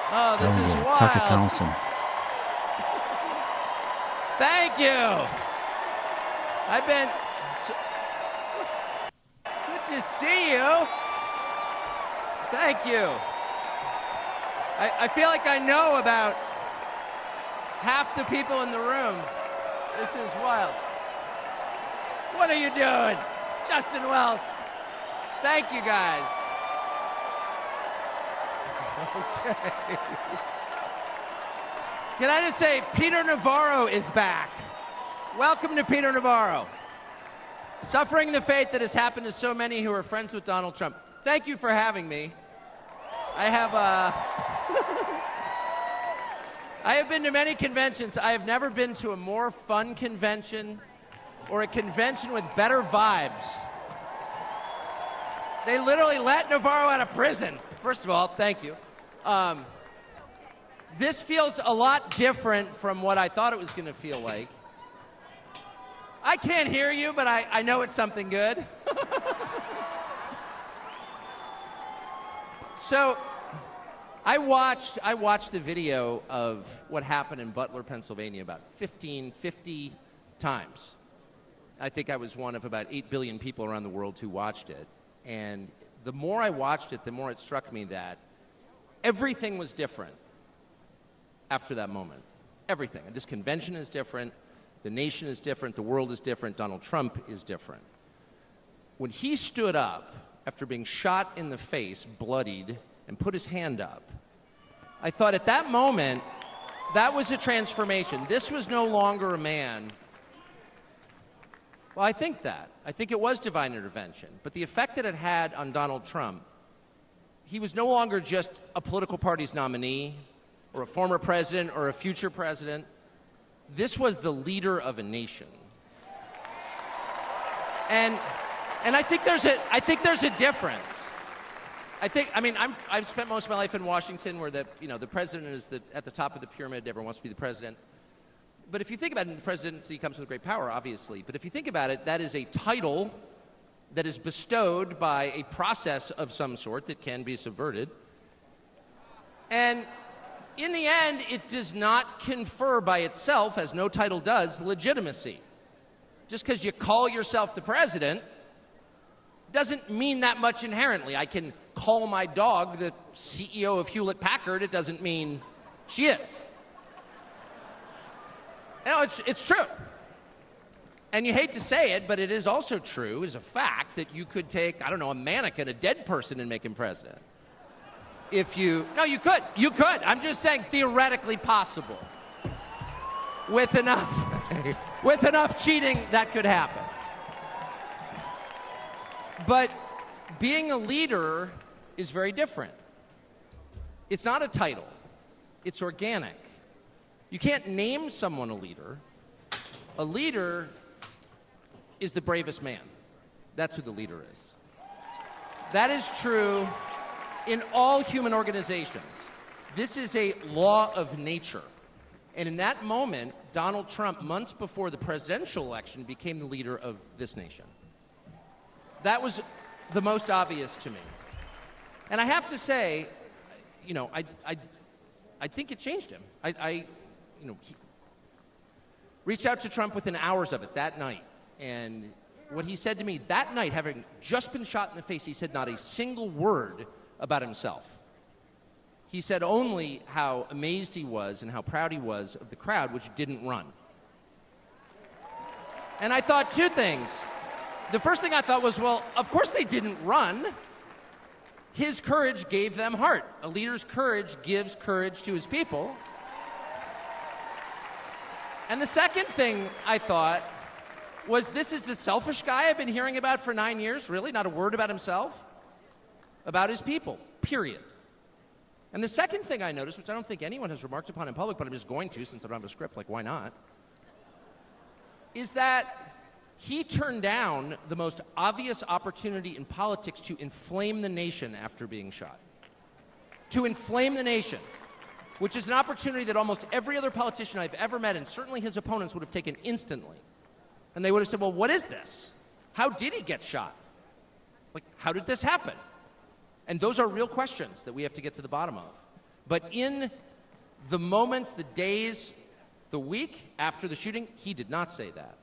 Oh, this is wild. Tucker Carlson. Thank you. I've been good to see you. Thank you. I feel like I know about half the people in the room. This is wild. What are you doing? Justin Wells. Thank you, guys. Okay. Can I just say, Peter Navarro is back. Welcome to Peter Navarro. Suffering the fate that has happened to so many who are friends with Donald Trump. Thank you for having me. I have been to many conventions. I have never been to a more fun convention or a convention with better vibes. They literally let Navarro out of prison. First of all, thank you. This feels a lot different from what I thought it was going to feel like. I can't hear you, but I know it's something good. So, I watched the video of what happened in Butler, Pennsylvania about 50 times. I think I was one of about 8 billion people around the world who watched it. And the more I watched it, the more it struck me that everything was different after that moment. Everything. And this convention is different. The nation is different. The world is different. Donald Trump is different. When he stood up after being shot in the face, bloodied, and put his hand up, I thought at that moment, that was a transformation. This was no longer a man. Well, I think that. I think it was divine intervention. But the effect that it had on Donald Trump, he was no longer just a political party's nominee or a former president or a future president. This was the leader of a nation. And I think there's a difference. I've spent most of my life in Washington where the president is at the top of the pyramid. Everyone wants to be the president. But if you think about it, the presidency comes with great power, obviously. But if you think about it, that is a title that is bestowed by a process of some sort that can be subverted. And in the end, it does not confer by itself, as no title does, legitimacy. Just because you call yourself the president doesn't mean that much inherently. I can call my dog the CEO of Hewlett-Packard. It doesn't mean she is. No, it's true. And you hate to say it, but it is also true, it is a fact, that you could take, a mannequin, a dead person, and make him president. You could. I'm just saying theoretically possible. With enough cheating, that could happen. But being a leader is very different. It's not a title. It's organic. You can't name someone a leader. A leader is the bravest man. That's who the leader is. That is true in all human organizations. This is a law of nature. And in that moment, Donald Trump, months before the presidential election, became the leader of this nation. That was the most obvious to me. And I have to say, I think it changed him. He reached out to Trump within hours of it that night. And what he said to me that night, having just been shot in the face, he said not a single word about himself. He said only how amazed he was and how proud he was of the crowd, which didn't run. And I thought two things. The first thing I thought was, well, of course they didn't run. His courage gave them heart. A leader's courage gives courage to his people. And the second thing I thought was, this is the selfish guy I've been hearing about for 9 years, really? Not a word about himself? About his people, period. And the second thing I noticed, which I don't think anyone has remarked upon in public, but I'm just going to since I don't have a script, like why not, is that he turned down the most obvious opportunity in politics to inflame the nation after being shot. To inflame the nation, which is an opportunity that almost every other politician I've ever met, and certainly his opponents, would have taken instantly. And they would have said, well, what is this? How did he get shot? Like, how did this happen? And those are real questions that we have to get to the bottom of. But in the moments, the days, the week after the shooting, he did not say that.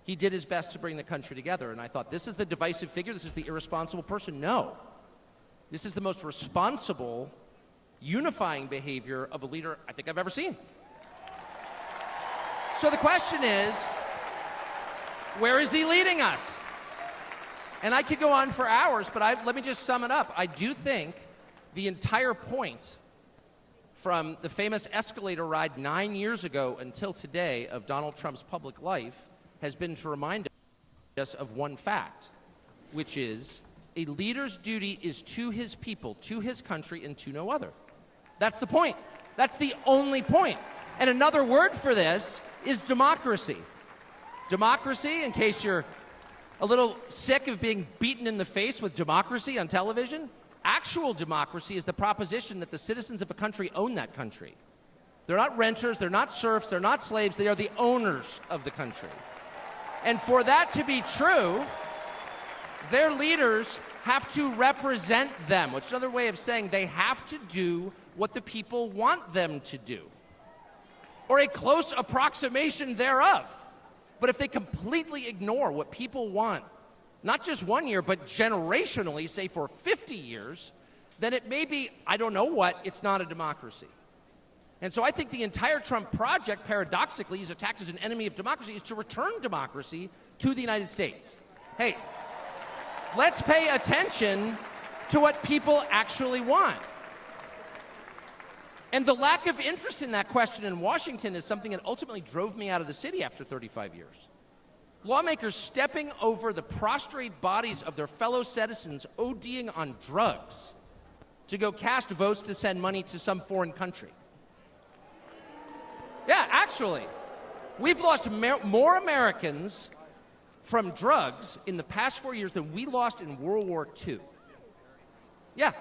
He did his best to bring the country together, and I thought, this is the divisive figure, this is the irresponsible person. No. This is the most responsible, unifying behavior of a leader I think I've ever seen. So the question is, where is he leading us? And I could go on for hours, but let me just sum it up. I do think the entire point from the famous escalator ride 9 years ago until today of Donald Trump's public life has been to remind us of one fact, which is a leader's duty is to his people, to his country, and to no other. That's the point. That's the only point. And another word for this is democracy. Democracy, in case you're a little sick of being beaten in the face with democracy on television, actual democracy is the proposition that the citizens of a country own that country. They're not renters, they're not serfs, they're not slaves, they are the owners of the country. And for that to be true, their leaders have to represent them, which is another way of saying they have to do what the people want them to do, or a close approximation thereof. But if they completely ignore what people want, not just 1 year, but generationally, say for 50 years, then it may be, I don't know what, it's not a democracy. And so I think the entire Trump project, paradoxically, is attacked as an enemy of democracy, is to return democracy to the United States. Hey, let's pay attention to what people actually want. And the lack of interest in that question in Washington is something that ultimately drove me out of the city after 35 years. Lawmakers stepping over the prostrate bodies of their fellow citizens ODing on drugs to go cast votes to send money to some foreign country. Yeah, actually, we've lost more Americans from drugs in the past 4 years than we lost in World War II. Yeah,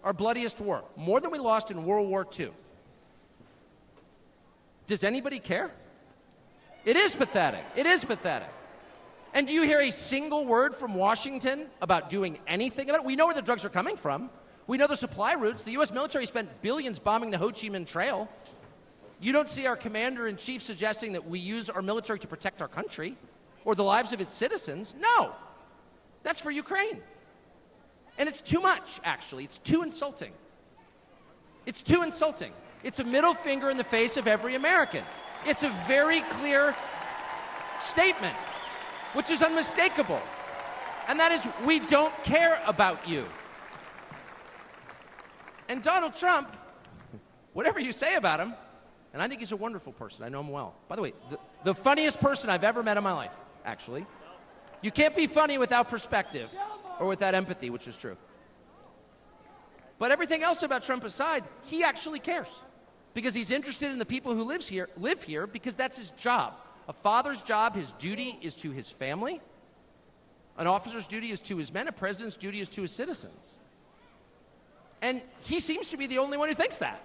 our bloodiest war. More than we lost in World War II. Does anybody care? It is pathetic. It is pathetic. And do you hear a single word from Washington about doing anything about it? We know where the drugs are coming from. We know the supply routes. The U.S. military spent billions bombing the Ho Chi Minh Trail. You don't see our commander-in-chief suggesting that we use our military to protect our country or the lives of its citizens. No. That's for Ukraine. And it's too much, actually. It's too insulting. It's too insulting. It's a middle finger in the face of every American. It's a very clear statement, which is unmistakable. And that is, we don't care about you. And Donald Trump, whatever you say about him, and I think he's a wonderful person. I know him well. By the way, the funniest person I've ever met in my life, actually. You can't be funny without perspective or without empathy, which is true. But everything else about Trump aside, he actually cares because he's interested in the people who live here because that's his job. A father's job, his duty is to his family. An officer's duty is to his men. A president's duty is to his citizens. And he seems to be the only one who thinks that.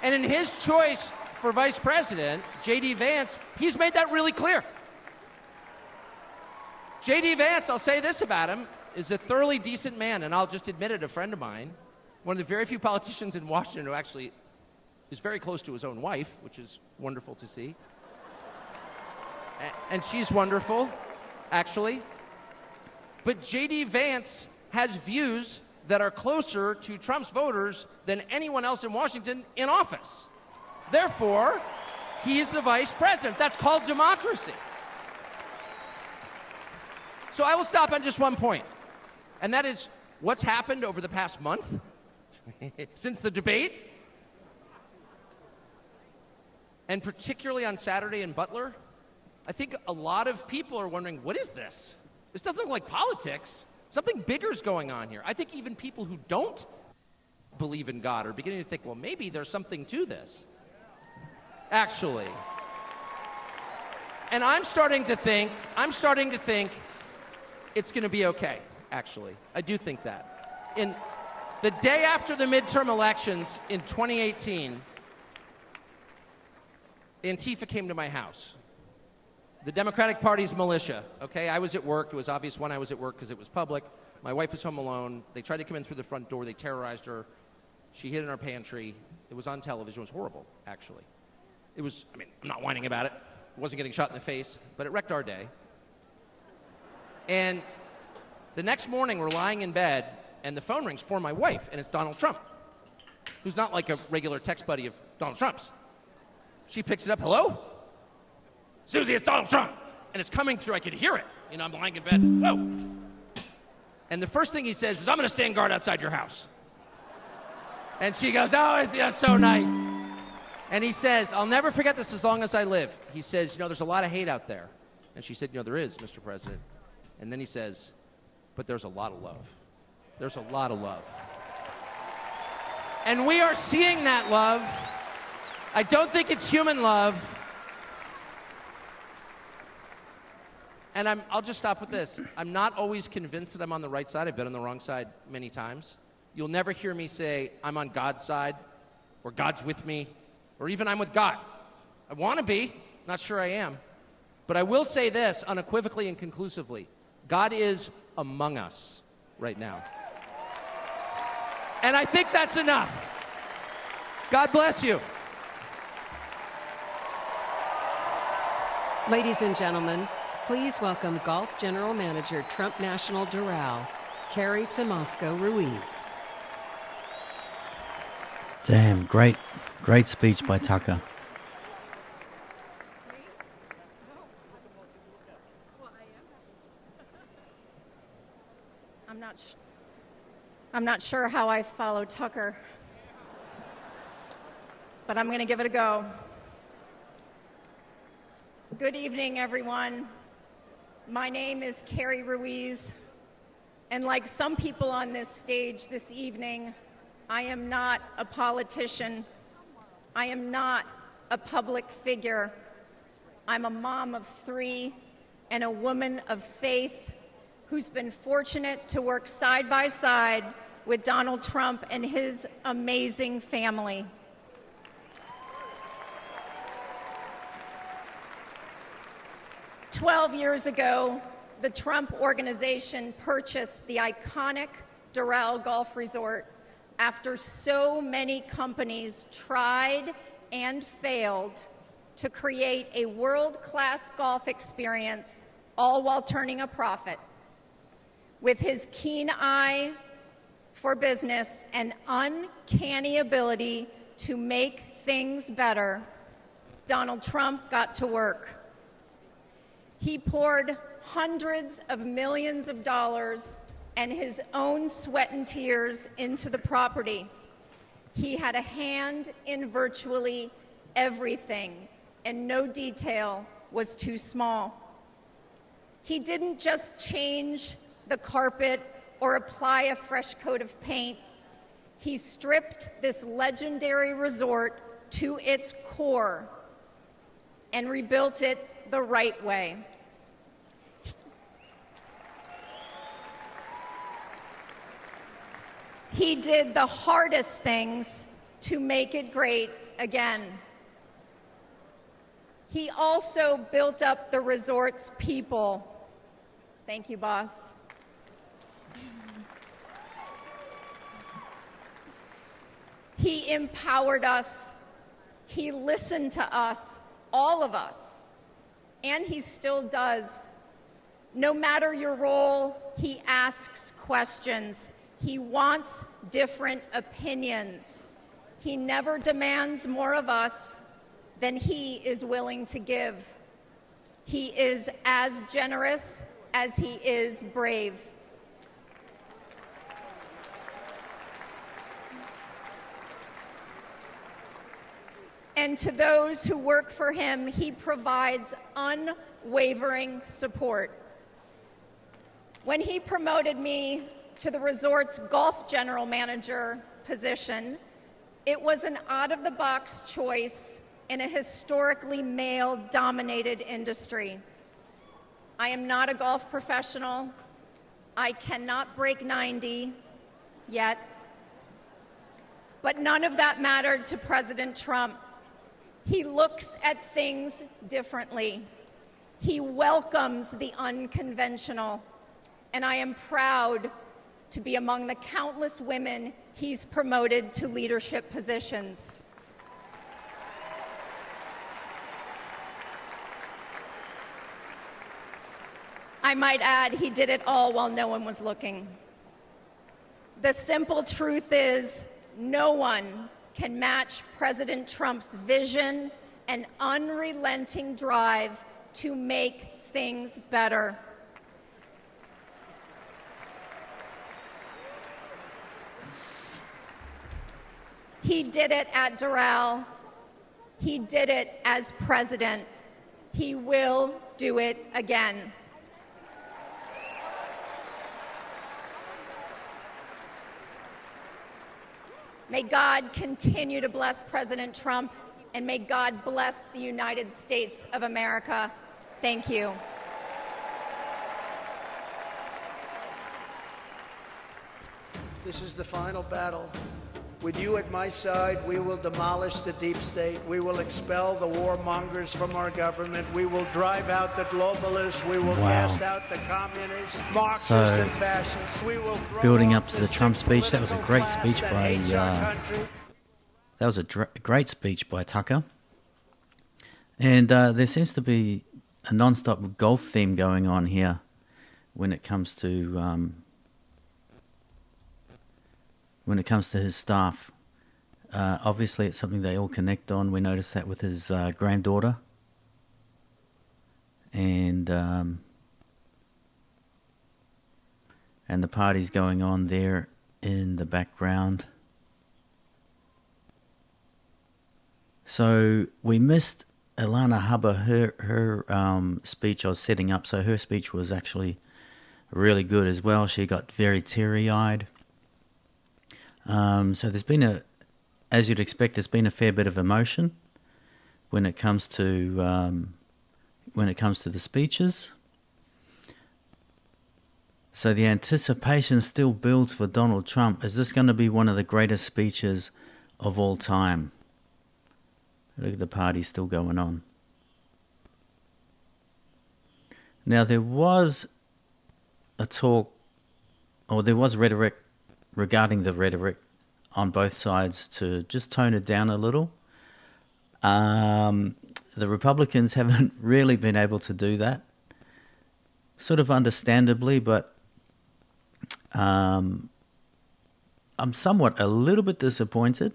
And in his choice for vice president, J.D. Vance, he's made that really clear. J.D. Vance, I'll say this about him, is a thoroughly decent man, and I'll just admit it, a friend of mine, one of the very few politicians in Washington who actually is very close to his own wife, which is wonderful to see. And she's wonderful, actually. But J.D. Vance has views that are closer to Trump's voters than anyone else in Washington in office. Therefore, he's the vice president. That's called democracy. So I will stop on just one point, and that is what's happened over the past month since the debate, and particularly on Saturday in Butler. I think a lot of people are wondering, what is this? This doesn't look like politics. Something bigger is going on here. I think even people who don't believe in God are beginning to think, well, maybe there's something to this, actually. And I'm starting to think it's going to be okay, actually. I do think that. In the day after the midterm elections in 2018, Antifa came to my house. The Democratic Party's militia, okay? I was at work. It was obvious when I was at work because it was public. My wife was home alone. They tried to come in through the front door. They terrorized her. She hid in our pantry. It was on television. It was horrible, actually. It was, I mean, I'm not whining about it. It wasn't getting shot in the face, but it wrecked our day. And the next morning, we're lying in bed, and the phone rings for my wife, and it's Donald Trump, who's not like a regular text buddy of Donald Trump's. She picks it up. Hello? Susie, it's Donald Trump. And it's coming through. I could hear it. You know, I'm lying in bed. Whoa. And the first thing he says is, I'm going to stand guard outside your house. And she goes, oh, it's so nice. And he says, I'll never forget this as long as I live. He says, you know, there's a lot of hate out there. And she said, you know, there is, Mr. President. And then he says, but there's a lot of love. There's a lot of love. And we are seeing that love. I don't think it's human love. And I'll just stop with this. I'm not always convinced that I'm on the right side. I've been on the wrong side many times. You'll never hear me say, I'm on God's side, or God's with me, or even I'm with God. I want to be, not sure I am. But I will say this unequivocally and conclusively. God is among us right now. And I think that's enough. God bless you. Ladies and gentlemen, please welcome Golf General Manager, Trump National Doral, Carrie Tomasco Ruiz. Damn, great speech by Tucker. I'm not sure how I follow Tucker, but I'm going to give it a go. Good evening, everyone. My name is Carrie Ruiz, and like some people on this stage this evening, I am not a politician. I am not a public figure. I'm a mom of 3 and a woman of faith who's been fortunate to work side by side with Donald Trump and his amazing family. "12 years ago, the Trump Organization purchased the iconic Doral Golf Resort after so many companies tried and failed to create a world-class golf experience, all while turning a profit. With his keen eye for business and uncanny ability to make things better, Donald Trump got to work. He poured hundreds of millions of dollars and his own sweat and tears into the property. He had a hand in virtually everything, and no detail was too small. He didn't just change the carpet or apply a fresh coat of paint. He stripped this legendary resort to its core and rebuilt it the right way. He did the hardest things to make it great again. He also built up the resort's people. Thank you, boss. He empowered us. He listened to us, all of us, and he still does. No matter your role, he asks questions. He wants different opinions. He never demands more of us than he is willing to give. He is as generous as he is brave. And to those who work for him, he provides unwavering support. When he promoted me to the resort's golf general manager position, it was an out-of-the-box choice in a historically male-dominated industry. I am not a golf professional. I cannot break 90 yet. But none of that mattered to President Trump. He looks at things differently. He welcomes the unconventional. And I am proud to be among the countless women he's promoted to leadership positions. I might add, he did it all while no one was looking. The simple truth is, no one can match President Trump's vision and unrelenting drive to make things better. He did it at Doral. He did it as president. He will do it again. May God continue to bless President Trump, and may God bless the United States of America. Thank you. This is the final battle. With you at my side, we will demolish the deep state. We will expel the warmongers from our government. We will drive out the globalists. We will cast out the communists, Marxists, and fascists. We will building up to the Trump speech, that was a great speech by great speech by Tucker. And there seems to be a non-stop golf theme going on here when it comes to his staff. Obviously, it's something they all connect on. We noticed that with his granddaughter. And the party's going on there in the background. So we missed Ilana Hubbard, her speech I was setting up. So her speech was actually really good as well. She got very teary-eyed. So there's been as you'd expect, there's been a fair bit of emotion when it comes to the speeches. So the anticipation still builds for Donald Trump. Is this going to be one of the greatest speeches of all time? Look at the party still going on. Now there was rhetoric regarding the rhetoric on both sides to just tone it down a little. The Republicans haven't really been able to do that, sort of understandably, but I'm somewhat a little bit disappointed,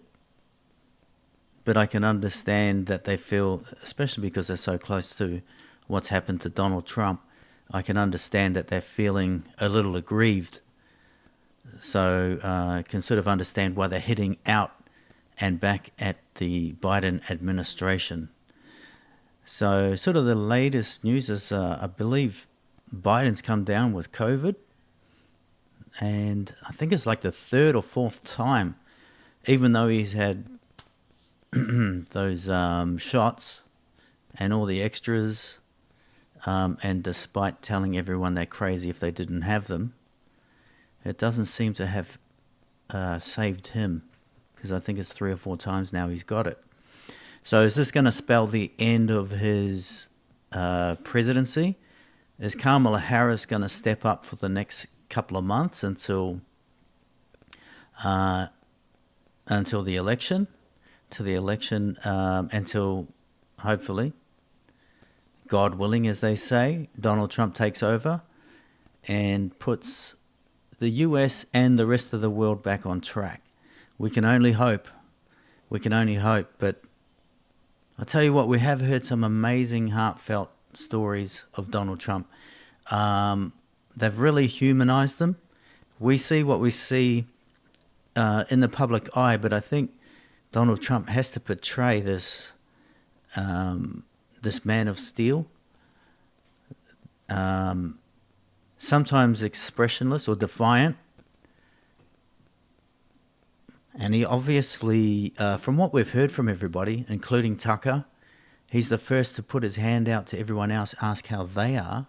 but I can understand that they feel, especially because they're so close to what's happened to Donald Trump, I can understand that they're feeling a little aggrieved. So I can sort of understand why they're hitting out and back at the Biden administration. So sort of the latest news is I believe Biden's come down with COVID. And I think it's like the third or fourth time, even though he's had those shots and all the extras, and despite telling everyone they're crazy if they didn't have them, it doesn't seem to have saved him, because I think it's 3 or 4 times now he's got it. So is this going to spell the end of his presidency? Is Kamala Harris going to step up for the next couple of months until the election? Until hopefully, God willing, as they say, Donald Trump takes over and puts the US and the rest of the world back on track. We can only hope. But I'll tell you what, we have heard some amazing heartfelt stories of Donald Trump. They've really humanized them. We see what we see in the public eye, but I think Donald Trump has to portray this man of steel, sometimes expressionless or defiant. And he obviously, from what we've heard from everybody, including Tucker, he's the first to put his hand out to everyone else, ask how they are.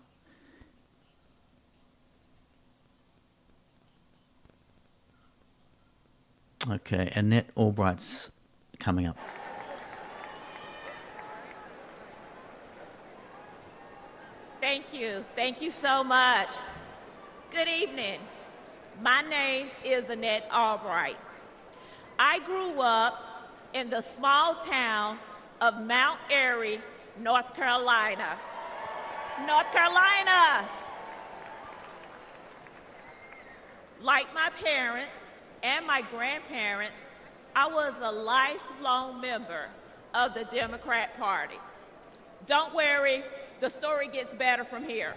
Okay, Annette Albright's coming up. Thank you. Thank you so much. Good evening. My name is Annette Albright. I grew up in the small town of Mount Airy, North Carolina. North Carolina! Like my parents and my grandparents, I was a lifelong member of the Democrat Party. Don't worry, the story gets better from here.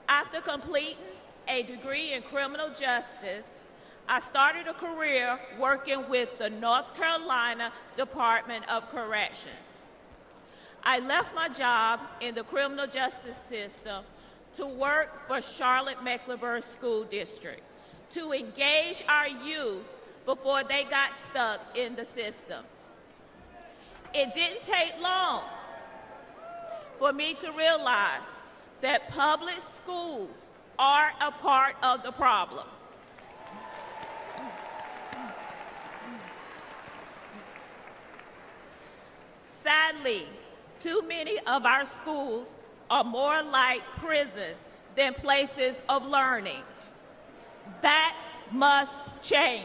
After completing a degree in criminal justice, I started a career working with the North Carolina Department of Corrections. I left my job in the criminal justice system to work for Charlotte-Mecklenburg School District to engage our youth before they got stuck in the system. It didn't take long for me to realize that public schools are a part of the problem. Sadly, too many of our schools are more like prisons than places of learning. That must change.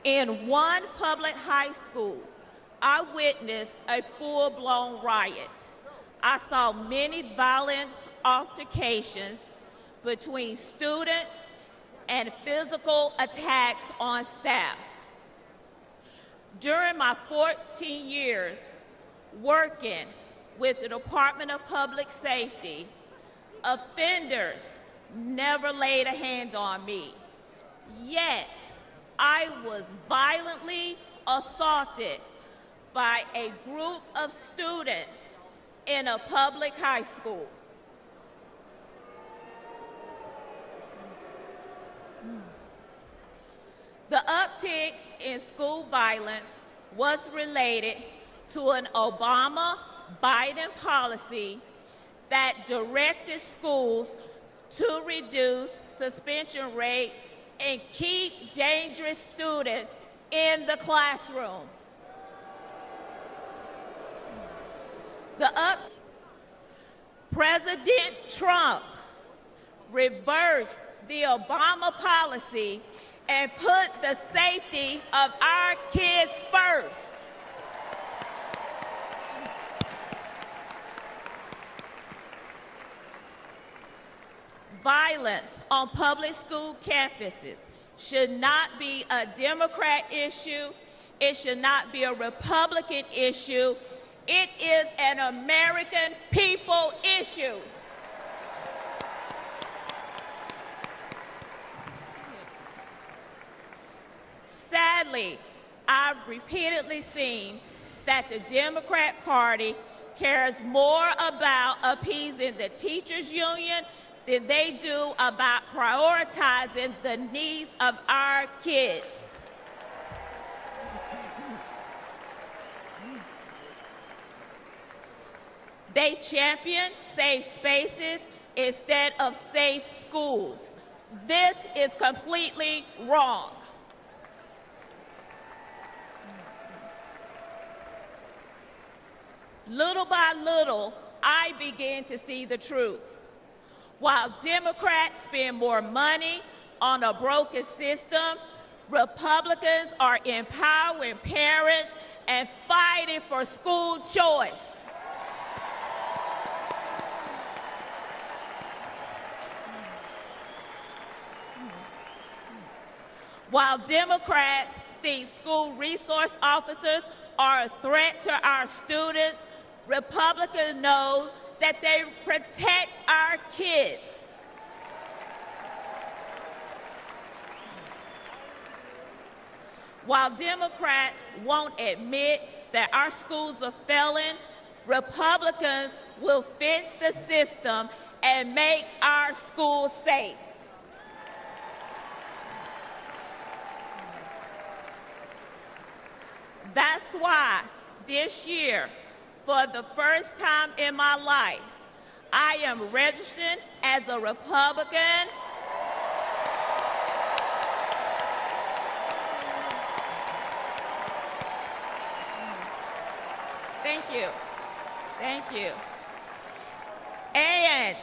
In one public high school, I witnessed a full-blown riot. I saw many violent altercations between students and physical attacks on staff. During my 14 years working with the Department of Public Safety, offenders never laid a hand on me. Yet, I was violently assaulted by a group of students in a public high school. The uptick in school violence was related to an Obama-Biden policy that directed schools to reduce suspension rates and keep dangerous students in the classroom. President Trump reversed the Obama policy and put the safety of our kids first. Violence on public school campuses should not be a Democrat issue. It should not be a Republican issue. It is an American people issue. Sadly, I've repeatedly seen that the Democrat Party cares more about appeasing the teachers' union than they do about prioritizing the needs of our kids. They champion safe spaces instead of safe schools. This is completely wrong. Little by little, I began to see the truth. While Democrats spend more money on a broken system, Republicans are empowering parents and fighting for school choice. While Democrats think school resource officers are a threat to our students, Republicans know that they protect our kids. While Democrats won't admit that our schools are failing, Republicans will fix the system and make our schools safe. That's why this year, for the first time in my life, I am registered as a Republican. you. Thank you. And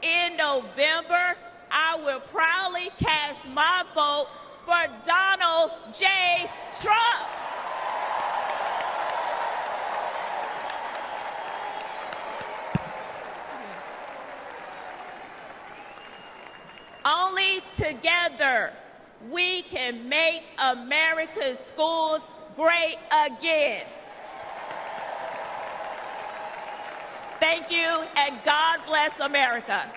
in November, I will proudly cast my vote for Donald J. Trump. Only together we can make America's schools great again. Thank you, and God bless America.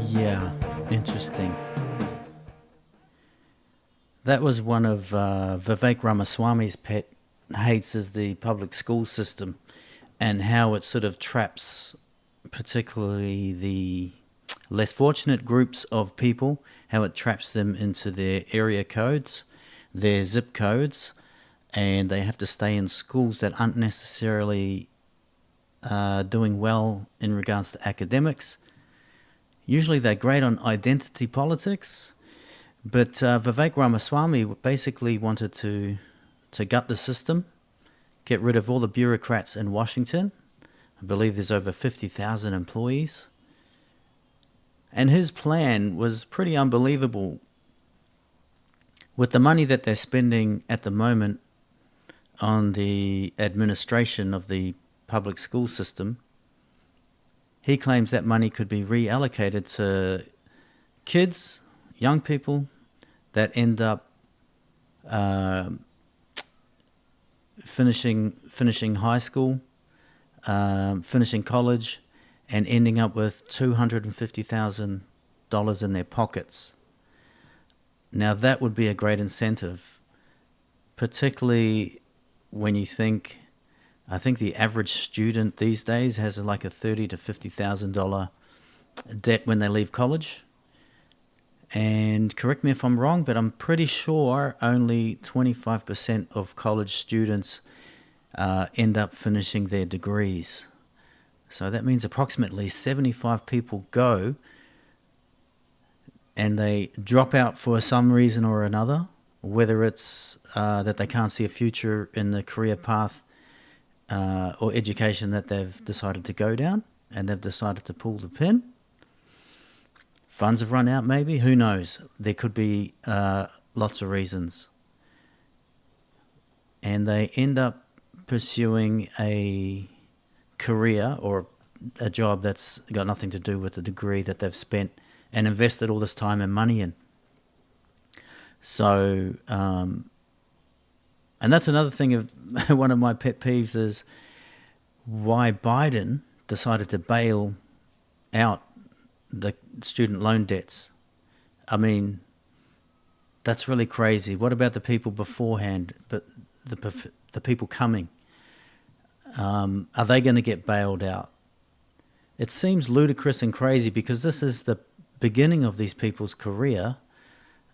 Yeah, interesting. That was one of Vivek Ramaswamy's pet hates is the public school system and how it sort of traps particularly the less fortunate groups of people, how it traps them into their area codes, their zip codes, and they have to stay in schools that aren't necessarily doing well in regards to academics. Usually they're great on identity politics, but Vivek Ramaswamy basically wanted to gut the system, get rid of all the bureaucrats in Washington. I believe there's over 50,000 employees. And his plan was pretty unbelievable. With the money that they're spending at the moment on the administration of the public school system, he claims that money could be reallocated to kids, young people that end up finishing high school, finishing college, and ending up with $250,000 in their pockets. Now that would be a great incentive, particularly when you think, I think the average student these days has like a $30,000 to $50,000 debt when they leave college. And correct me if I'm wrong, but I'm pretty sure only 25% of college students end up finishing their degrees. So that means approximately 75 people go and they drop out for some reason or another, whether it's that they can't see a future in the career path or education that they've decided to go down and they've decided to pull the pin. Funds have run out maybe, who knows? There could be lots of reasons. And they end up pursuing a career or a job that's got nothing to do with the degree that they've spent and invested all this time and money in. So, and that's another thing of one of my pet peeves is why Biden decided to bail out the student loan debts. I mean, that's really crazy. What about the people beforehand, but the people coming? Are they going to get bailed out? It seems ludicrous and crazy because this is the beginning of these people's career,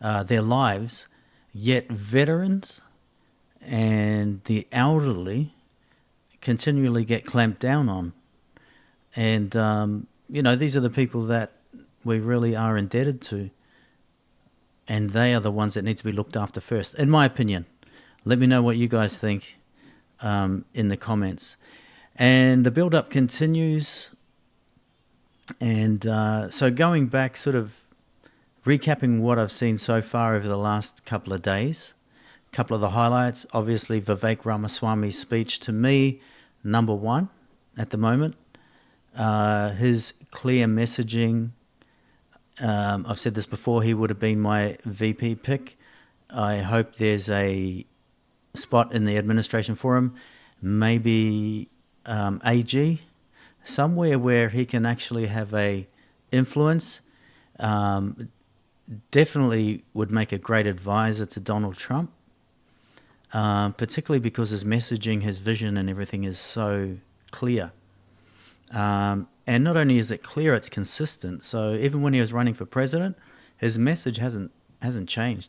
their lives, yet veterans and the elderly continually get clamped down on. And, these are the people that we really are indebted to. And they are the ones that need to be looked after first, in my opinion. Let me know what you guys think in the comments. And the build-up continues. And so going back, sort of recapping what I've seen so far over the last couple of days, a couple of the highlights, obviously Vivek Ramaswamy's speech, to me, number one at the moment. His clear messaging, I've said this before, he would have been my VP pick. I hope there's a spot in the administration for him, maybe AG, somewhere where he can actually have a influence. Definitely would make a great advisor to Donald Trump, particularly because his messaging, his vision and everything is so clear. And not only is it clear, it's consistent. So even when he was running for president, his message hasn't changed.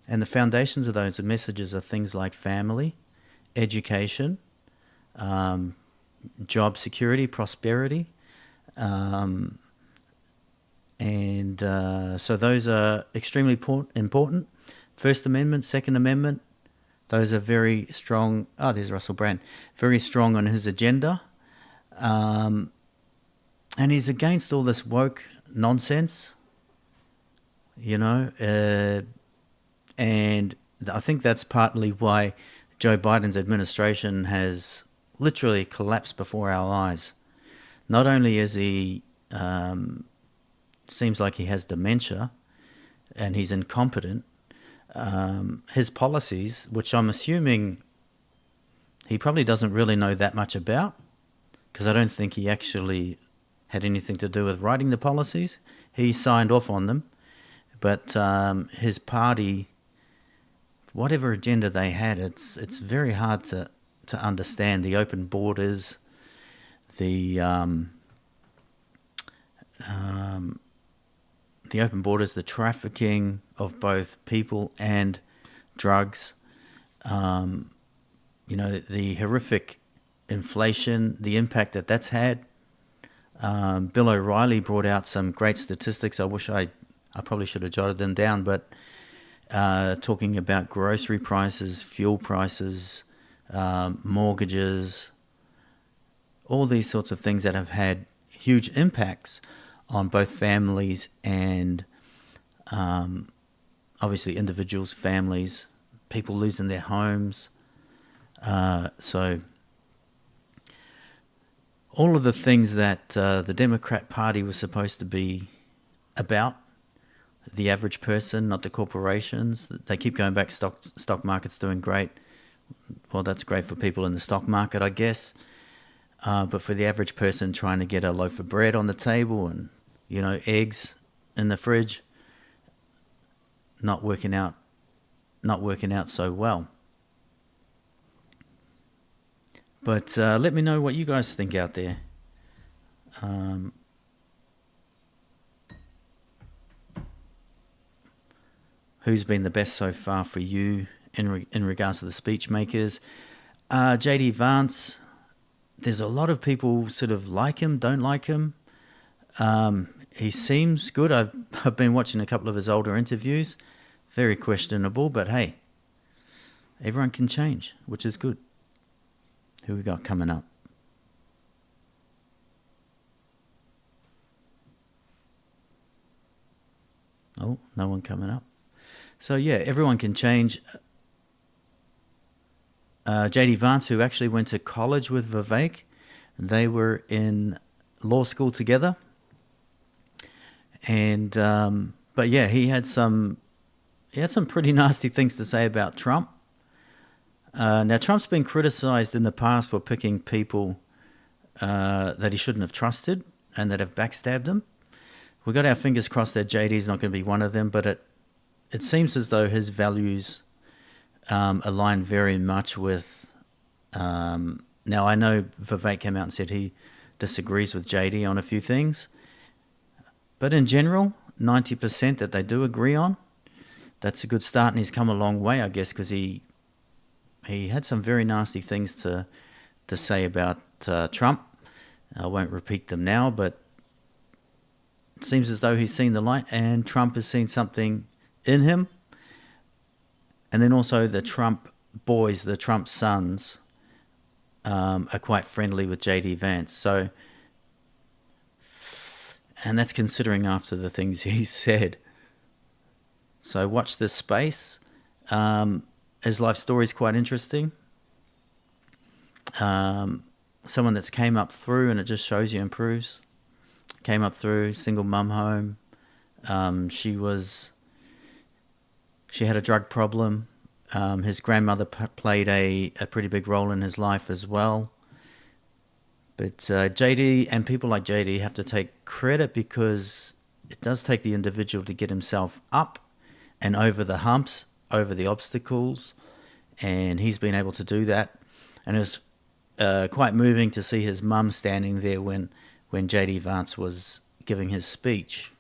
And the foundations of those messages are things like family, education, job security, prosperity, And so those are extremely important. First Amendment, Second Amendment, those are very strong. Oh, there's Russell Brand. Very strong on his agenda. And he's against all this woke nonsense, and I think that's partly why Joe Biden's administration has literally collapsed before our eyes. Not only is he, seems like he has dementia and he's incompetent, his policies, which I'm assuming he probably doesn't really know that much about, because I don't think he actually had anything to do with writing the policies. He signed off on them, but his party, whatever agenda they had, it's very hard to understand. The open borders, the trafficking of both people and drugs, the horrific inflation, the impact that's had. Bill O'Reilly brought out some great statistics. I wish I probably should have jotted them down, but talking about grocery prices, fuel prices, mortgages, all these sorts of things that have had huge impacts on both families and obviously individuals, families, people losing their homes. So all of the things that the Democrat Party was supposed to be about, the average person, not the corporations. They keep going back, stock market's doing great. Well, that's great for people in the stock market, I guess. But for the average person trying to get a loaf of bread on the table and, eggs in the fridge, not working out so well. But let me know what you guys think out there. Who's been the best so far for you in regards to the speech makers? J.D. Vance, there's a lot of people sort of like him, don't like him. He seems good. I've been watching a couple of his older interviews. Very questionable, but hey, everyone can change, which is good. Who we got coming up? Oh, no one coming up. So yeah, everyone can change. J.D. Vance, who actually went to college with Vivek, they were in law school together. And but yeah, he had some pretty nasty things to say about Trump. Now, Trump's been criticized in the past for picking people that he shouldn't have trusted and that have backstabbed him. We've got our fingers crossed that JD's not going to be one of them, but it seems as though his values align very much with... now, I know Vivek came out and said he disagrees with JD on a few things, but in general, 90% that they do agree on, that's a good start, and he's come a long way, I guess, because he had some very nasty things to say about Trump. I won't repeat them now, but it seems as though he's seen the light and Trump has seen something in him. And then also the Trump boys, the Trump sons, are quite friendly with J.D. Vance. So, and that's considering after the things he said. So watch this space. His life story is quite interesting. Someone that's came up through, and it just shows you improves. Came up through, single mum home. She had a drug problem. His grandmother played a pretty big role in his life as well. But JD and people like JD have to take credit because it does take the individual to get himself up and over the humps, over the obstacles, and he's been able to do that. And it was quite moving to see his mum standing there when J.D. Vance was giving his speech.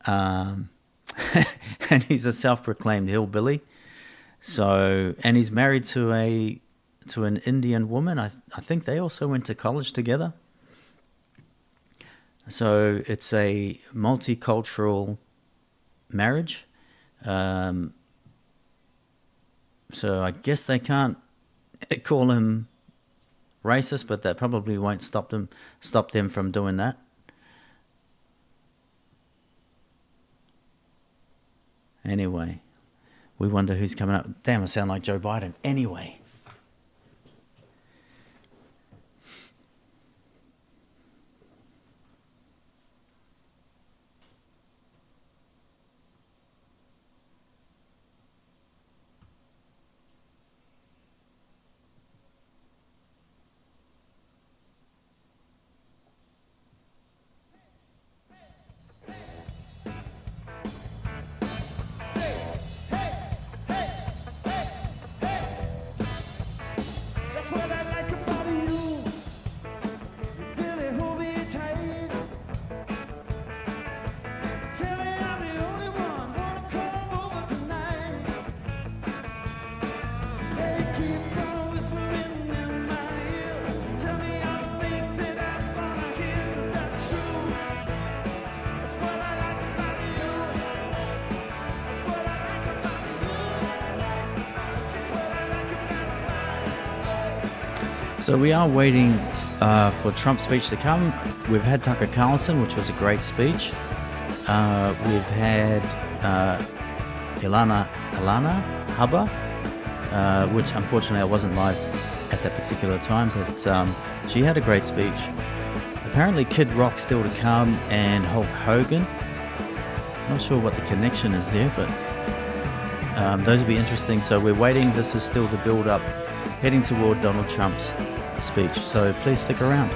And he's a self-proclaimed hillbilly. So, and he's married to an Indian woman. I think they also went to college together. So it's a multicultural marriage. So I guess they can't call him racist, but that probably won't stop them from doing that. Anyway, we wonder who's coming up. Damn, I sound like Joe Biden. Anyway. So we are waiting for Trump's speech to come. We've had Tucker Carlson, which was a great speech. We've had Ilana Hubbard, which unfortunately I wasn't live at that particular time, but she had a great speech. Apparently Kid Rock still to come, and Hulk Hogan. Not sure what the connection is there, but those will be interesting. So we're waiting. This is still the build-up, heading toward Donald Trump's speech. So please stick around.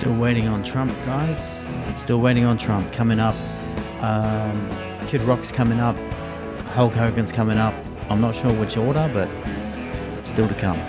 Still waiting on Trump, guys. Still waiting on Trump. Coming up. Kid Rock's coming up. Hulk Hogan's coming up. I'm not sure which order, but still to come.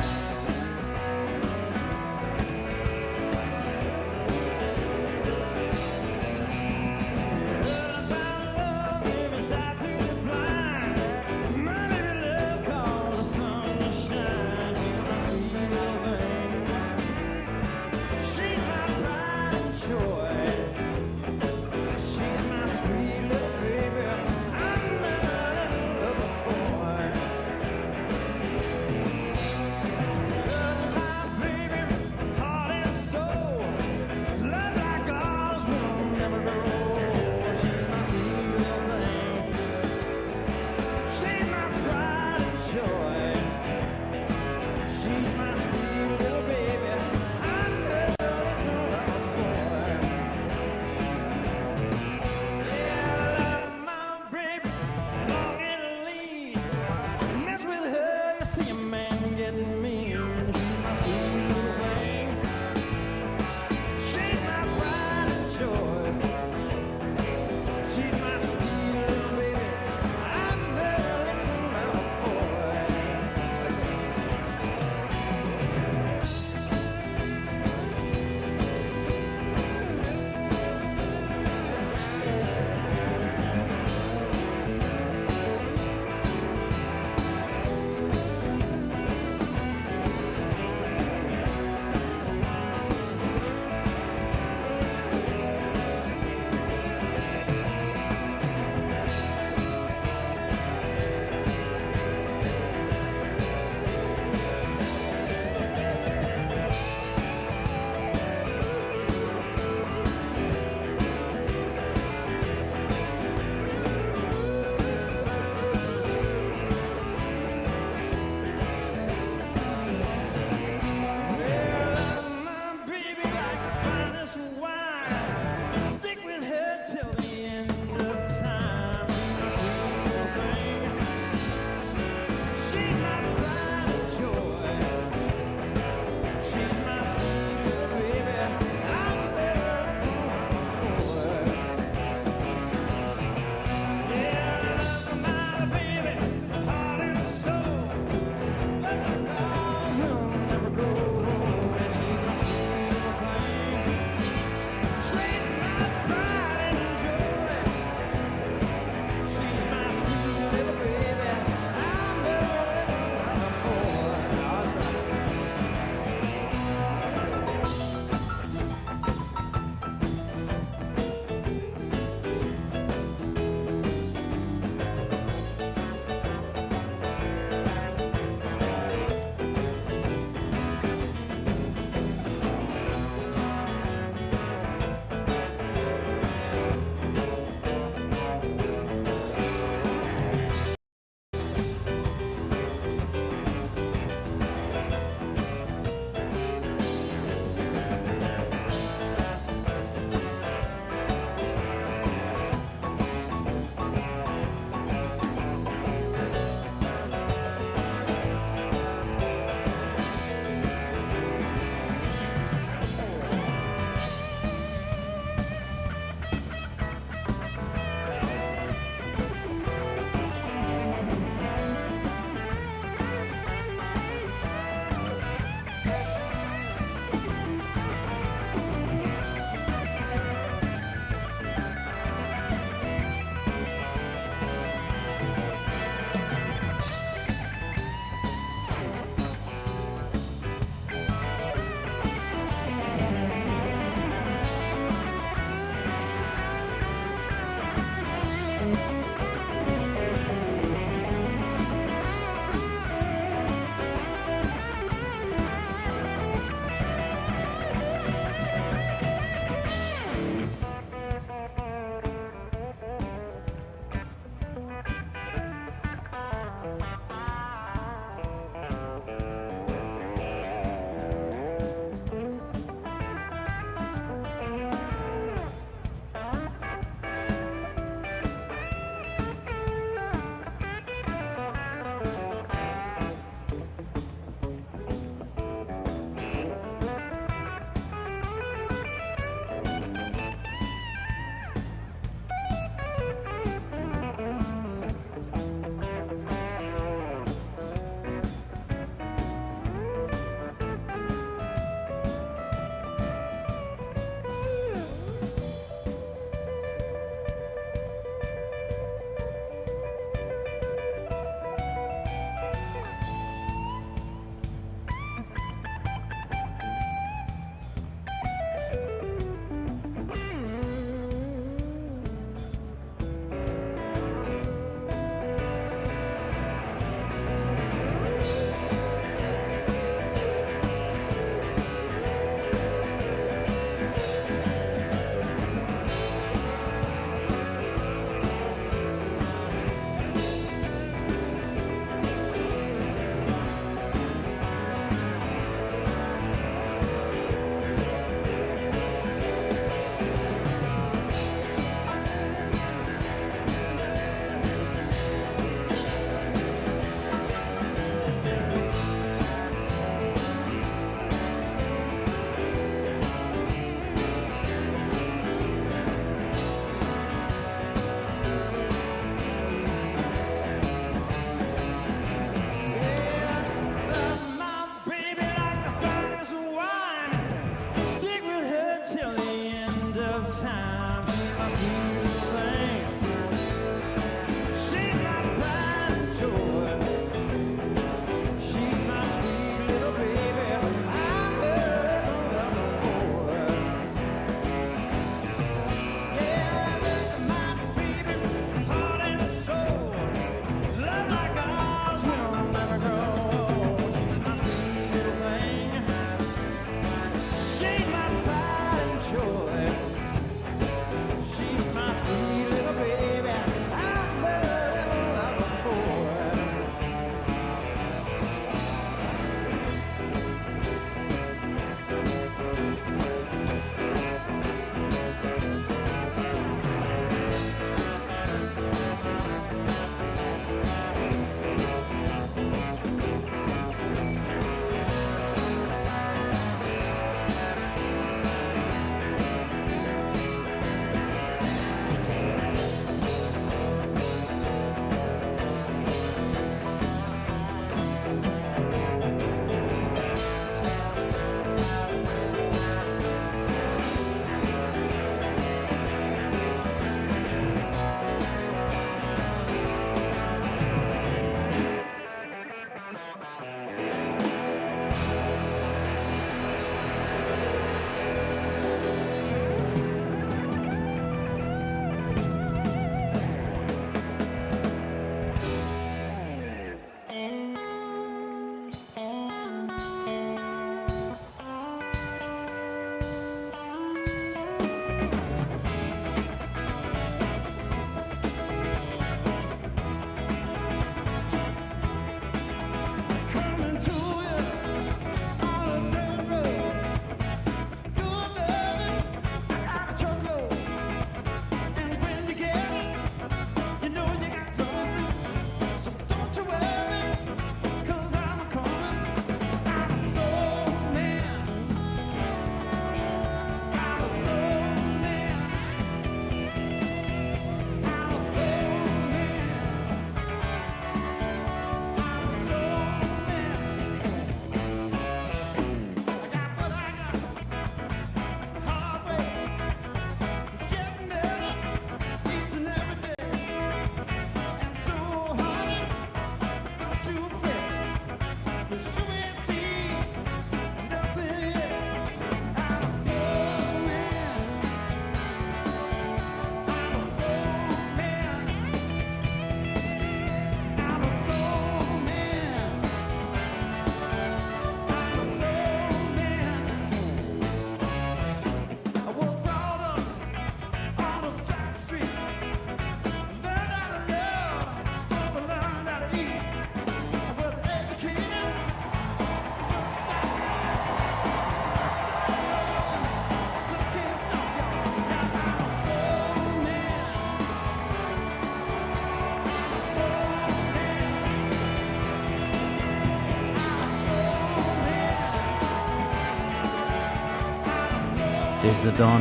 There's the Don.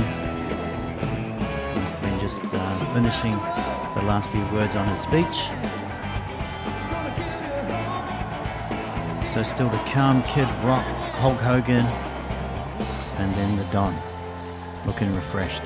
Must have been just finishing the last few words on his speech. So still to come, Kid Rock, Hulk Hogan, and then the Don, looking refreshed.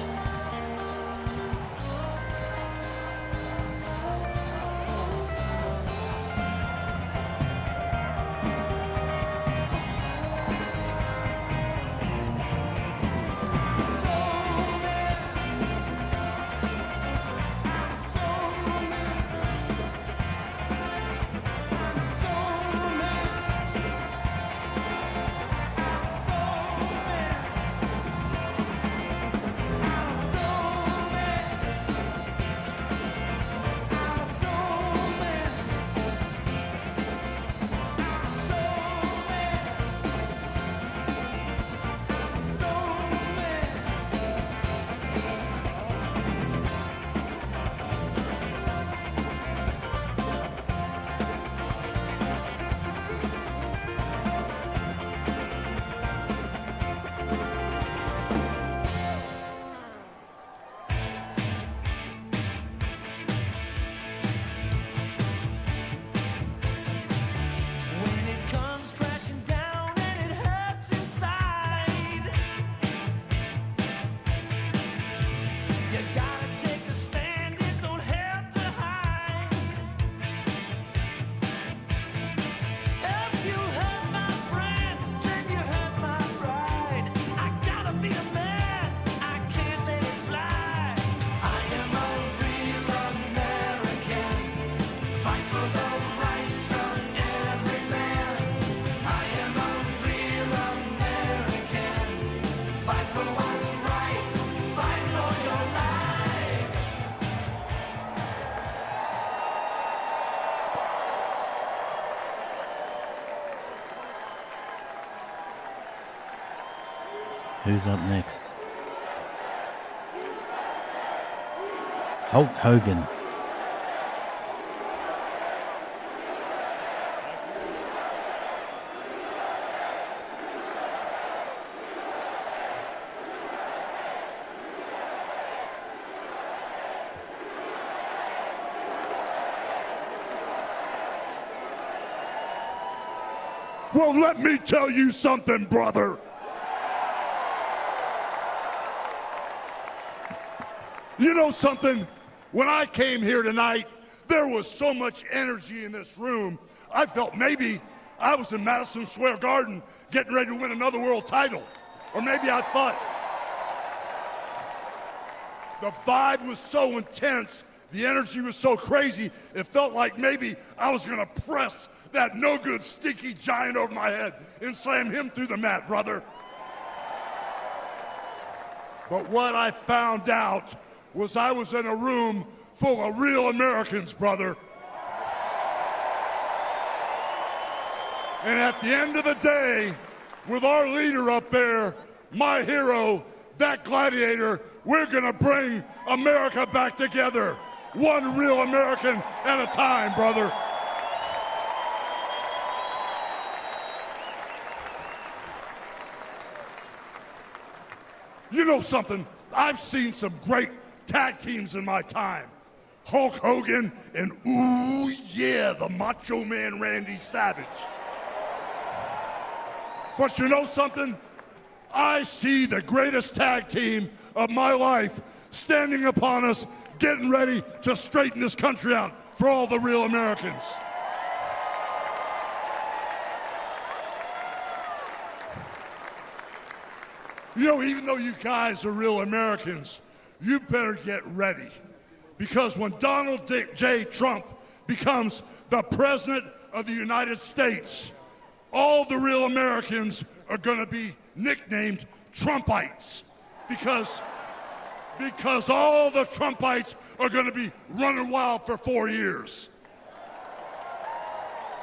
Who's up next? Hulk Hogan. Well, let me tell you something, brother. You know something? When I came here tonight, there was so much energy in this room. I felt maybe I was in Madison Square Garden getting ready to win another world title. Or maybe I thought the vibe was so intense, the energy was so crazy, it felt like maybe I was going to press that no-good, stinky giant over my head and slam him through the mat, brother. But what I found out was I was in a room full of real Americans, brother. And at the end of the day, with our leader up there, my hero, that gladiator, we're gonna bring America back together. One real American at a time, brother. You know something? I've seen some great tag teams in my time. Hulk Hogan and, ooh yeah, the Macho Man Randy Savage. But you know something? I see the greatest tag team of my life standing upon us, getting ready to straighten this country out for all the real Americans. You know, even though you guys are real Americans, you better get ready. Because when Donald J. Trump becomes the President of the United States, all the real Americans are going to be nicknamed Trumpites. Because all the Trumpites are going to be running wild for 4 years.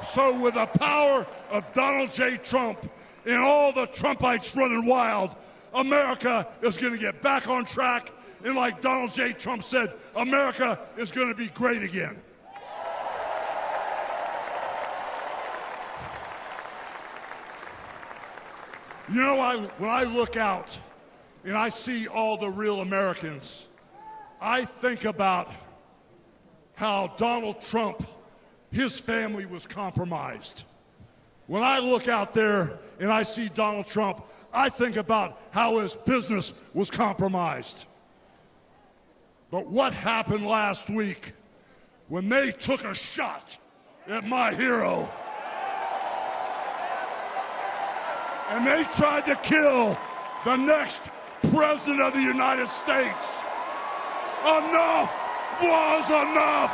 So with the power of Donald J. Trump and all the Trumpites running wild, America is going to get back on track. And like Donald J. Trump said, America is going to be great again. You know, when I look out and I see all the real Americans, I think about how Donald Trump, his family was compromised. When I look out there and I see Donald Trump, I think about how his business was compromised. But what happened last week when they took a shot at my hero and they tried to kill the next president of the United States? Enough was enough.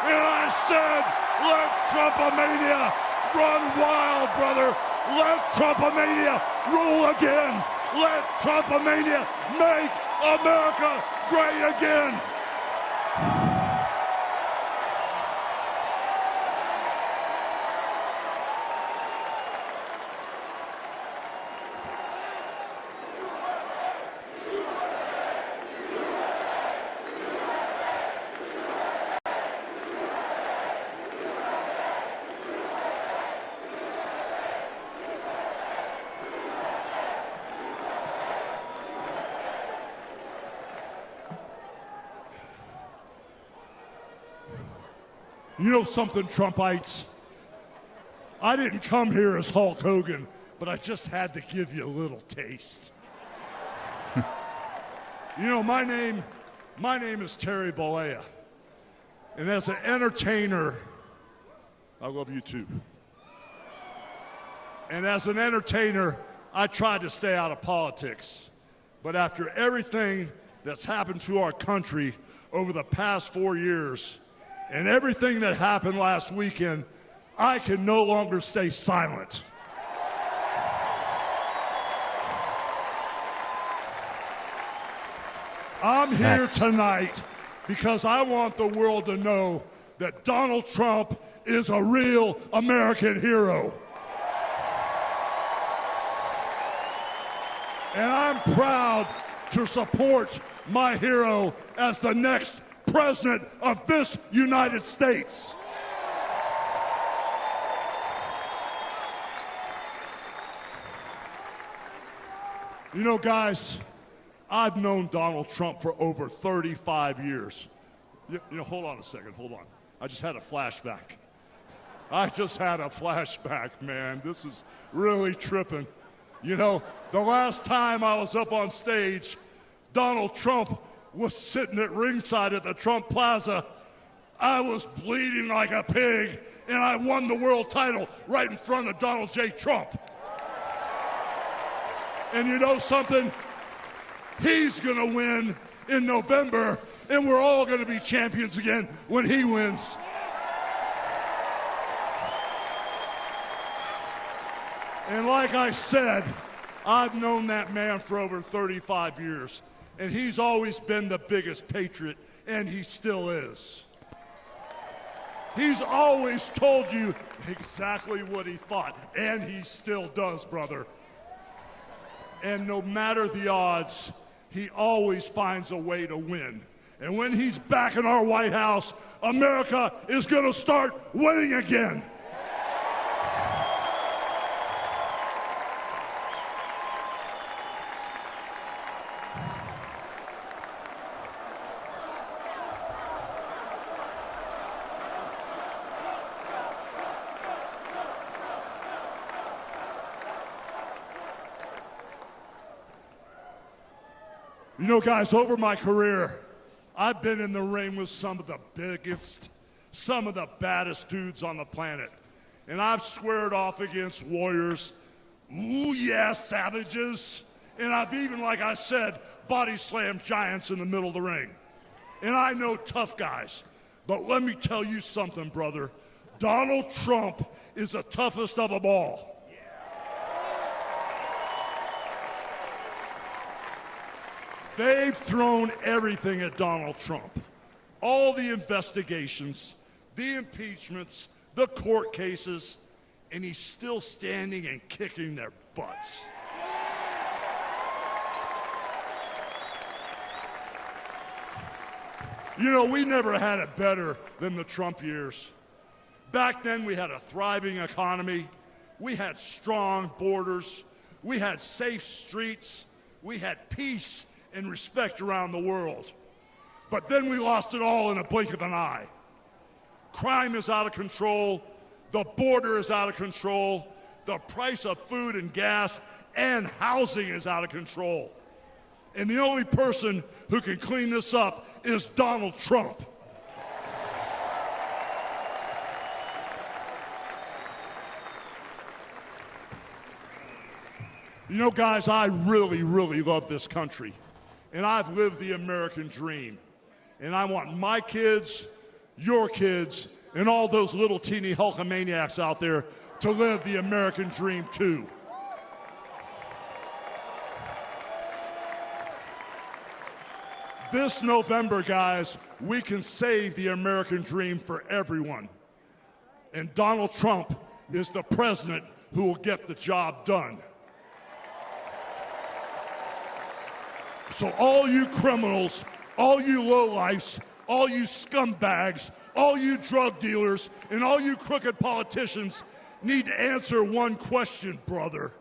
And I said, let Trumpomania run wild, brother. Let Trumpomania rule again. Let Trumpomania make America great again. You know something, Trumpites? I didn't come here as Hulk Hogan, but I just had to give you a little taste. You know, my name is Terry Bollea. And as an entertainer, I love you too. And as an entertainer, I tried to stay out of politics. But after everything that's happened to our country over the past 4 years, and everything that happened last weekend, I can no longer stay silent. I'm here tonight because I want the world to know that Donald Trump is a real American hero. And I'm proud to support my hero as the next president of this United States. You know, guys, I've known Donald Trump for over 35 years. You know, hold on a second, hold on. I just had a flashback. Man. This is really tripping. You know, the last time I was up on stage, Donald Trump was sitting at ringside at the Trump Plaza. I was bleeding like a pig, and I won the world title right in front of Donald J. Trump. And you know something? He's gonna win in November, and we're all gonna be champions again when he wins. And like I said, I've known that man for over 35 years. And he's always been the biggest patriot, and he still is. He's always told you exactly what he thought, and he still does, brother. And no matter the odds, he always finds a way to win. And when he's back in our White House, America is going to start winning again. You know, guys, over my career, I've been in the ring with some of the biggest, some of the baddest dudes on the planet. And I've squared off against warriors, ooh yeah, savages. And I've even, like I said, body slammed giants in the middle of the ring. And I know tough guys. But let me tell you something, brother. Donald Trump is the toughest of them all. They've thrown everything at Donald Trump. All the investigations, the impeachments, the court cases, and he's still standing and kicking their butts. You know, we never had it better than the Trump years. Back then, we had a thriving economy. We had strong borders. We had safe streets. we had peace and respect around the world. But then we lost it all in a blink of an eye. Crime is out of control. The border is out of control. The price of food and gas and housing is out of control. And the only person who can clean this up is Donald Trump. You know, guys, I really, really love this country. And I've lived the American dream. And I want my kids, your kids, and all those little teeny Hulkamaniacs out there to live the American dream too. This November, guys, we can save the American dream for everyone. And Donald Trump is the president who will get the job done. So all you criminals, all you lowlifes, all you scumbags, all you drug dealers, and all you crooked politicians need to answer one question, brother.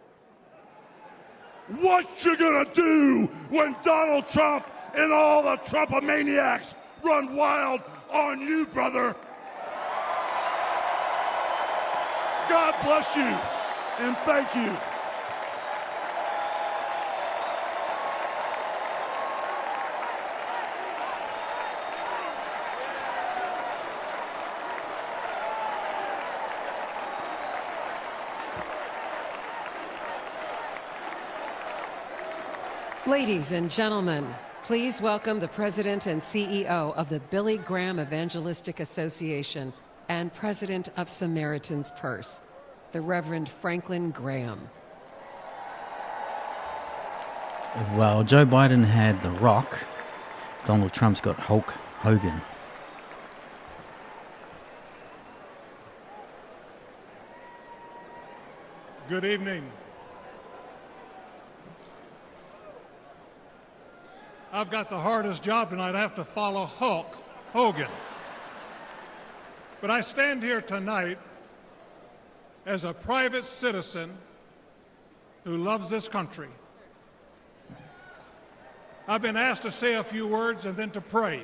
What you gonna do when Donald Trump and all the Trumpomaniacs run wild on you, brother? God bless you, and thank you. Ladies and gentlemen, please welcome the President and CEO of the Billy Graham Evangelistic Association and President of Samaritan's Purse, the Reverend Franklin Graham. Well, Joe Biden had The Rock. Donald Trump's got Hulk Hogan. Good evening. I've got the hardest job tonight. I have to follow Hulk Hogan. But I stand here tonight as a private citizen who loves this country. I've been asked to say a few words and then to pray,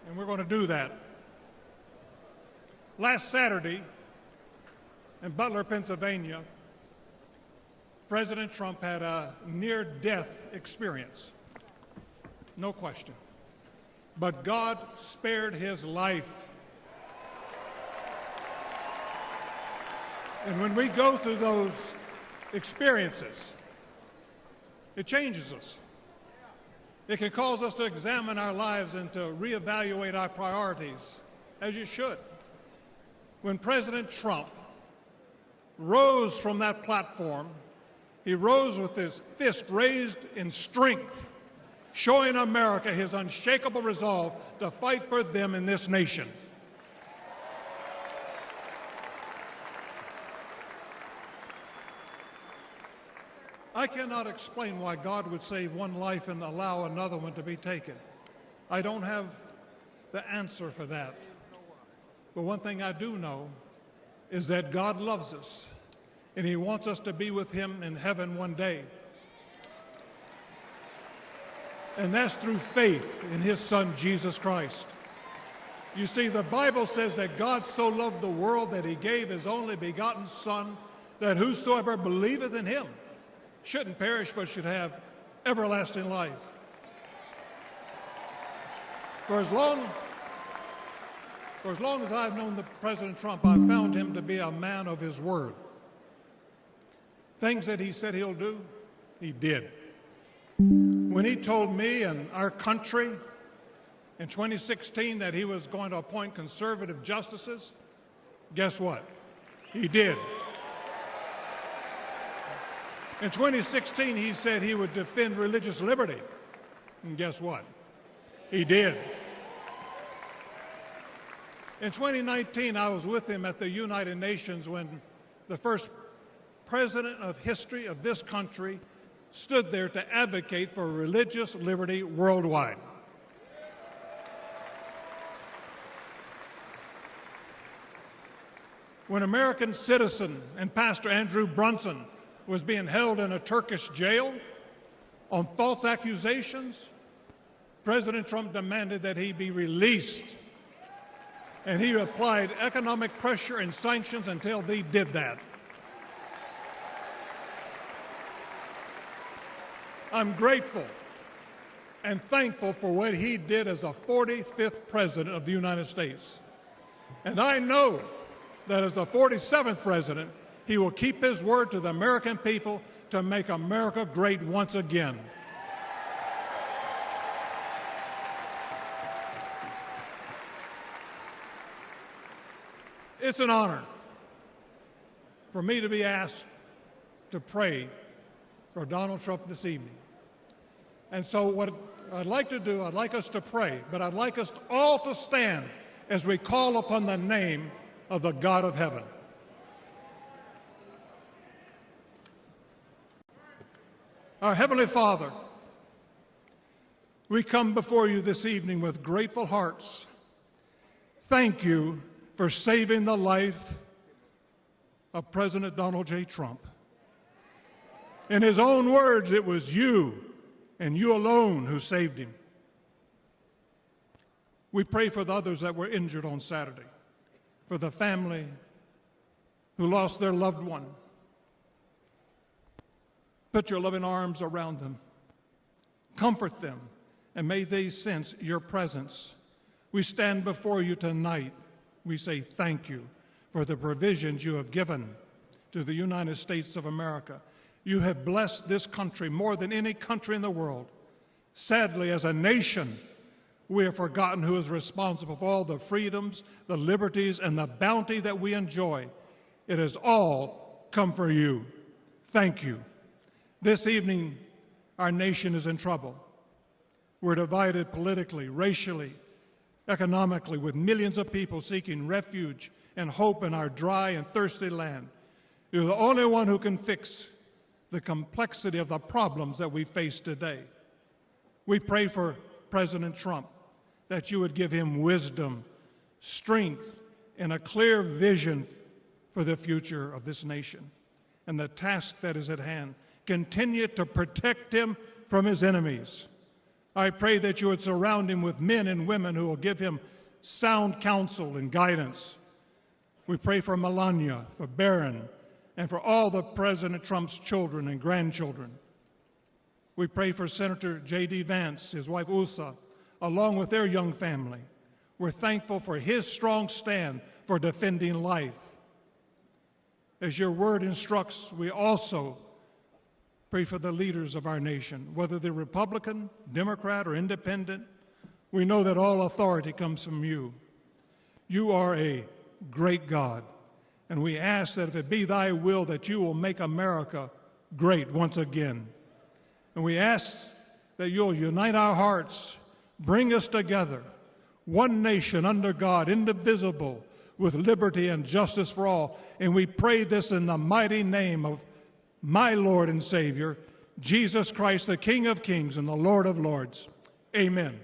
and we're going to do that. Last Saturday in Butler, Pennsylvania, President Trump had a near-death experience. No question. But God spared his life. And when we go through those experiences, it changes us. It can cause us to examine our lives and to reevaluate our priorities, as you should. When President Trump rose from that platform, he rose with his fist raised in strength, showing America his unshakable resolve to fight for them in this nation. I cannot explain why God would save one life and allow another one to be taken. I don't have the answer for that. But one thing I do know is that God loves us, and he wants us to be with him in heaven one day. And that's through faith in his Son, Jesus Christ. You see, the Bible says that God so loved the world that he gave his only begotten Son, that whosoever believeth in him shouldn't perish but should have everlasting life. For as long as I've known the President Trump, I've found him to be a man of his word. Things that he said he'll do, he did. When he told me and our country in 2016 that he was going to appoint conservative justices, guess what? He did. In 2016, he said he would defend religious liberty, and guess what? He did. In 2019, I was with him at the United Nations when the first president of history of this country stood there to advocate for religious liberty worldwide. When American citizen and Pastor Andrew Brunson was being held in a Turkish jail, On false accusations, President Trump demanded that he be released, and he applied economic pressure and sanctions until they did that. I'm grateful and thankful for what he did as the 45th President of the United States. And I know that as the 47th President, he will keep his word to the American people to make America great once again. It's an honor for me to be asked to pray for Donald Trump this evening. And so what I'd like to do, I'd like us to pray, but I'd like us all to stand as we call upon the name of the God of heaven. Our Heavenly Father, we come before you this evening with grateful hearts. Thank you for saving the life of President Donald J. Trump. In his own words, it was you and you alone who saved him. We pray for the others that were injured on Saturday, for the family who lost their loved one. Put your loving arms around them. Comfort them, and may they sense your presence. We stand before you tonight. We say thank you for the provisions you have given to the United States of America. You have blessed this country more than any country in the world. Sadly, as a nation, we have forgotten who is responsible for all the freedoms, the liberties, and the bounty that we enjoy. It has all come for you. Thank you. This evening, our nation is in trouble. We're divided politically, racially, economically, with millions of people seeking refuge and hope in our dry and thirsty land. You're the only one who can fix the complexity of the problems that we face today. We pray for President Trump that you would give him wisdom, strength, and a clear vision for the future of this nation and the task that is at hand. Continue to protect him from his enemies. I pray that you would surround him with men and women who will give him sound counsel and guidance. We pray for Melania, for Barron, and for all the President Trump's children and grandchildren. We pray for Senator J.D. Vance, his wife Usa, along with their young family. We're thankful for his strong stand for defending life. As your word instructs, we also pray for the leaders of our nation, whether they're Republican, Democrat, or Independent. We know that all authority comes from you. You are a great God, and we ask that if it be thy will that you will make America great once again. And we ask that you'll unite our hearts, bring us together, one nation under God, indivisible, with liberty and justice for all. And we pray this in the mighty name of my Lord and Savior, Jesus Christ, the King of Kings and the Lord of Lords. Amen.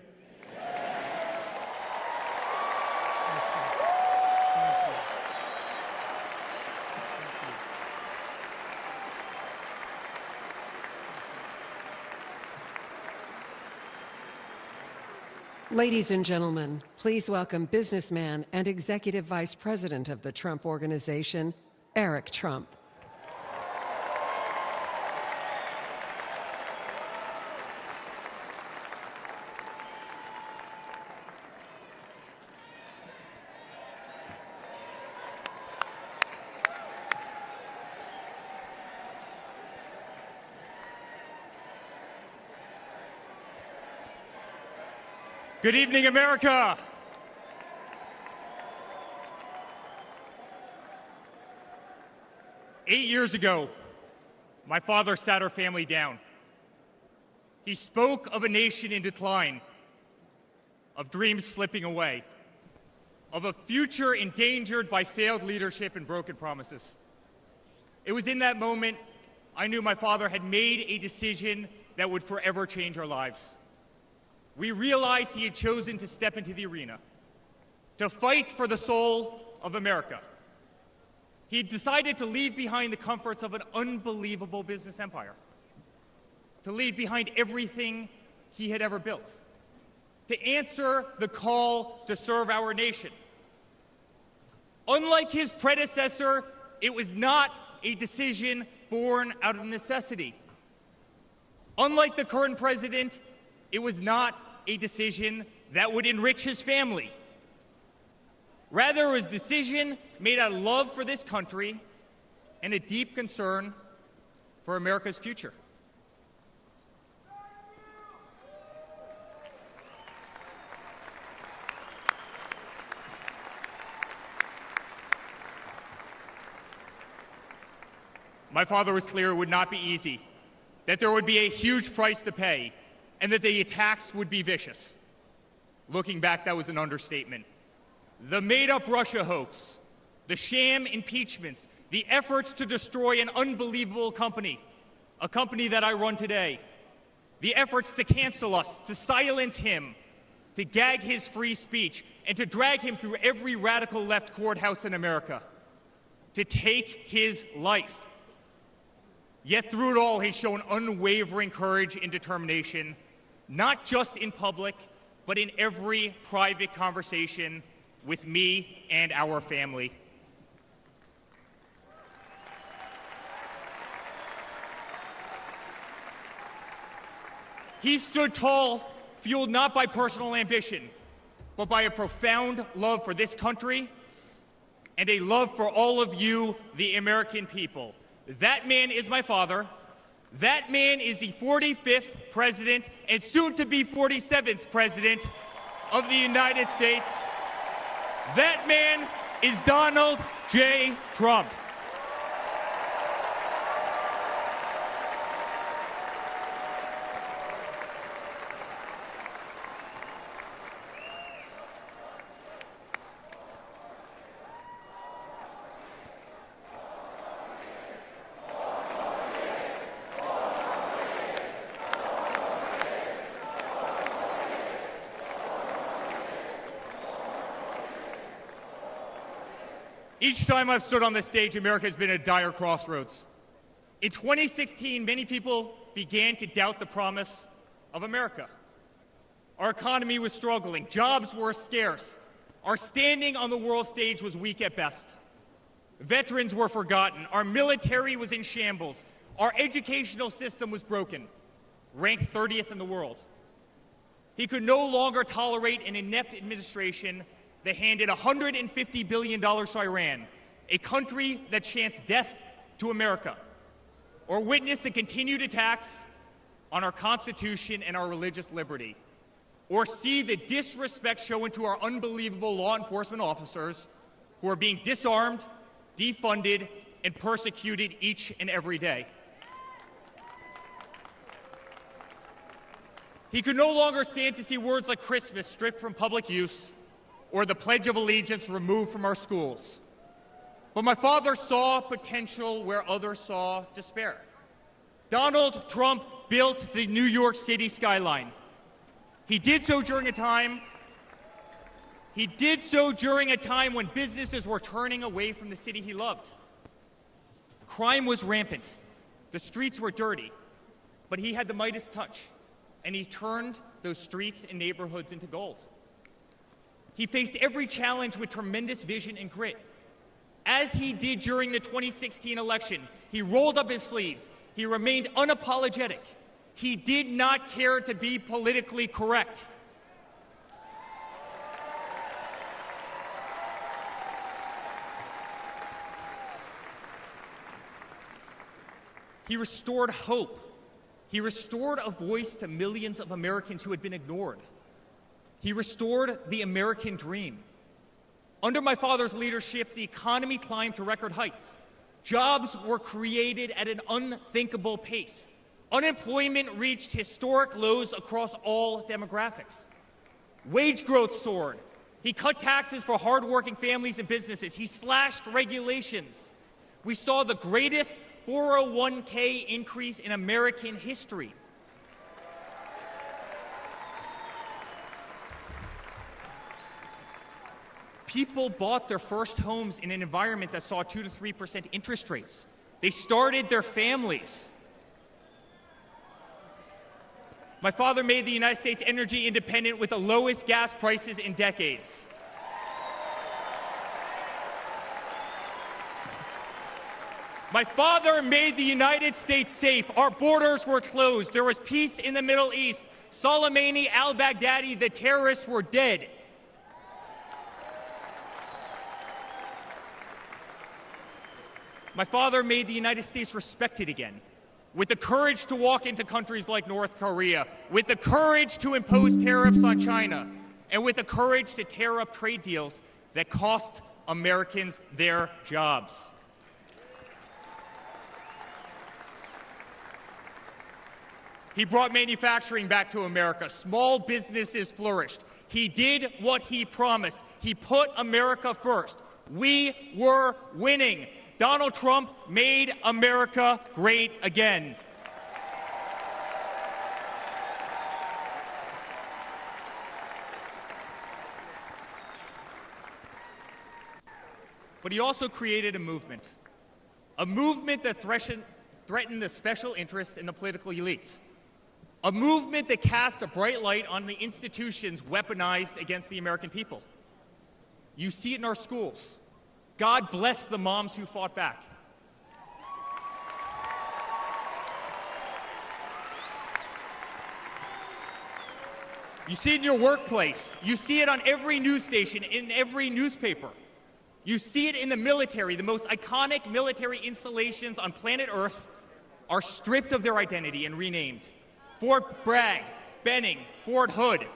Ladies and gentlemen, please welcome businessman and Executive Vice President of the Trump Organization, Eric Trump. Good evening, America. Eight years ago, my father sat our family down. He spoke of a nation in decline, of dreams slipping away, of a future endangered by failed leadership and broken promises. It was in that moment I knew my father had made a decision that would forever change our lives. We realized he had chosen to step into the arena, to fight for the soul of America. He had decided to leave behind the comforts of an unbelievable business empire, to leave behind everything he had ever built, to answer the call to serve our nation. Unlike his predecessor, it was not a decision born out of necessity. Unlike the current president, it was not a decision that would enrich his family. Rather, it was a decision made out of love for this country and a deep concern for America's future. My father was clear it would not be easy, that there would be a huge price to pay, and that the attacks would be vicious. Looking back, that was an understatement. The made-up Russia hoax, the sham impeachments, the efforts to destroy an unbelievable company, a company that I run today, the efforts to cancel us, to silence him, to gag his free speech, and to drag him through every radical left courthouse in America, to take his life. Yet through it all, he's shown unwavering courage and determination, not just in public, but in every private conversation with me and our family. He stood tall, fueled not by personal ambition, but by a profound love for this country and a love for all of you, the American people. That man is my father. That man is the 45th president and soon to be 47th president of the United States. That man is Donald J. Trump. Each time I've stood on this stage, America has been at a dire crossroads. In 2016, many people began to doubt the promise of America. Our economy was struggling, jobs were scarce, our standing on the world stage was weak at best. Veterans were forgotten, our military was in shambles, our educational system was broken, ranked 30th in the world. He could no longer tolerate an inept administration that handed $150 billion to Iran, a country that chants death to America, or witness the continued attacks on our Constitution and our religious liberty, or see the disrespect shown to our unbelievable law enforcement officers who are being disarmed, defunded, and persecuted each and every day. He could no longer stand to see words like Christmas stripped from public use or the Pledge of Allegiance removed from our schools. But my father saw potential where others saw despair. Donald Trump built the New York City skyline. He did so during a time when businesses were turning away from the city he loved. Crime was rampant. The streets were dirty. But he had the Midas touch, and he turned those streets and neighborhoods into gold. He faced every challenge with tremendous vision and grit. As he did during the 2016 election, he rolled up his sleeves. He remained unapologetic. He did not care to be politically correct. He restored hope. He restored a voice to millions of Americans who had been ignored. He restored the American dream. Under my father's leadership, the economy climbed to record heights. Jobs were created at an unthinkable pace. Unemployment reached historic lows across all demographics. Wage growth soared. He cut taxes for hardworking families and businesses. He slashed regulations. We saw the greatest 401k increase in American history. People bought their first homes in an environment that saw 2 to 3% interest rates. They started their families. My father made the United States energy independent with the lowest gas prices in decades. My father made the United States safe. Our borders were closed. There was peace in the Middle East. Soleimani, al-Baghdadi, the terrorists were dead. My father made the United States respected again, with the courage to walk into countries like North Korea, with the courage to impose tariffs on China, and with the courage to tear up trade deals that cost Americans their jobs. He brought manufacturing back to America. Small businesses flourished. He did what he promised. He put America first. We were winning. Donald Trump made America great again. But he also created a movement that threatened the special interests and the political elites. A movement that cast a bright light on the institutions weaponized against the American people. You see it in our schools. God bless the moms who fought back. You see it in your workplace. You see it on every news station, in every newspaper. You see it in the military. The most iconic military installations on planet Earth are stripped of their identity and renamed. Fort Bragg, Benning, Fort Hood.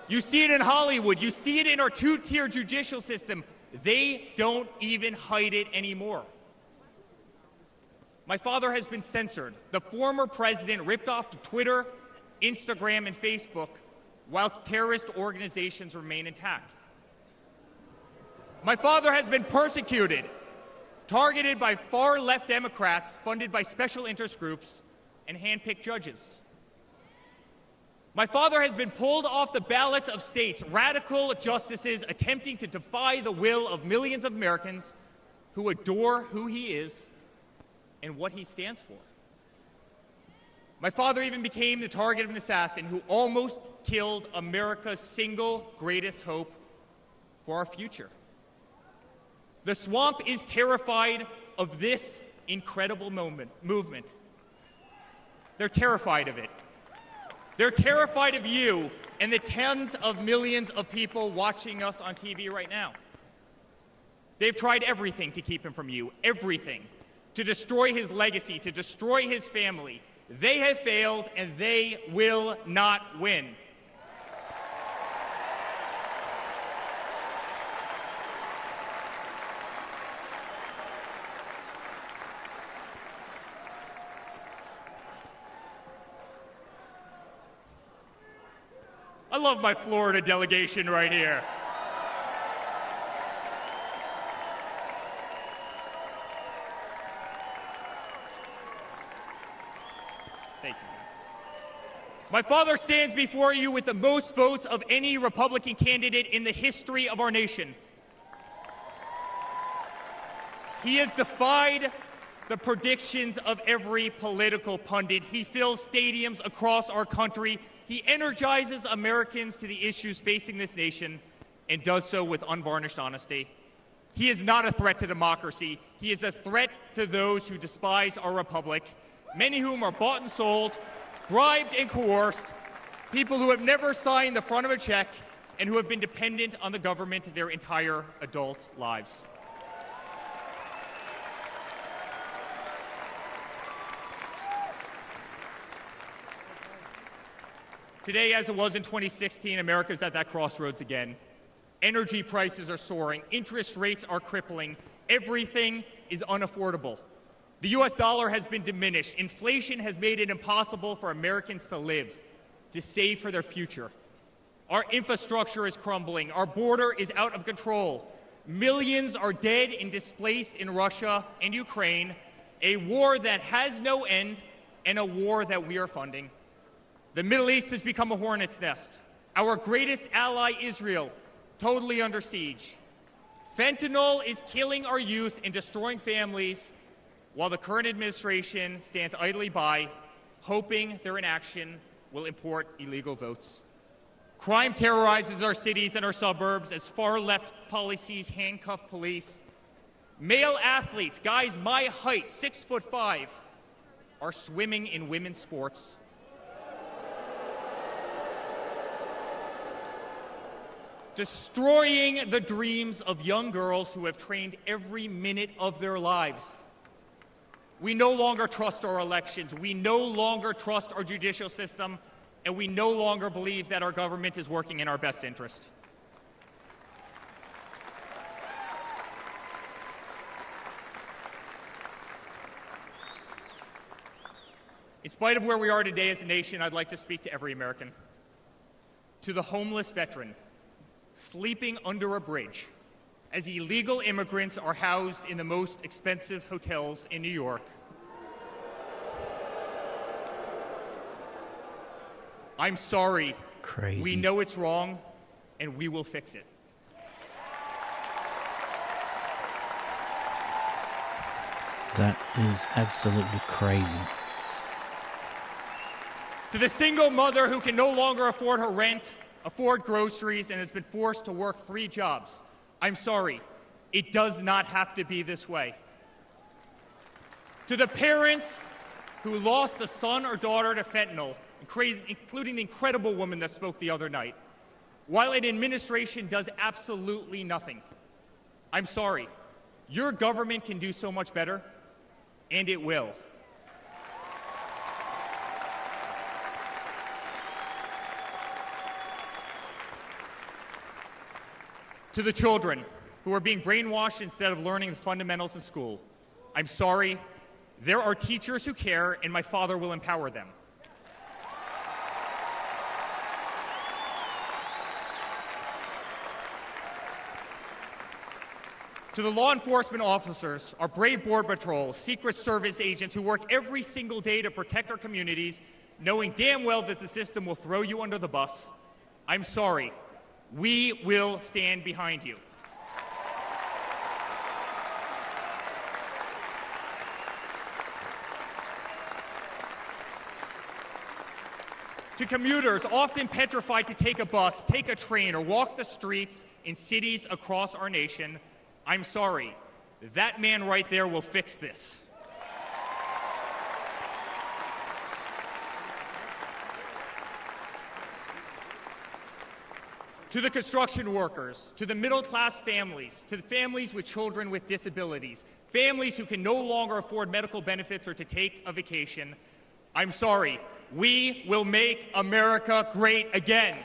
You see it in Hollywood. You see it in our two-tier judicial system. They don't even hide it anymore. My father has been censored. The former president ripped off to Twitter, Instagram, and Facebook while terrorist organizations remain intact. My father has been persecuted, targeted by far-left Democrats funded by special interest groups and hand-picked judges. My father has been pulled off the ballots of states, radical justices attempting to defy the will of millions of Americans who adore who he is and what he stands for. My father even became the target of an assassin who almost killed America's single greatest hope for our future. The swamp is terrified of this incredible movement. They're terrified of it. They're terrified of you and the tens of millions of people watching us on TV right now. They've tried everything to keep him from you, everything, to destroy his legacy, to destroy his family. They have failed, and they will not win. I love my Florida delegation right here. Thank you, guys. My father stands before you with the most votes of any Republican candidate in the history of our nation. He has defied the predictions of every political pundit. He fills stadiums across our country. He energizes Americans to the issues facing this nation and does so with unvarnished honesty. He is not a threat to democracy. He is a threat to those who despise our republic, many whom are bought and sold, bribed and coerced, people who have never signed the front of a check and who have been dependent on the government their entire adult lives. Today, as it was in 2016, America's at that crossroads again. Energy prices are soaring. Interest rates are crippling. Everything is unaffordable. The US dollar has been diminished. Inflation has made it impossible for Americans to live, to save for their future. Our infrastructure is crumbling. Our border is out of control. Millions are dead and displaced in Russia and Ukraine, a war that has no end and a war that we are funding. The Middle East has become a hornet's nest. Our greatest ally, Israel, totally under siege. Fentanyl is killing our youth and destroying families, while the current administration stands idly by, hoping their inaction will import illegal votes. Crime terrorizes our cities and our suburbs as far-left policies handcuff police. Male athletes, guys my height, 6'5", are swimming in women's sports. Destroying the dreams of young girls who have trained every minute of their lives. We no longer trust our elections. We no longer trust our judicial system. And we no longer believe that our government is working in our best interest. In spite of where we are today as a nation, I'd like to speak to every American. To the homeless veteran sleeping under a bridge as illegal immigrants are housed in the most expensive hotels in New York. I'm sorry. Crazy. We know it's wrong, and we will fix it. That is absolutely crazy. To the single mother who can no longer afford her rent, afford groceries, and has been forced to work 3 jobs, I'm sorry. It does not have to be this way. To the parents who lost a son or daughter to fentanyl, including the incredible woman that spoke the other night, while an administration does absolutely nothing, I'm sorry. Your government can do so much better, and it will. To the children who are being brainwashed instead of learning the fundamentals in school, I'm sorry. There are teachers who care, and my father will empower them. To the law enforcement officers, our brave Border Patrol, Secret Service agents who work every single day to protect our communities, knowing damn well that the system will throw you under the bus, I'm sorry. We will stand behind you. To commuters often petrified to take a bus, take a train, or walk the streets in cities across our nation, I'm sorry. That man right there will fix this. To the construction workers, to the middle-class families, to the families with children with disabilities, families who can no longer afford medical benefits or to take a vacation, I'm sorry. We will make America great again.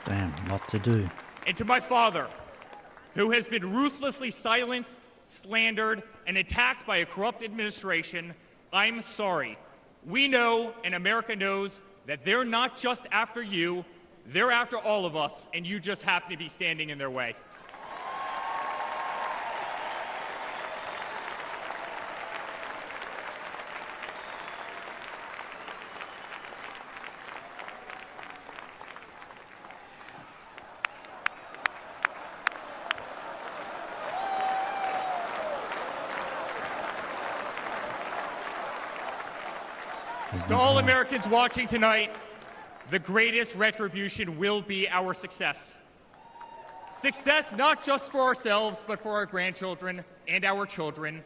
Damn, lot to do. And to my father, who has been ruthlessly silenced, slandered, and attacked by a corrupt administration, I'm sorry. We know, and America knows, that they're not just after you, they're after all of us, and you just happen to be standing in their way. To all Americans watching tonight, the greatest retribution will be our success. Success not just for ourselves, but for our grandchildren and our children.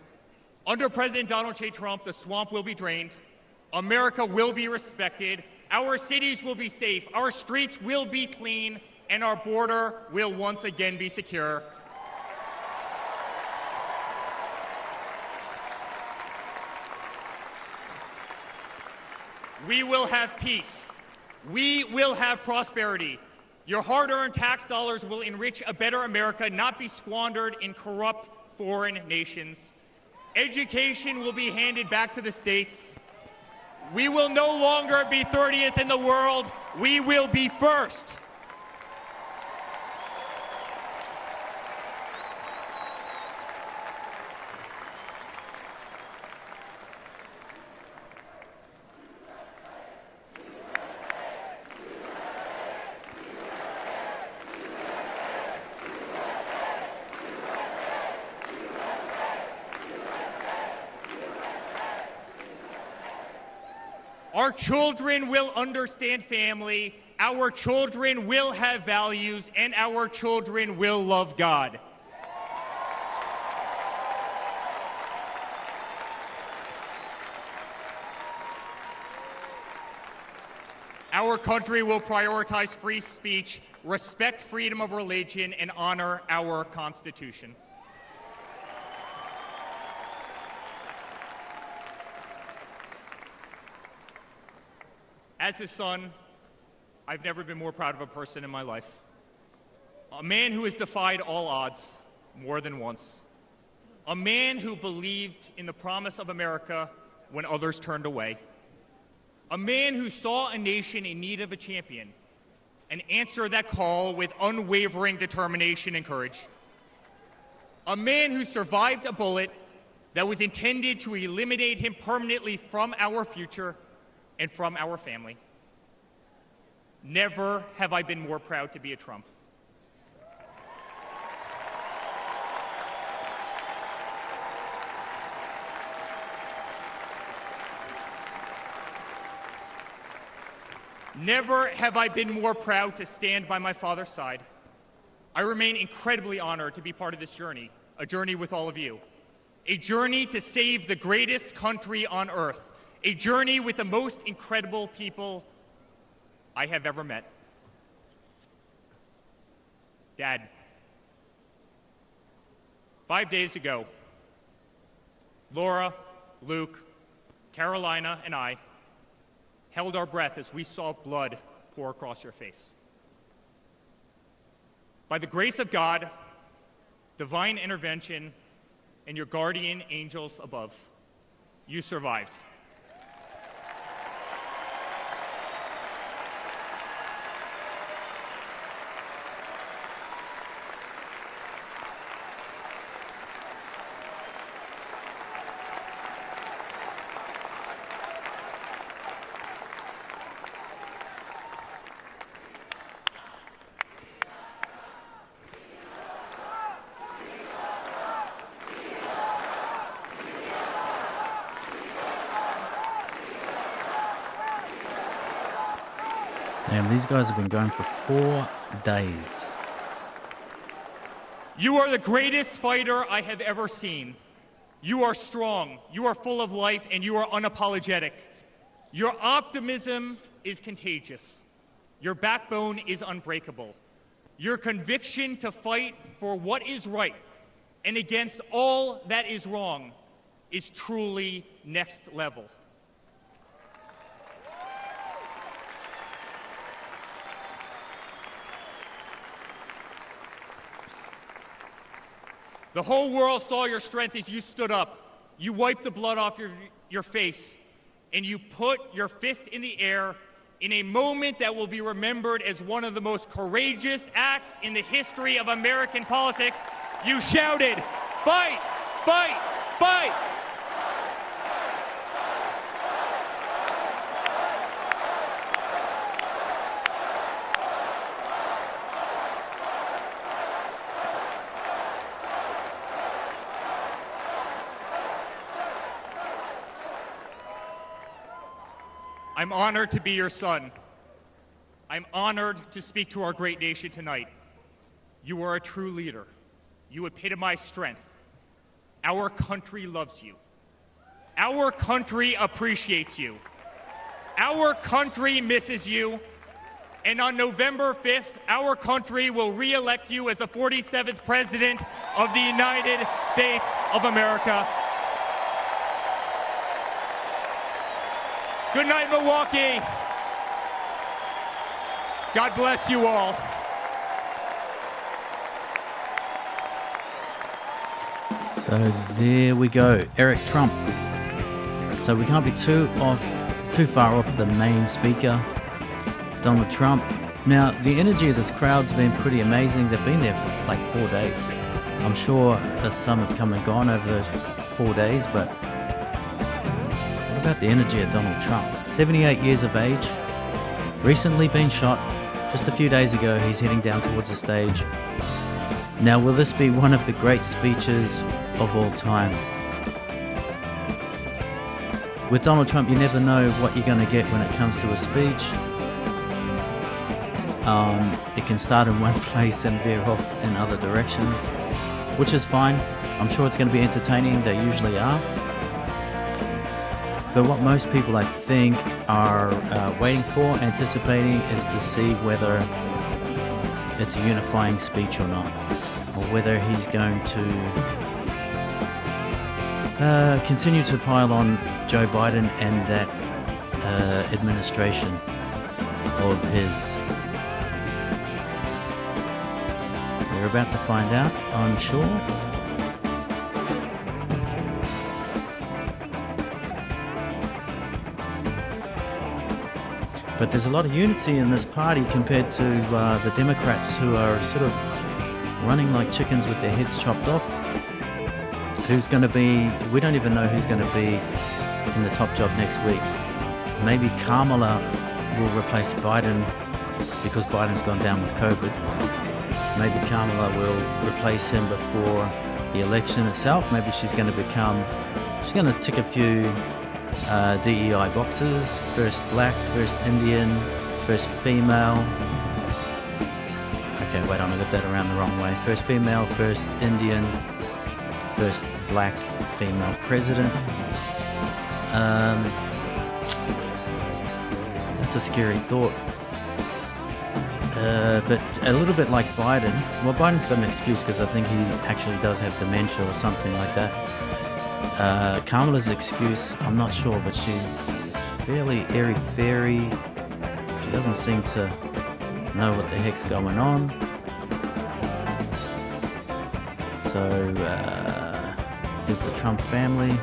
Under President Donald J. Trump, the swamp will be drained. America will be respected. Our cities will be safe. Our streets will be clean. And our border will once again be secure. We will have peace. We will have prosperity. Your hard-earned tax dollars will enrich a better America, not be squandered in corrupt foreign nations. Education will be handed back to the states. We will no longer be 30th in the world. We will be first. Our children will understand family, our children will have values, and our children will love God. Our country will prioritize free speech, respect freedom of religion, and honor our Constitution. As his son, I've never been more proud of a person in my life. A man who has defied all odds more than once. A man who believed in the promise of America when others turned away. A man who saw a nation in need of a champion and answered that call with unwavering determination and courage. A man who survived a bullet that was intended to eliminate him permanently from our future and from our family. Never have I been more proud to be a Trump. Never have I been more proud to stand by my father's side. I remain incredibly honored to be part of this journey, a journey with all of you, a journey to save the greatest country on earth, a journey with the most incredible people I have ever met. Dad, 5 days ago, Laura, Luke, Carolina, and I held our breath as we saw blood pour across your face. By the grace of God, divine intervention, and your guardian angels above, you survived. Damn, these guys have been going for 4 days. You are the greatest fighter I have ever seen. You are strong, you are full of life, and you are unapologetic. Your optimism is contagious. Your backbone is unbreakable. Your conviction to fight for what is right and against all that is wrong is truly next level. The whole world saw your strength as you stood up. You wiped the blood off your face, and you put your fist in the air in a moment that will be remembered as one of the most courageous acts in the history of American politics. You shouted, "Fight! Fight! Fight!" I'm honored to be your son. I'm honored to speak to our great nation tonight. You are a true leader. You epitomize strength. Our country loves you. Our country appreciates you. Our country misses you. And on November 5th, our country will re-elect you as the 47th President of the United States of America. Good night, Milwaukee. God bless you all. So there we go, Eric Trump. So we can't be too far off the main speaker, Donald Trump. Now, the energy of this crowd's been pretty amazing. They've been there for like 4 days. I'm sure some have come and gone over those 4 days, but what about the energy of Donald Trump? 78 years of age, recently been shot. Just a few days ago, he's heading down towards the stage. Now, will this be one of the great speeches of all time? With Donald Trump, you never know what you're going to get when it comes to a speech. It can start in one place and veer off in other directions, which is fine. I'm sure it's going to be entertaining. They usually are. But what most people, I think, are waiting for, anticipating, is to see whether it's a unifying speech or not, or whether he's going to continue to pile on Joe Biden and that administration of his. We're about to find out, I'm sure. But there's a lot of unity in this party compared to the Democrats, who are sort of running like chickens with their heads chopped off. Who's going to be, we don't even know who's going to be in the top job next week. Maybe Kamala will replace Biden because Biden's gone down with COVID. Maybe Kamala will replace him before the election itself. Maybe she's going to tick a few DEI boxes. First black, first Indian, first female. Okay, wait on, I got that around the wrong way. First female, first Indian, first black female president. That's a scary thought. But a little bit like Biden. Well, Biden's got an excuse because I think he actually does have dementia or something like that. Kamala's excuse, I'm not sure, but she's fairly airy-fairy. She doesn't seem to know what the heck's going on. So, here's the Trump family,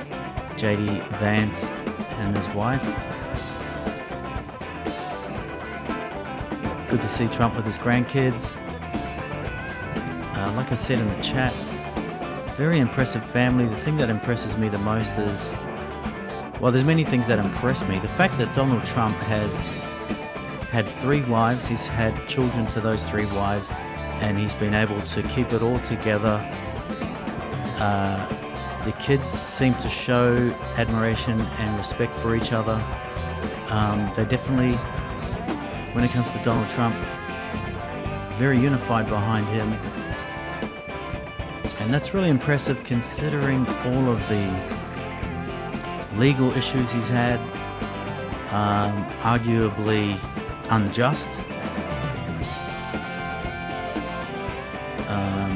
J.D. Vance and his wife. Good to see Trump with his grandkids. Like I said in the chat, very impressive family. The thing that impresses me the most is, well, there's many things that impress me. The fact that Donald Trump has had 3 wives, he's had children to those 3 wives, and he's been able to keep it all together. The kids seem to show admiration and respect for each other. They definitely, when it comes to Donald Trump, very unified behind him. And that's really impressive considering all of the legal issues he's had, arguably unjust. I'm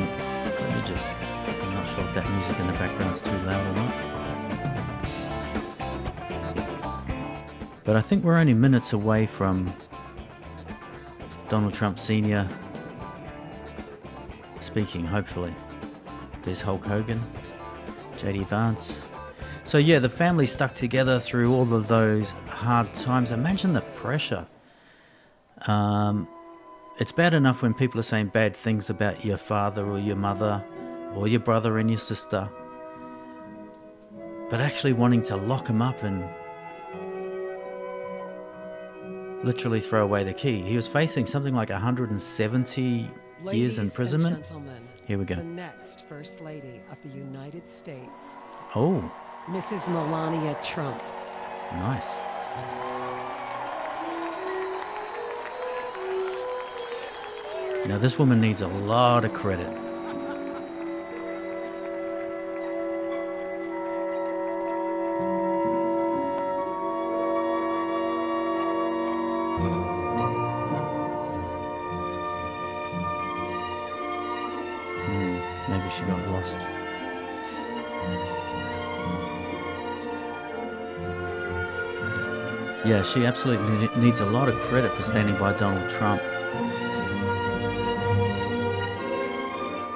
not sure if that music in the background's too loud or not. But I think we're only minutes away from Donald Trump Sr. speaking, hopefully. There's Hulk Hogan, J.D. Vance. So yeah, the family stuck together through all of those hard times. Imagine the pressure. It's bad enough when people are saying bad things about your father or your mother or your brother and your sister. But actually wanting to lock him up and literally throw away the key. He was facing something like 170 years imprisonment. And gentlemen, here we go. The next First Lady of the United States. Oh. Mrs. Melania Trump. Nice. Now this woman needs a lot of credit. Maybe she got lost. Yeah, she absolutely needs a lot of credit for standing by Donald Trump.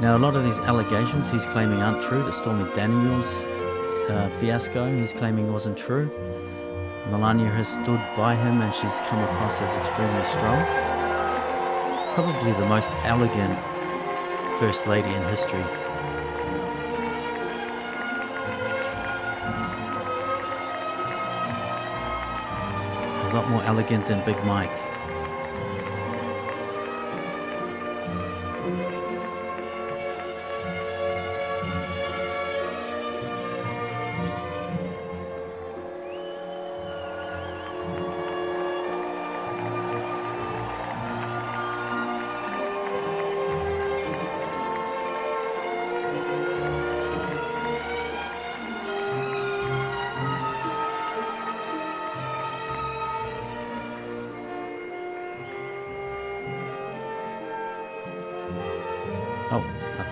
Now, a lot of these allegations he's claiming aren't true. The Stormy Daniels fiasco, he's claiming wasn't true. Melania has stood by him and she's come across as extremely strong. Probably the most elegant First Lady in history. A lot more elegant than Big Mike.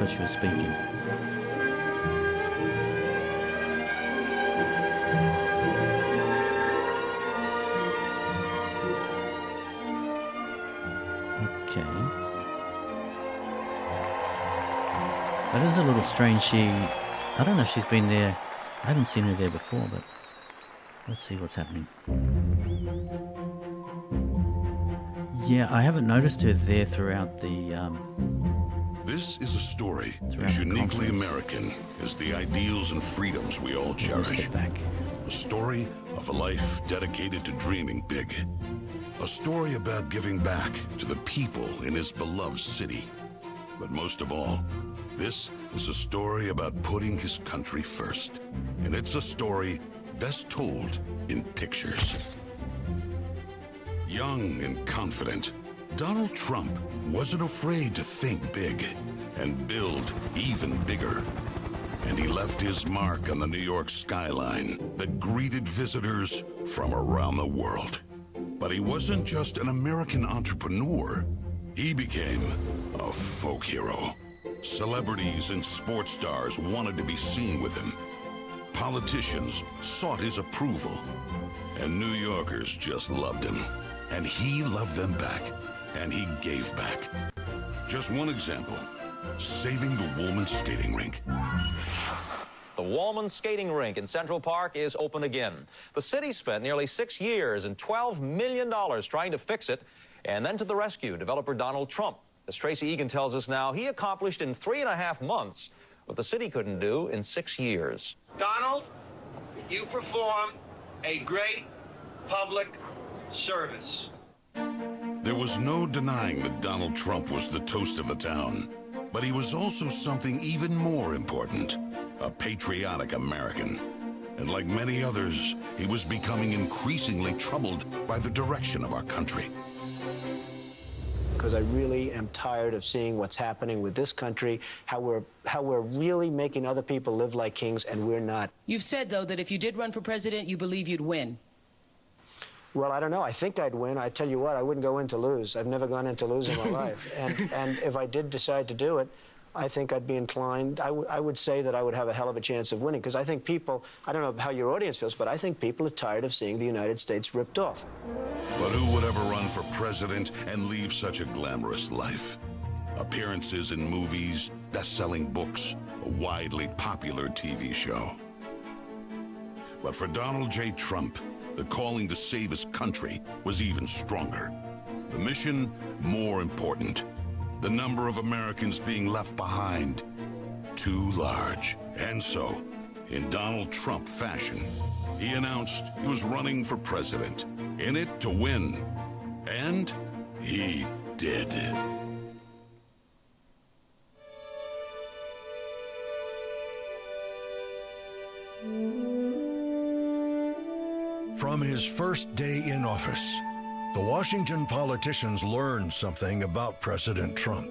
thought she was speaking. Okay. That is a little strange. I don't know if she's been there. I haven't seen her there before, but let's see what's happening. Yeah, I haven't noticed her there throughout the... This is a story Throughout as the uniquely conference. American as the ideals and freedoms we all cherish. Step back. A story of a life dedicated to dreaming big. A story about giving back to the people in his beloved city. But most of all, this is a story about putting his country first. And it's a story best told in pictures. Young and confident, Donald Trump wasn't afraid to think big and build even bigger. And he left his mark on the New York skyline that greeted visitors from around the world. But he wasn't just an American entrepreneur. He became a folk hero. Celebrities and sports stars wanted to be seen with him. Politicians sought his approval. And New Yorkers just loved him. And he loved them back. And he gave back. Just one example, saving the Woolman skating rink. The Woolman skating rink in Central Park is open again. The city spent nearly 6 years and $12 million trying to fix it. And then to the rescue, developer Donald Trump. As Tracy Egan tells us now, he accomplished in 3.5 months what the city couldn't do in 6 years. Donald, you performed a great public service. There was no denying that Donald Trump was the toast of the town. But he was also something even more important, a patriotic American. And like many others, he was becoming increasingly troubled by the direction of our country. Because I really am tired of seeing what's happening with this country, how we're really making other people live like kings, and we're not. You've said, though, that if you did run for president, you believe you'd win. Well, I don't know. I think I'd win. I tell you what, I wouldn't go in to lose. I've never gone in to lose in my life. And if I did decide to do it, I think I'd be inclined, I would say that I would have a hell of a chance of winning, because I think people, I don't know how your audience feels, but I think people are tired of seeing the United States ripped off. But who would ever run for president and leave such a glamorous life? Appearances in movies, best-selling books, a widely popular TV show. But for Donald J. Trump, the calling to save his country was even stronger. The mission, more important. The number of Americans being left behind, too large. And so, in Donald Trump fashion, he announced he was running for president, in it to win. And he did. From his first day in office, the Washington politicians learned something about President Trump.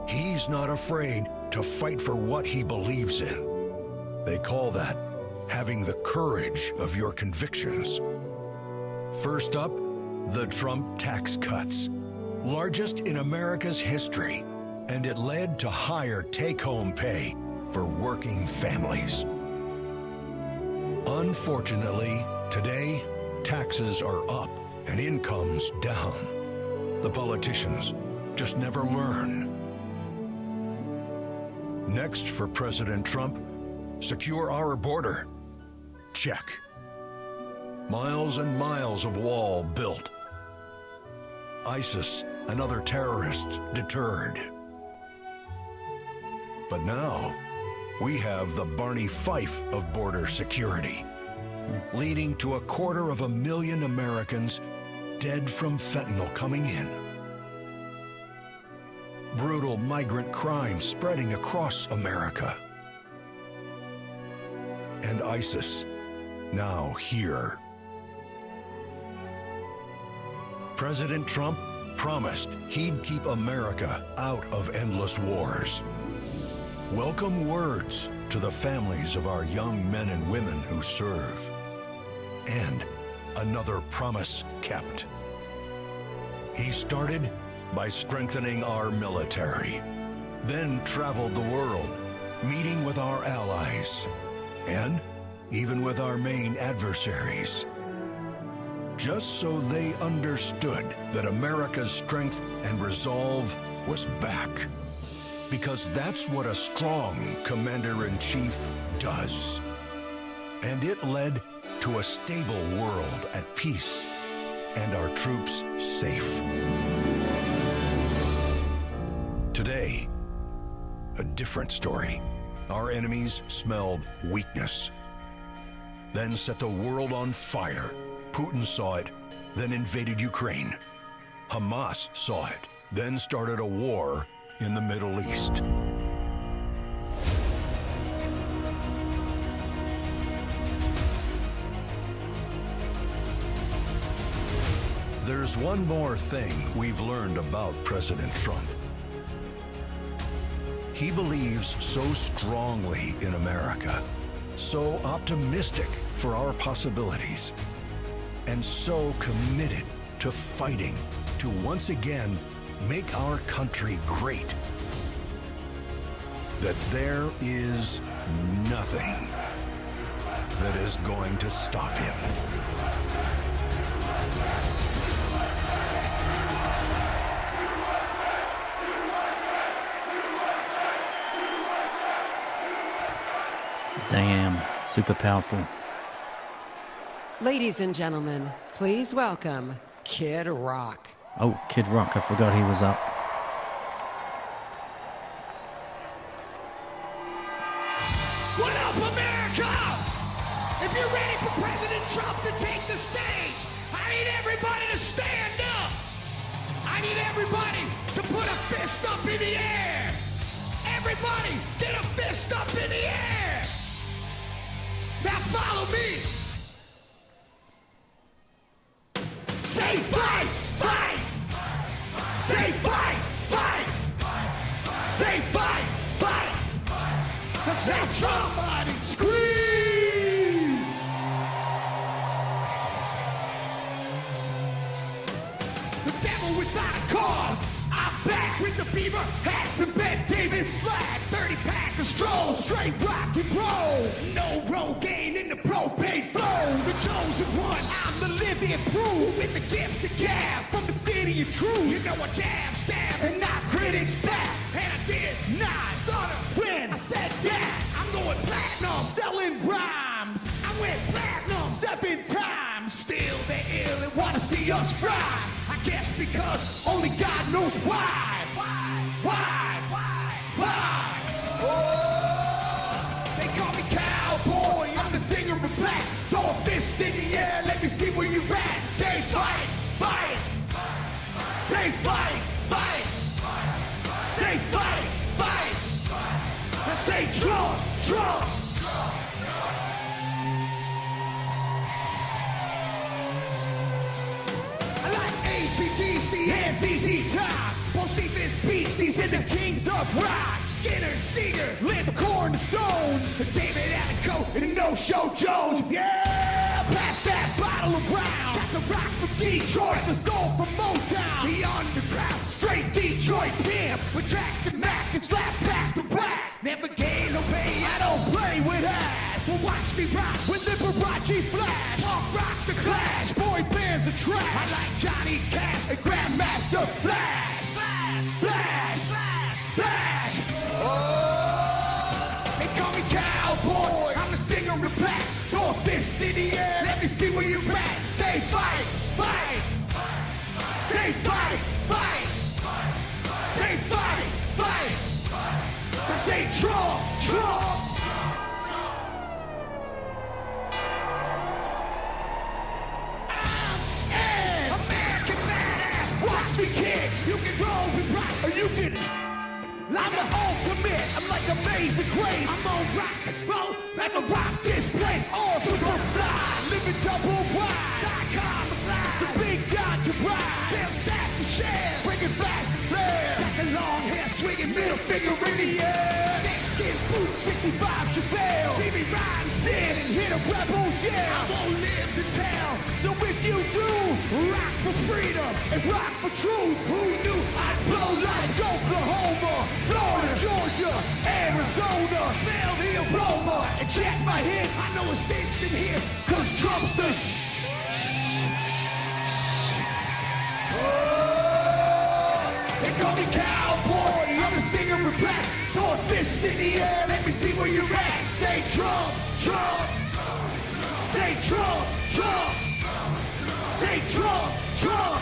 He's not afraid to fight for what he believes in. They call that having the courage of your convictions. First up, the Trump tax cuts, largest in America's history, and it led to higher take-home pay for working families. Unfortunately, today, taxes are up and incomes down. The politicians just never learn. Next for President Trump, secure our border. Check. Miles and miles of wall built. ISIS and other terrorists deterred. But now, we have the Barney Fife of border security, leading to 250,000 Americans dead from fentanyl coming in. Brutal migrant crime spreading across America. And ISIS now here. President Trump promised he'd keep America out of endless wars. Welcome words to the families of our young men and women who serve. And another promise kept. He started by strengthening our military. then traveled the world, meeting with our allies, and even with our main adversaries, just so they understood that America's strength and resolve was back. Because that's what a strong commander-in-chief does. And it led to a stable world at peace and our troops safe. Today, a different story. Our enemies smelled weakness, then set the world on fire. Putin saw it, then invaded Ukraine. Hamas saw it, then started a war in the Middle East. There's one more thing we've learned about President Trump. He believes so strongly in America, so optimistic for our possibilities, and so committed to fighting to once again make our country great, that there is nothing that is going to stop him. Damn, super powerful. Ladies and gentlemen, please welcome Kid Rock. Oh, Kid Rock, I forgot he was up. What up, America? If you're ready for President Trump to take the stage, I need everybody to stand up. I need everybody to put a fist up in the air. Everybody, get a fist up in the air. Now follow me. Say fight, fight. Say fight, fight. Say fight, fight. Now say Trump, body scream. The devil without a cause. I'm back with the beaver hats and Ben Davis slacks. 30-pack of stroll, straight rock and roll. No Rogaine in the propane flow. The chosen one, I'm the living proof. With the gift to gab from the city of truth. You know I jab, stab, and knock critics back. And I did not stutter when I said that. I'm going platinum, selling rhymes. I went platinum 7 times. Still they ill and wanna see us fry. I guess because only God knows why. Why? Oh, they call me cowboy. I'm the singer of black. Throw a fist in the air. Let me see where you at. Say fight, fight. Say fight, fight. Say fight, fight. I say Trump, Trump. I like AC/DC and ZZ Top. Bocephus beasties and the kings of rock. Skinner, Seeger, lit the corn to stones. David Allen and the no-show Jones. Yeah, pass that bottle around. Got the rock from Detroit, the soul from Motown. The underground, straight Detroit pimp. With tracks to Mac and slap back to back. Never gain no pay, I don't play with ass. Well, watch me rock with Liberace Flash. Punk rock the Clash, boy bands are trash. I like Johnny Cash and Grandmaster Flash. Flash, flash, flash. Oh, they call me cowboy. I'm the singer of black. Throw a fist in the air. Let me see where you're at. Say fight, fight. Say fight, fight. Say fight, fight. I say Trump, Trump. I'm an American badass. Watch me kick. You can roll with rock or you can. I'm the ultimate. I'm like Amazing Grace. I'm on rock and roll. Never rock this place. All super fly. Living double wide. Psychon the fly. The big dot can ride. Bill shaft to share. Bringing flash to flare. Got the long hair swinging middle finger in the air. Snakeskin boots 65 Chevelle. See me ride and sit and hit a rebel yell. I won't live to tell. So if you do, rock for free. freedom and rock for truth. Who knew I'd blow like Oklahoma, Florida, Georgia, Arizona? Smell the aroma and check my hits. I know it stinks in here, cause Trump's the They call me cowboy, I'm a stinger with black. Throw a fist in the air, let me see where you're at. Say Trump, Trump. Say Trump, Trump. Say Trump, Trump.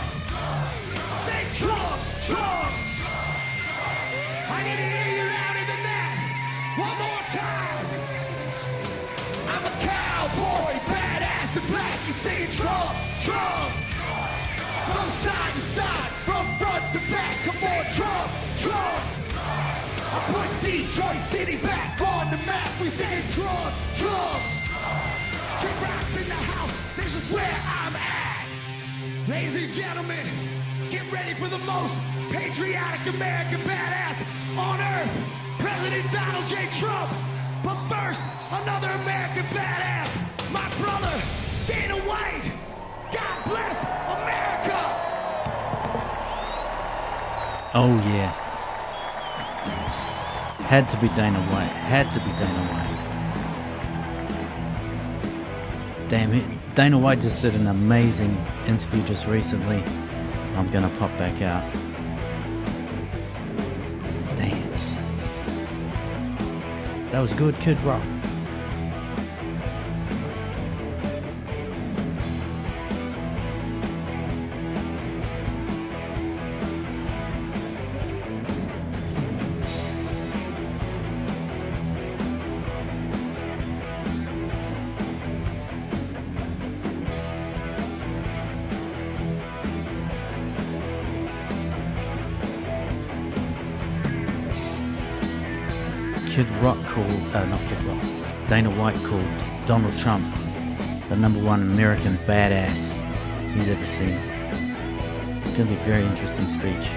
Say Trump, Trump. I need to hear you louder than that. One more time. I'm a cowboy, badass and black. You say Trump, Trump. From side to side, from front to back. Come on, Trump, Trump. I put Detroit City back on the map. We sing Trump, Trump. Kick rocks in the house. This is where I'm at. Ladies and gentlemen, get ready for the most patriotic American badass on earth, President Donald J. Trump. But first, another American badass, my brother, Dana White. God bless America! Oh yeah. Had to be Dana White. Had to be Dana White. Damn it. Dana White just did an amazing interview just recently. I'm gonna pop back out. Damn. That was good, Kid Rock. Kid Rock called, not Kid Rock, Dana White called Donald Trump the #1 American badass he's ever seen. It's going to be a very interesting speech.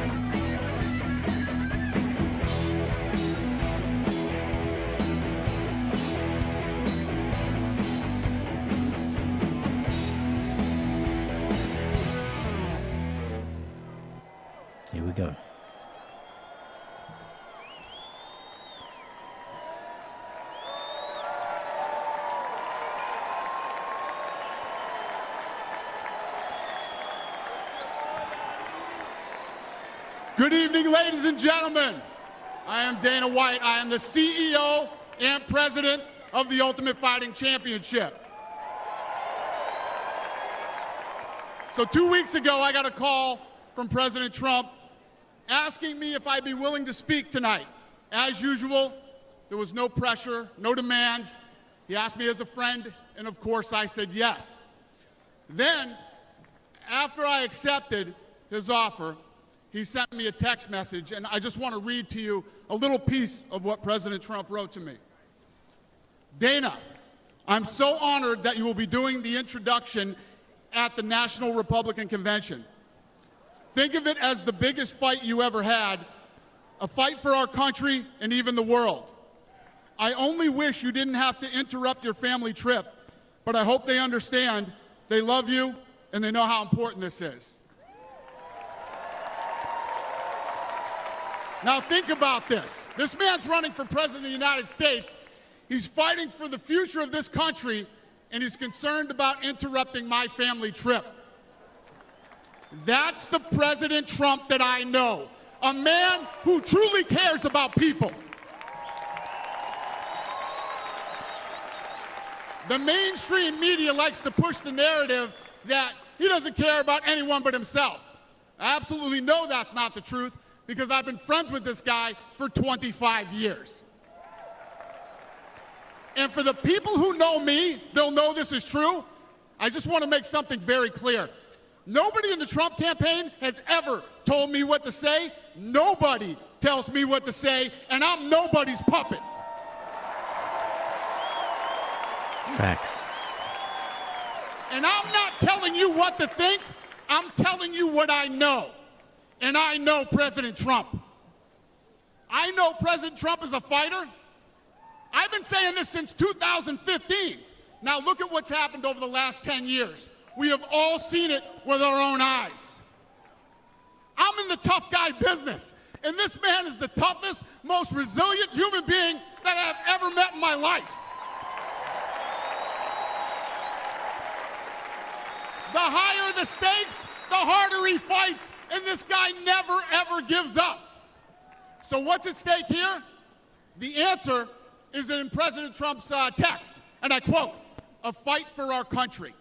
Here we go. Good evening, ladies and gentlemen. I am Dana White. I am the CEO and president of the Ultimate Fighting Championship. So 2 weeks ago, I got a call from President Trump asking me if I'd be willing to speak tonight. As usual, there was no pressure, no demands. He asked me as a friend, and of course I said yes. Then, after I accepted his offer, he sent me a text message, and I just want to read to you a little piece of what President Trump wrote to me. Dana, I'm so honored that you will be doing the introduction at the National Republican Convention. Think of it as the biggest fight you ever had, a fight for our country and even the world. I only wish you didn't have to interrupt your family trip, but I hope they understand they love you and they know how important this is. Now think about this. This man's running for president of the United States. He's fighting for the future of this country, and he's concerned about interrupting my family trip. That's the President Trump that I know. A man who truly cares about people. The mainstream media likes to push the narrative that he doesn't care about anyone but himself. I absolutely know that's not the truth, because I've been friends with this guy for 25 years. And for the people who know me, they'll know this is true. I just want to make something very clear. Nobody in the Trump campaign has ever told me what to say. Nobody tells me what to say, and I'm nobody's puppet. Facts. And I'm not telling you what to think. I'm telling you what I know. And I know President Trump. I know President Trump is a fighter. I've been saying this since 2015. Now look at what's happened over the last 10 years. We have all seen it with our own eyes. I'm in the tough guy business. And this man is the toughest, most resilient human being that I've ever met in my life. The higher the stakes, the harder he fights, and this guy never, ever gives up. So what's at stake here? The answer is in President Trump's text, and I quote, "A fight for our country."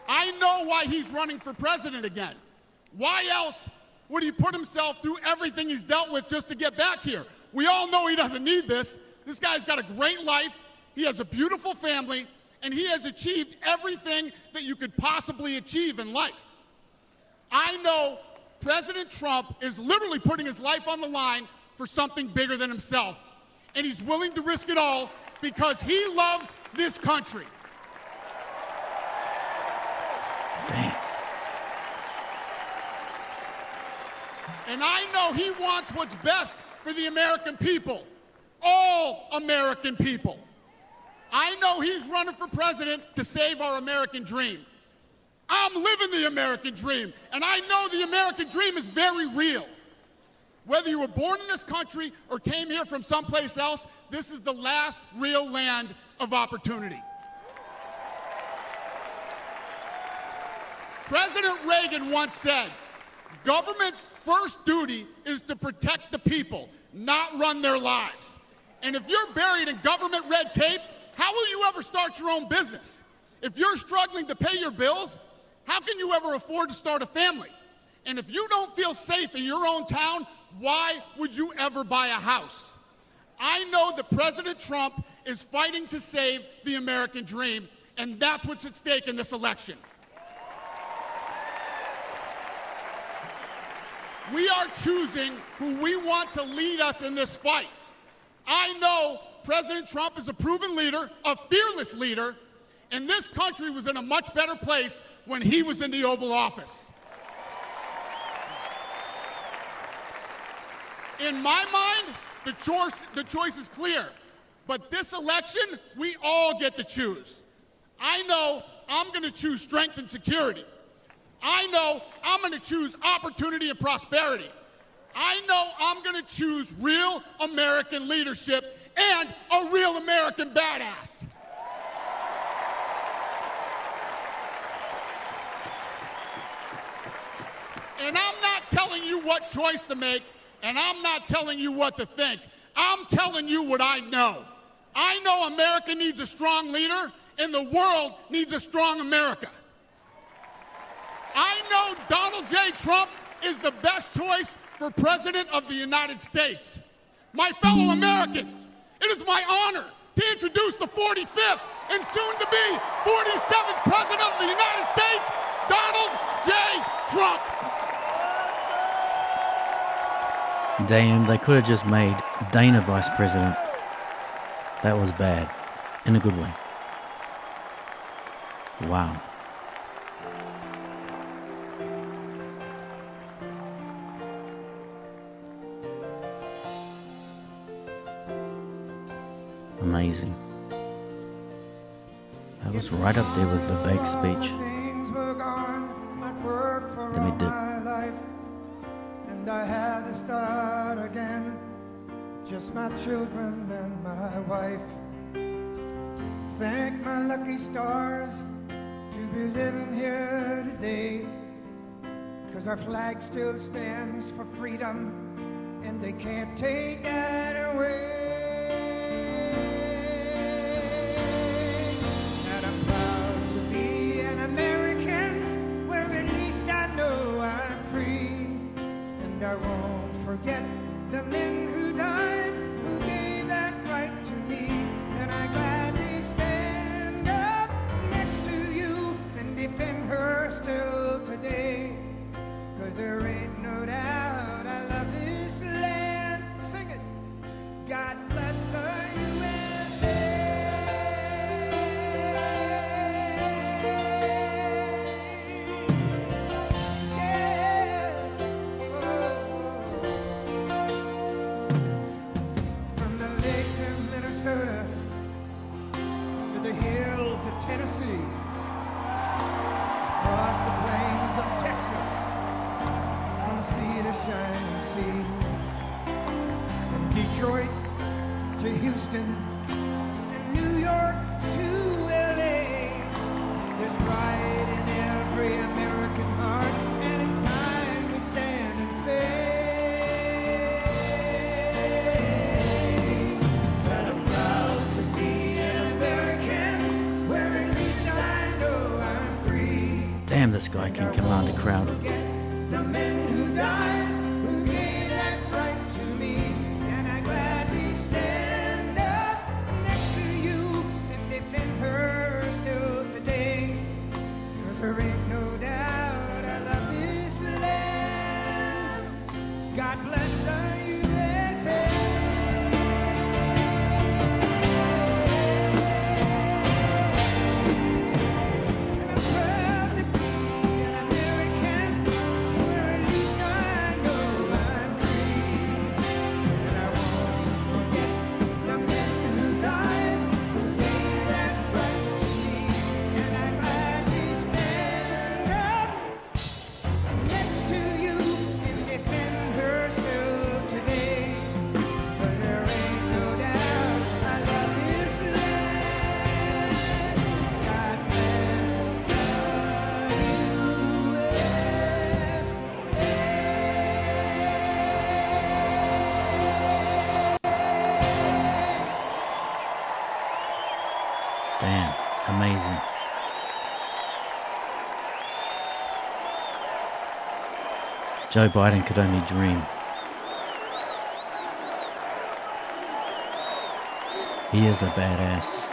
I know why he's running for president again. Why else would he put himself through everything he's dealt with just to get back here? We all know he doesn't need this. This guy's got a great life, he has a beautiful family, and he has achieved everything that you could possibly achieve in life. I know President Trump is literally putting his life on the line for something bigger than himself, and he's willing to risk it all because he loves this country. And I know he wants what's best for the American people, all American people. I know he's running for president to save our American dream. I'm living the American dream, and I know the American dream is very real. Whether you were born in this country or came here from someplace else, this is the last real land of opportunity. President Reagan once said, "Government's first duty is to protect the people, not run their lives." And if you're buried in government red tape, how will you ever start your own business? If you're struggling to pay your bills, how can you ever afford to start a family? And if you don't feel safe in your own town, why would you ever buy a house? I know that President Trump is fighting to save the American dream, and that's what's at stake in this election. We are choosing who we want to lead us in this fight. I know President Trump is a proven leader, a fearless leader, and this country was in a much better place when he was in the Oval Office. In my mind, the choice is clear. But this election, we all get to choose. I know I'm going to choose strength and security. I know I'm going to choose opportunity and prosperity. I know I'm going to choose real American leadership and a real American badass. And I'm not telling you what choice to make, and I'm not telling you what to think. I'm telling you what I know. I know America needs a strong leader, and the world needs a strong America. I know Donald J. Trump is the best choice for President of the United States. My fellow Americans, it is my honor to introduce the 45th and soon-to-be 47th President of the United States, Donald J. Trump. Damn, they could have just made Dana vice president. That was bad. In a good way. Wow. Amazing. That was right up there with Vivek's speech. Let me dip. And I had to start again. Just my children and my wife. Thank my lucky stars to be living here today. 'Cause our flag still stands for freedom, and they can't take that away. And I'm proud to be an American, where at least I know I'm free. And I won't forget the men who died, who gave that right to me. And I gladly stand up next to you and defend her still today. 'Cause there ain't no doubt I love this land. Sing it. God Damn, this guy can command a crowd. The men who died, who gave that right to me, and I gladly stand up next to you and defend her still today. 'Cause there ain't no doubt I love this land. God bless the USA. Damn, amazing. Joe Biden could only dream. He is a badass.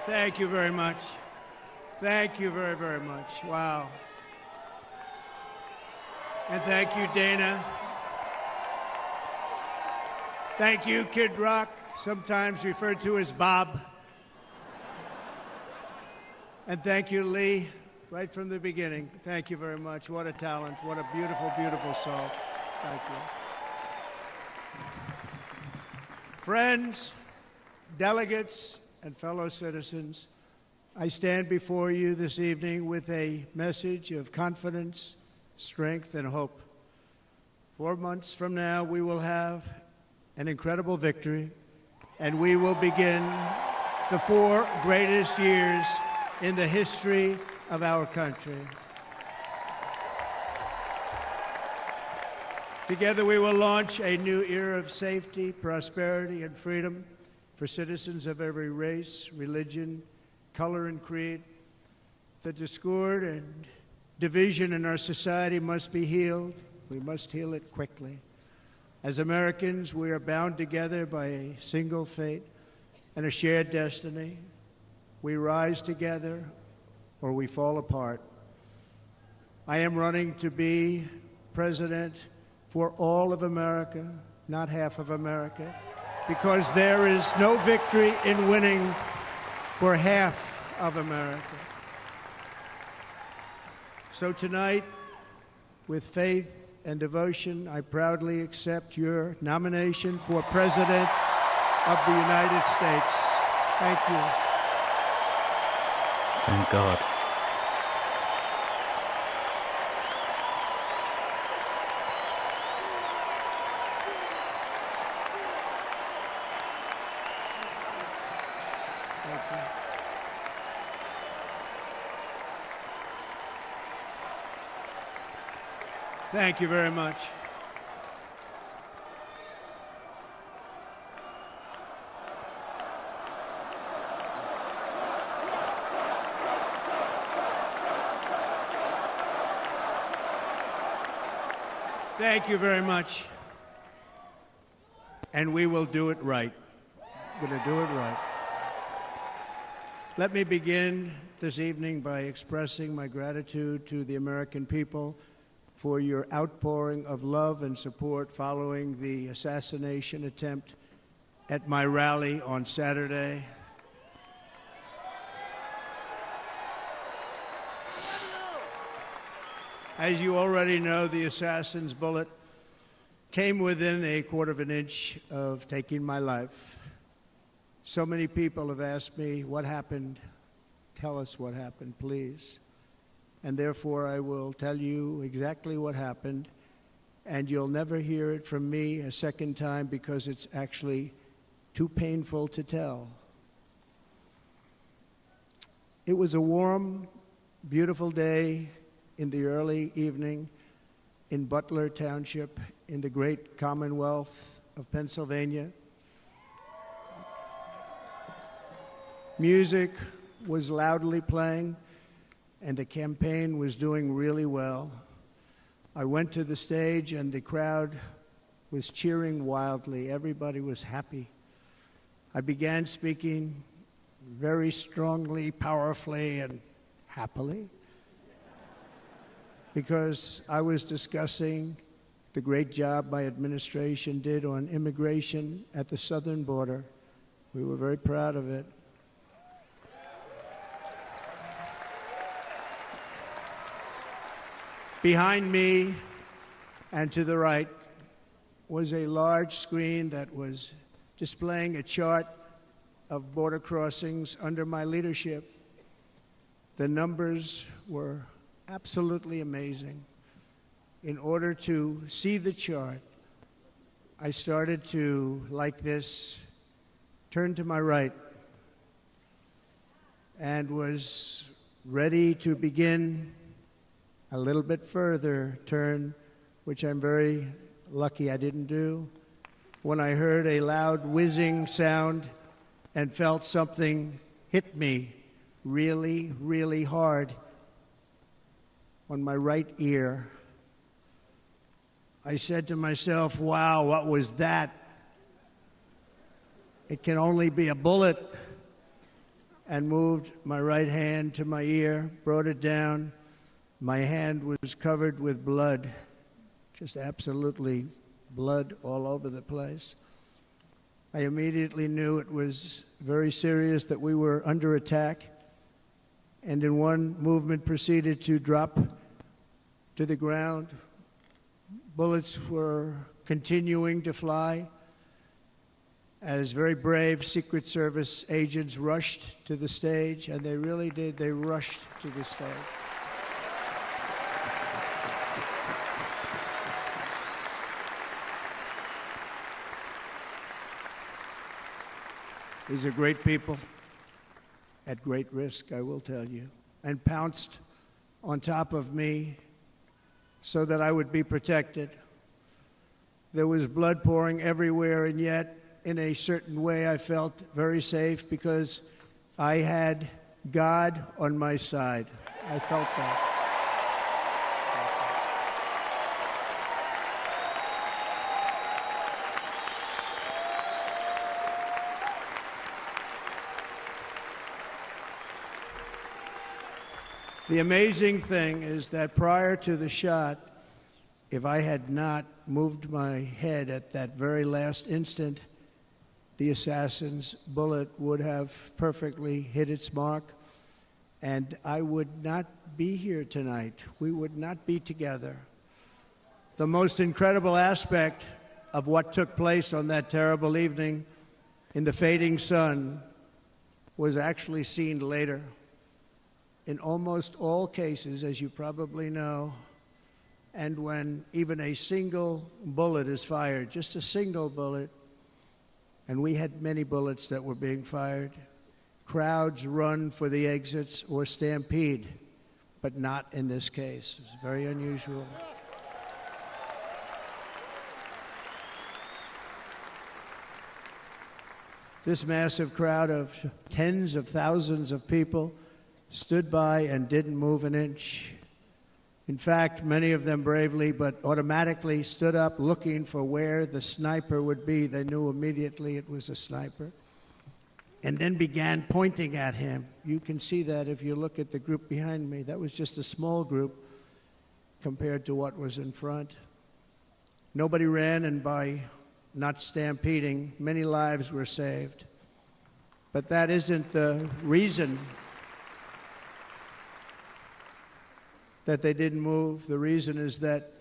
Thank you very much. Thank you very, very much. Wow. And thank you, Dana. Thank you, Kid Rock, sometimes referred to as Bob. And thank you, Lee, right from the beginning. Thank you very much. What a talent. What a beautiful, beautiful soul. Thank you. Friends, delegates, and fellow citizens, I stand before you this evening with a message of confidence, strength, and hope. 4 months from now, we will have an incredible victory, and we will begin the 4 greatest years in the history of our country. Together, we will launch a new era of safety, prosperity, and freedom for citizens of every race, religion, color, and creed. The discord and division in our society must be healed. We must heal it quickly. As Americans, we are bound together by a single fate and a shared destiny. We rise together or we fall apart. I am running to be president for all of America, not half of America, because there is no victory in winning for half of America. So tonight, with faith and devotion, I proudly accept your nomination for President of the United States. Thank you. Thank God. Thank you very much. Thank you very much. And we will do it right. We're going to do it right. Let me begin this evening by expressing my gratitude to the American people for your outpouring of love and support following the assassination attempt at my rally on Saturday. As you already know, the assassin's bullet came within a quarter of an inch of taking my life. So many people have asked me, what happened? Tell us what happened, please. And therefore, I will tell you exactly what happened and you'll never hear it from me a second time because it's actually too painful to tell. It was a warm, beautiful day in the early evening in Butler Township in the great Commonwealth of Pennsylvania. Music was loudly playing, and the campaign was doing really well. I went to the stage, and the crowd was cheering wildly. Everybody was happy. I began speaking very strongly, powerfully, and happily because I was discussing the great job my administration did on immigration at the southern border. We were very proud of it. Behind me and to the right was a large screen that was displaying a chart of border crossings under my leadership. The numbers were absolutely amazing. In order to see the chart, I started to, like this, turn to my right and was ready to begin a little bit further turn, which I'm very lucky I didn't do, when I heard a loud whizzing sound and felt something hit me really, really hard on my right ear. I said to myself, wow, what was that? It can only be a bullet. And moved my right hand to my ear, brought it down. My hand was covered with blood, just absolutely blood all over the place. I immediately knew it was very serious, that we were under attack, and in one movement proceeded to drop to the ground. Bullets were continuing to fly as very brave Secret Service agents rushed to the stage, and they really did. They rushed to the stage. These are great people at great risk, I will tell you, and pounced on top of me so that I would be protected. There was blood pouring everywhere, and yet, in a certain way, I felt very safe because I had God on my side. I felt that. The amazing thing is that prior to the shot, if I had not moved my head at that very last instant, the assassin's bullet would have perfectly hit its mark, and I would not be here tonight. We would not be together. The most incredible aspect of what took place on that terrible evening in the fading sun was actually seen later. In almost all cases, as you probably know, and when even a single bullet is fired, just a single bullet, and we had many bullets that were being fired, crowds run for the exits or stampede, but not in this case. It's very unusual. This massive crowd of tens of thousands of people stood by and didn't move an inch. In fact, many of them bravely but automatically stood up looking for where the sniper would be. They knew immediately it was a sniper. And then began pointing at him. You can see that if you look at the group behind me. That was just a small group compared to what was in front. Nobody ran, and by not stampeding, many lives were saved. But that isn't the reason that they didn't move. The reason is that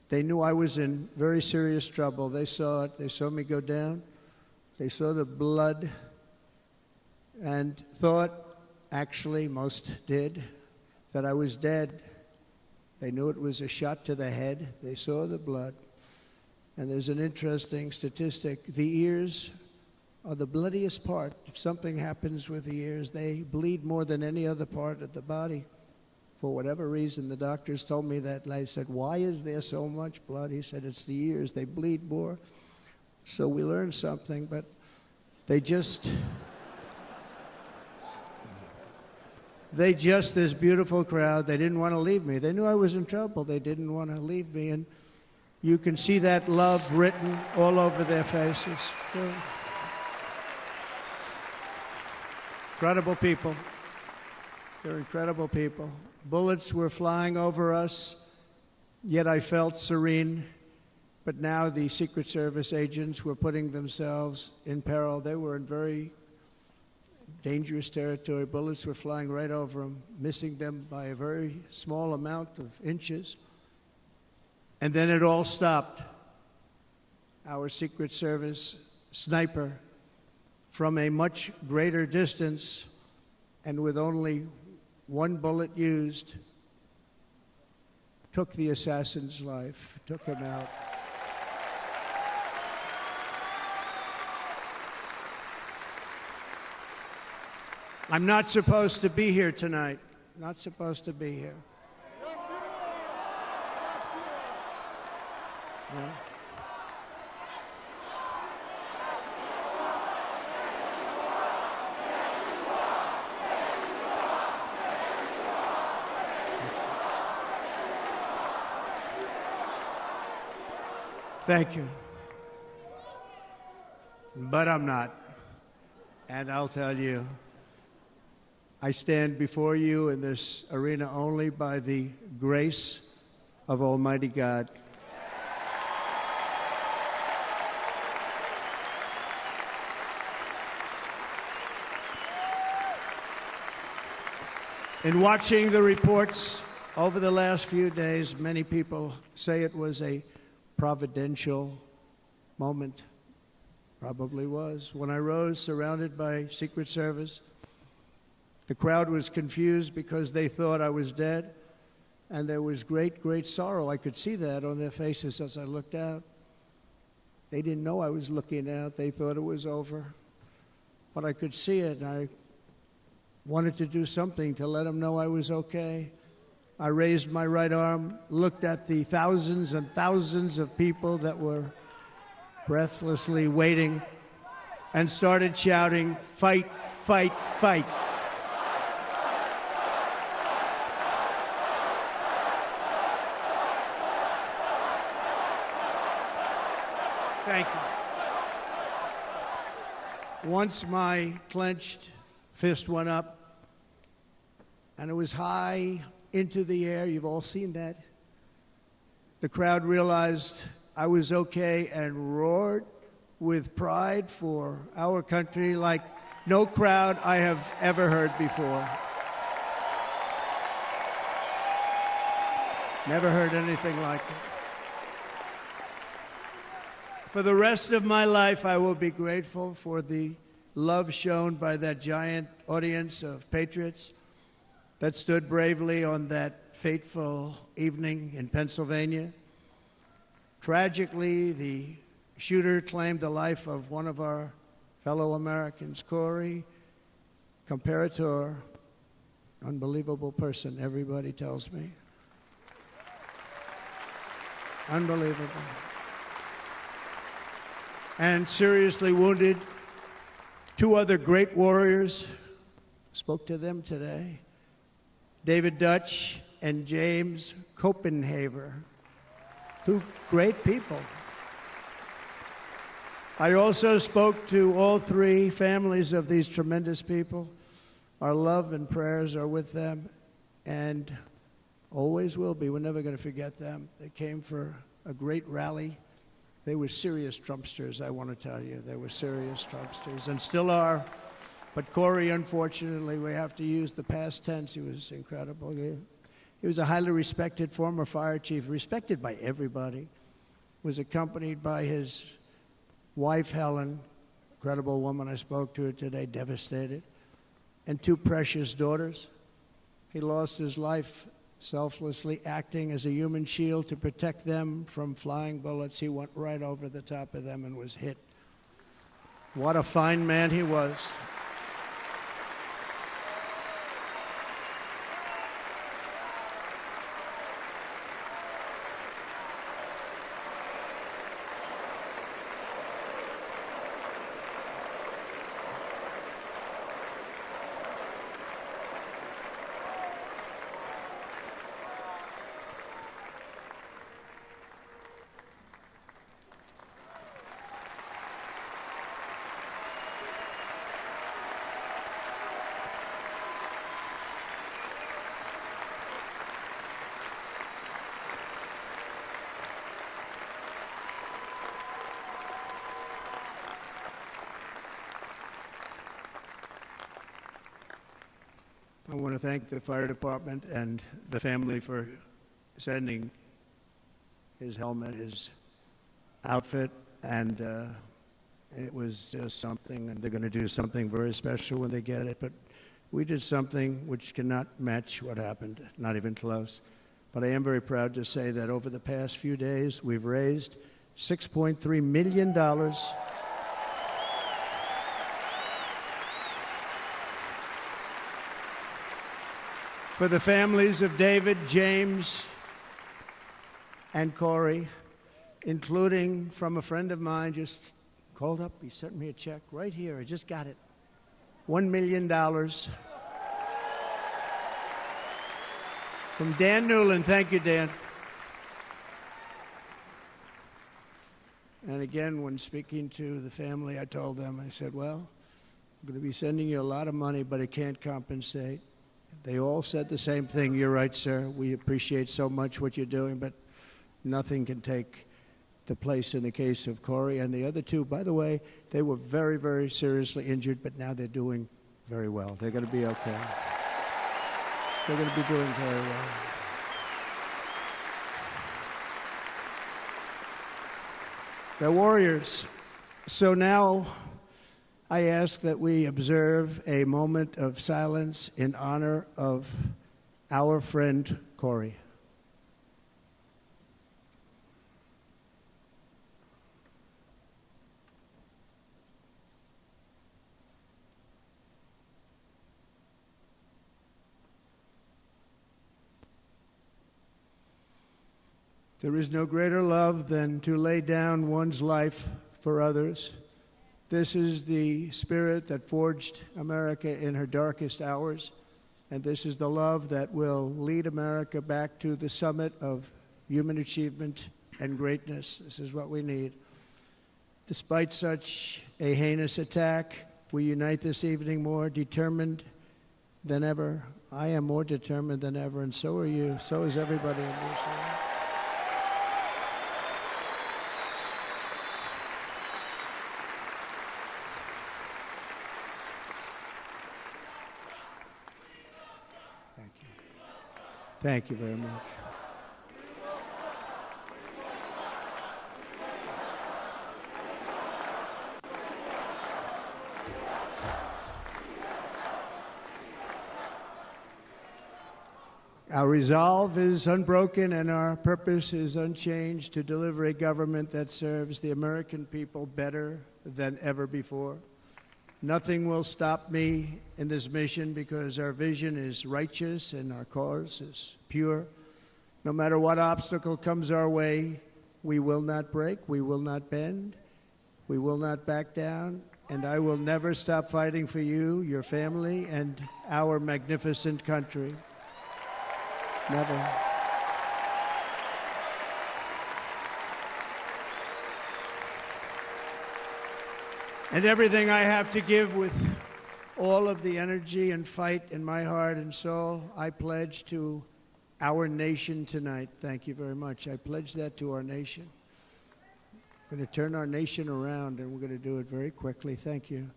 they knew I was in very serious trouble. They saw it. They saw me go down. They saw the blood and thought, actually most did, that I was dead. They knew it was a shot to the head. They saw the blood. And there's an interesting statistic. The ears are the bloodiest part. If something happens with the ears, they bleed more than any other part of the body. For whatever reason, the doctors told me that. And I said, why is there so much blood? He said, it's the ears. They bleed more. So we learned something, but they just, this beautiful crowd, they didn't want to leave me. They knew I was in trouble. They didn't want to leave me. And you can see that love written all over their faces. Incredible people. They're incredible people. Bullets were flying over us, yet I felt serene. But now the Secret Service agents were putting themselves in peril. They were in very dangerous territory. Bullets were flying right over them, missing them by a very small amount of inches. And then it all stopped. Our Secret Service sniper, from a much greater distance and with only one bullet used, took the assassin's life, took him out. I'm not supposed to be here tonight. Not supposed to be here. Yeah. Thank you. But I'm not. And I'll tell you, I stand before you in this arena only by the grace of Almighty God. In watching the reports over the last few days, many people say it was a providential moment. Probably was. When I rose surrounded by Secret Service, the crowd was confused because they thought I was dead, and there was great, great sorrow. I could see that on their faces as I looked out. They didn't know I was looking out. They thought it was over. But I could see it, and I wanted to do something to let them know I was okay. I raised my right arm, looked at the thousands and thousands of people that were breathlessly waiting, and started shouting, "Fight, fight, fight." Thank you. Once my clenched fist went up, and it was high into the air. You've all seen that. The crowd realized I was okay and roared with pride for our country like no crowd I have ever heard before. Never heard anything like it. For the rest of my life, I will be grateful for the love shown by that giant audience of patriots that stood bravely on that fateful evening in Pennsylvania. Tragically, the shooter claimed the life of one of our fellow Americans, Corey Comparator. Unbelievable person, everybody tells me. Unbelievable. And seriously wounded, two other great warriors. Spoke to them today. David Dutch and James Copenhaver. Two great people. I also spoke to all three families of these tremendous people. Our love and prayers are with them and always will be. We're never going to forget them. They came for a great rally. They were serious Trumpsters, I want to tell you. They were serious Trumpsters and still are. But Corey, unfortunately, we have to use the past tense. He was incredible. He was a highly respected former fire chief, respected by everybody. Was accompanied by his wife, Helen, incredible woman. I spoke to her today, devastated, and two precious daughters. He lost his life selflessly acting as a human shield to protect them from flying bullets. He went right over the top of them and was hit. What a fine man he was. I want to thank the fire department and the family for sending his helmet, his outfit, and it was just something, and they're going to do something very special when they get it. But we did something which cannot match what happened, not even close. But I am very proud to say that over the past few days, we've raised $6.3 million for the families of David, James, and Corey, including from a friend of mine just called up. He sent me a check right here. I just got it. $1 million from Dan Newland. Thank you, Dan. And again, when speaking to the family, I told them, I said, well, I'm going to be sending you a lot of money, but it can't compensate. They all said the same thing. You're right, sir. We appreciate so much what you're doing, but nothing can take the place in the case of Corey and the other two. By the way, they were very, very seriously injured, but now they're doing very well. They're going to be okay. They're going to be doing very well. They're warriors. So now I ask that we observe a moment of silence in honor of our friend Corey. There is no greater love than to lay down one's life for others. This is the spirit that forged America in her darkest hours, and this is the love that will lead America back to the summit of human achievement and greatness. This is what we need. Despite such a heinous attack, we unite this evening more determined than ever. I am more determined than ever, and so are you. So is everybody in this room. Thank you very much. Our resolve is unbroken and our purpose is unchanged to deliver a government that serves the American people better than ever before. Nothing will stop me in this mission because our vision is righteous and our cause is pure. No matter what obstacle comes our way, we will not break, we will not bend, we will not back down, and I will never stop fighting for you, your family, and our magnificent country. Never. And everything I have to give with all of the energy and fight in my heart and soul, I pledge to our nation tonight. Thank you very much. I pledge that to our nation. We're going to turn our nation around, and we're going to do it very quickly. Thank you.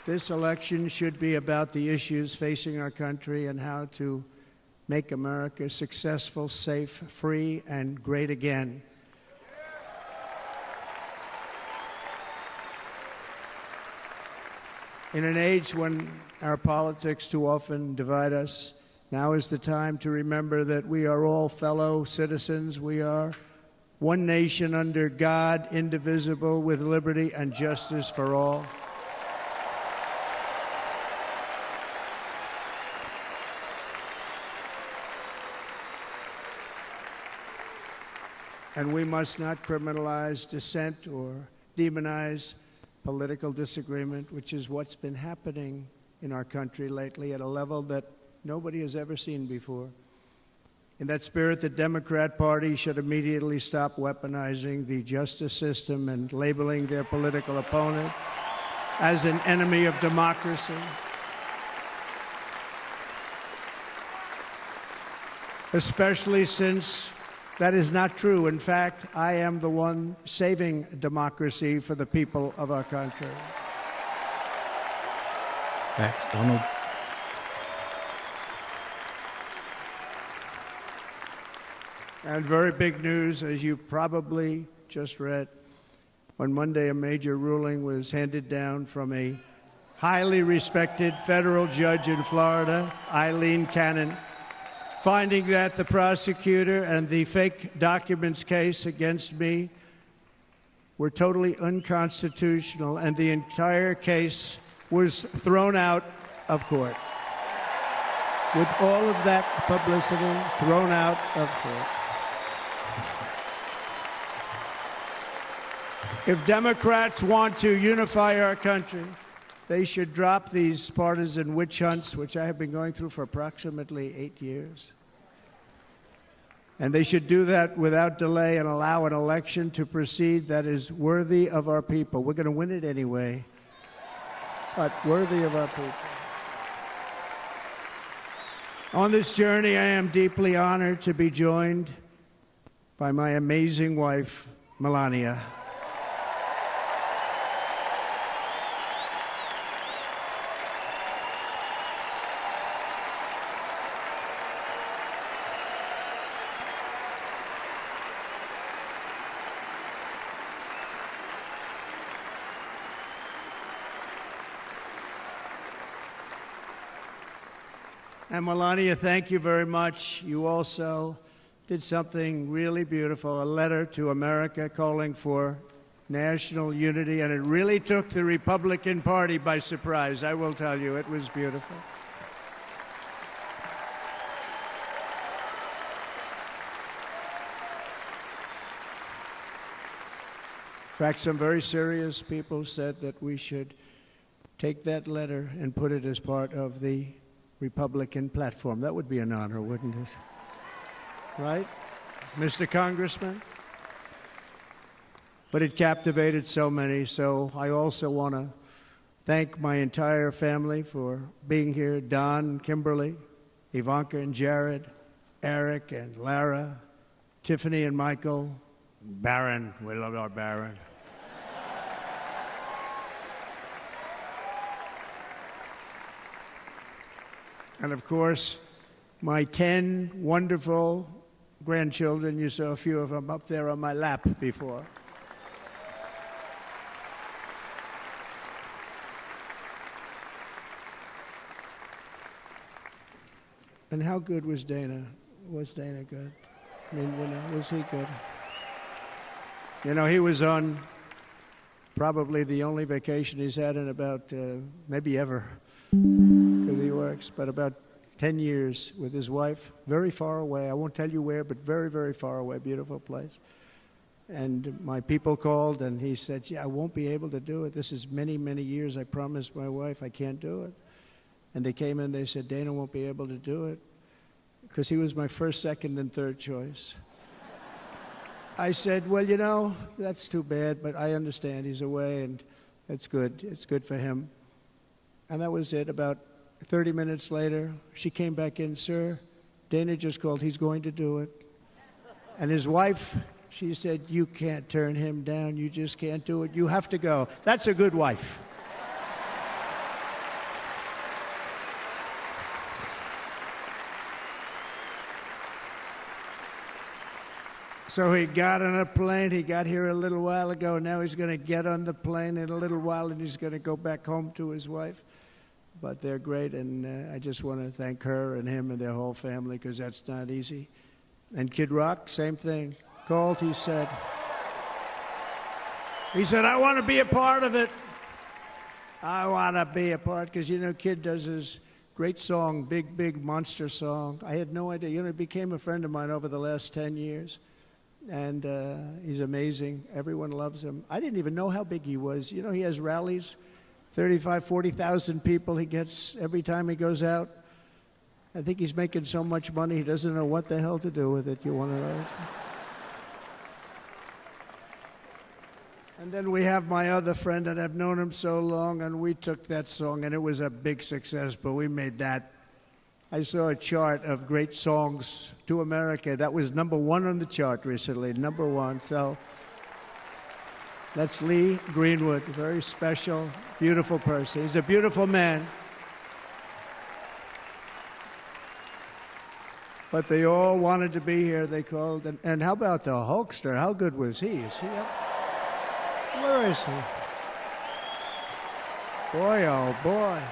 This election should be about the issues facing our country and how to make America successful, safe, free, and great again. In an age when our politics too often divide us, now is the time to remember that we are all fellow citizens. We are one nation under God, indivisible, with liberty and justice for all. And we must not criminalize dissent or demonize political disagreement, which is what's been happening in our country lately at a level that nobody has ever seen before. In that spirit, the Democrat Party should immediately stop weaponizing the justice system and labeling their political opponent as an enemy of democracy. Especially since that is not true. In fact, I am the one saving democracy for the people of our country. Facts, Donald. And very big news, as you probably just read. On Monday, a major ruling was handed down from a highly respected federal judge in Florida, Eileen Cannon, finding that the prosecutor and the fake documents case against me were totally unconstitutional, and the entire case was thrown out of court. With all of that publicity, thrown out of court. If Democrats want to unify our country, they should drop these partisan witch hunts, which I have been going through for approximately 8 years. And they should do that without delay and allow an election to proceed that is worthy of our people. We're going to win it anyway, but worthy of our people. On this journey, I am deeply honored to be joined by my amazing wife, Melania. And Melania, thank you very much. You also did something really beautiful, a letter to America calling for national unity, and it really took the Republican Party by surprise. I will tell you, it was beautiful. In fact, some very serious people said that we should take that letter and put it as part of the Republican platform. That would be an honor, wouldn't it? Right, Mr. Congressman? But it captivated so many, so I also want to thank my entire family for being here. Don, Kimberly, Ivanka and Jared, Eric and Lara, Tiffany and Michael, Barron. We love our Barron. And of course, my 10 wonderful grandchildren. You saw a few of them up there on my lap before. And how good was Dana? Was Dana good? I mean, was he good? He was on probably the only vacation he's had in about, maybe ever, because he works, but about 10 years with his wife, very far away. I won't tell you where, but very, very far away, beautiful place. And my people called, and he said, I won't be able to do it. This is many, many years. I promised my wife I can't do it. And they came in, they said, Dana won't be able to do it, because he was my first, second, and third choice. I said, well, that's too bad, but I understand he's away, and it's good. It's good for him. And that was it. About 30 minutes later, she came back in, sir, Dana just called. He's going to do it. And his wife, she said, you can't turn him down. You just can't do it. You have to go. That's a good wife. So he got on a plane. He got here a little while ago. Now he's going to get on the plane in a little while, and he's going to go back home to his wife. But they're great, and I just want to thank her and him and their whole family, because that's not easy. And Kid Rock, same thing. Called, he said, I want to be a part of it. I want to be a part, because, you know, Kid does his great song, Big, Big Monster song. I had no idea. You know, he became a friend of mine over the last 10 years. And he's amazing. Everyone loves him. I didn't even know how big he was. You know, he has rallies, 35, 40,000 people he gets every time he goes out. I think he's making so much money, he doesn't know what the hell to do with it. You want to know? And then we have my other friend, and I've known him so long, and we took that song, and it was a big success, but we made that. I saw a chart of great songs to America. That was #1 on the chart recently, #1. So that's Lee Greenwood, a very special, beautiful person. He's a beautiful man. But they all wanted to be here. They called. And how about the Hulkster? How good was he? Is he up? Where is he? Boy, oh boy.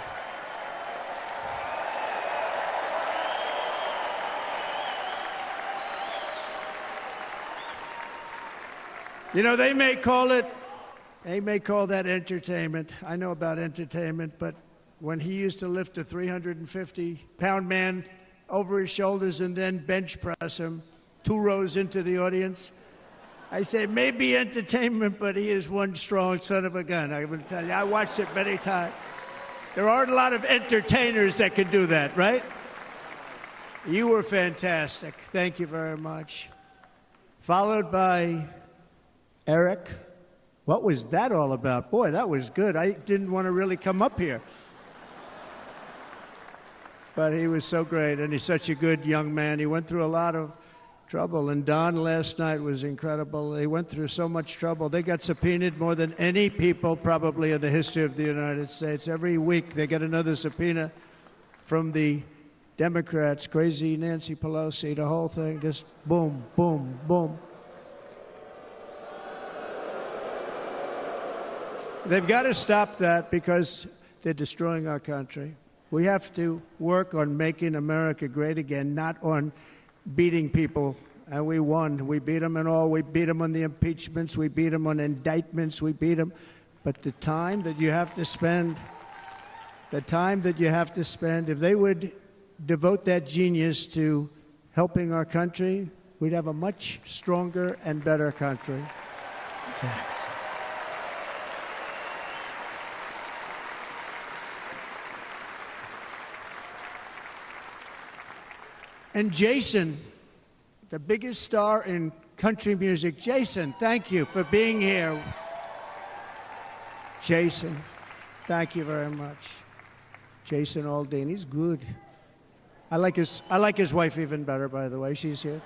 You know, they may call that entertainment. I know about entertainment, but when he used to lift a 350-pound man over his shoulders and then bench press him 2 rows into the audience, I say, maybe entertainment, but he is one strong son of a gun. I will tell you, I watched it many times. There aren't a lot of entertainers that can do that, right? You were fantastic. Thank you very much. Followed by Eric. What was that all about? Boy, that was good. I didn't want to really come up here. But he was so great, and he's such a good young man. He went through a lot of trouble, and Don last night was incredible. They went through so much trouble. They got subpoenaed more than any people probably in the history of the United States. Every week they get another subpoena from the Democrats, crazy Nancy Pelosi, the whole thing, just boom, boom, boom. They've got to stop that because they're destroying our country. We have to work on making America great again, not on beating people. And we won. We beat them and all. We beat them on the impeachments. We beat them on indictments. We beat them. But the time that you have to spend, if they would devote that genius to helping our country, we'd have a much stronger and better country. Thanks. And Jason, the biggest star in country music. Jason, thank you for being here. Jason, thank you very much. Jason Aldean, he's good. I like his wife even better, by the way. She's here.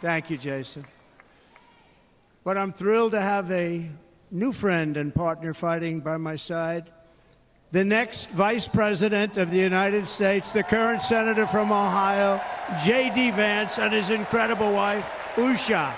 Thank you, Jason. But I'm thrilled to have a new friend and partner fighting by my side. The next Vice President of the United States, the current Senator from Ohio, J.D. Vance, and his incredible wife, Usha.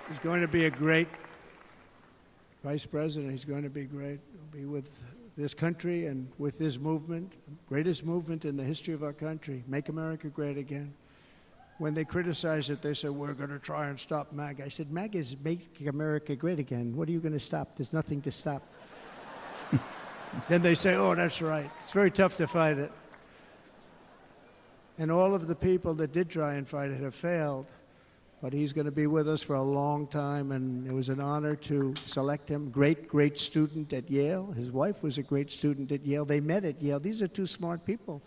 He's going to be a great Vice President. He's going to be great. He'll be with this country and with this movement, greatest movement in the history of our country, Make America Great Again. When they criticize it, they say, we're going to try and stop MAGA. I said, MAGA is Make America Great Again. What are you going to stop? There's nothing to stop. Then they say, oh, that's right. It's very tough to fight it. And all of the people that did try and fight it have failed. But he's going to be with us for a long time, and it was an honor to select him. Great, great student at Yale. His wife was a great student at Yale. They met at Yale. These are two smart people.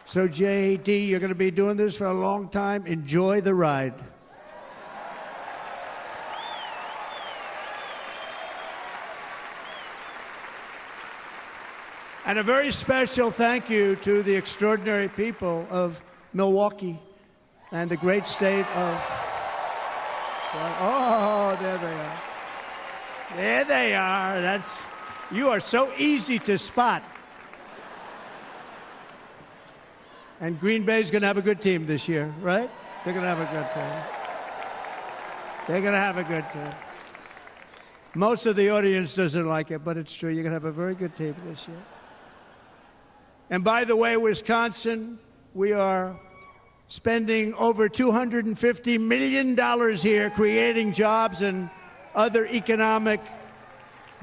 So, J.D., you're going to be doing this for a long time. Enjoy the ride. And a very special thank you to the extraordinary people of Milwaukee and the great state of... Oh, there they are. There they are. You are so easy to spot. And Green Bay's going to have a good team this year, right? They're going to have a good team. They're going to have a good team. Most of the audience doesn't like it, but it's true. You're going to have a very good team this year. And by the way, Wisconsin, we are spending over $250 million here creating jobs and other economic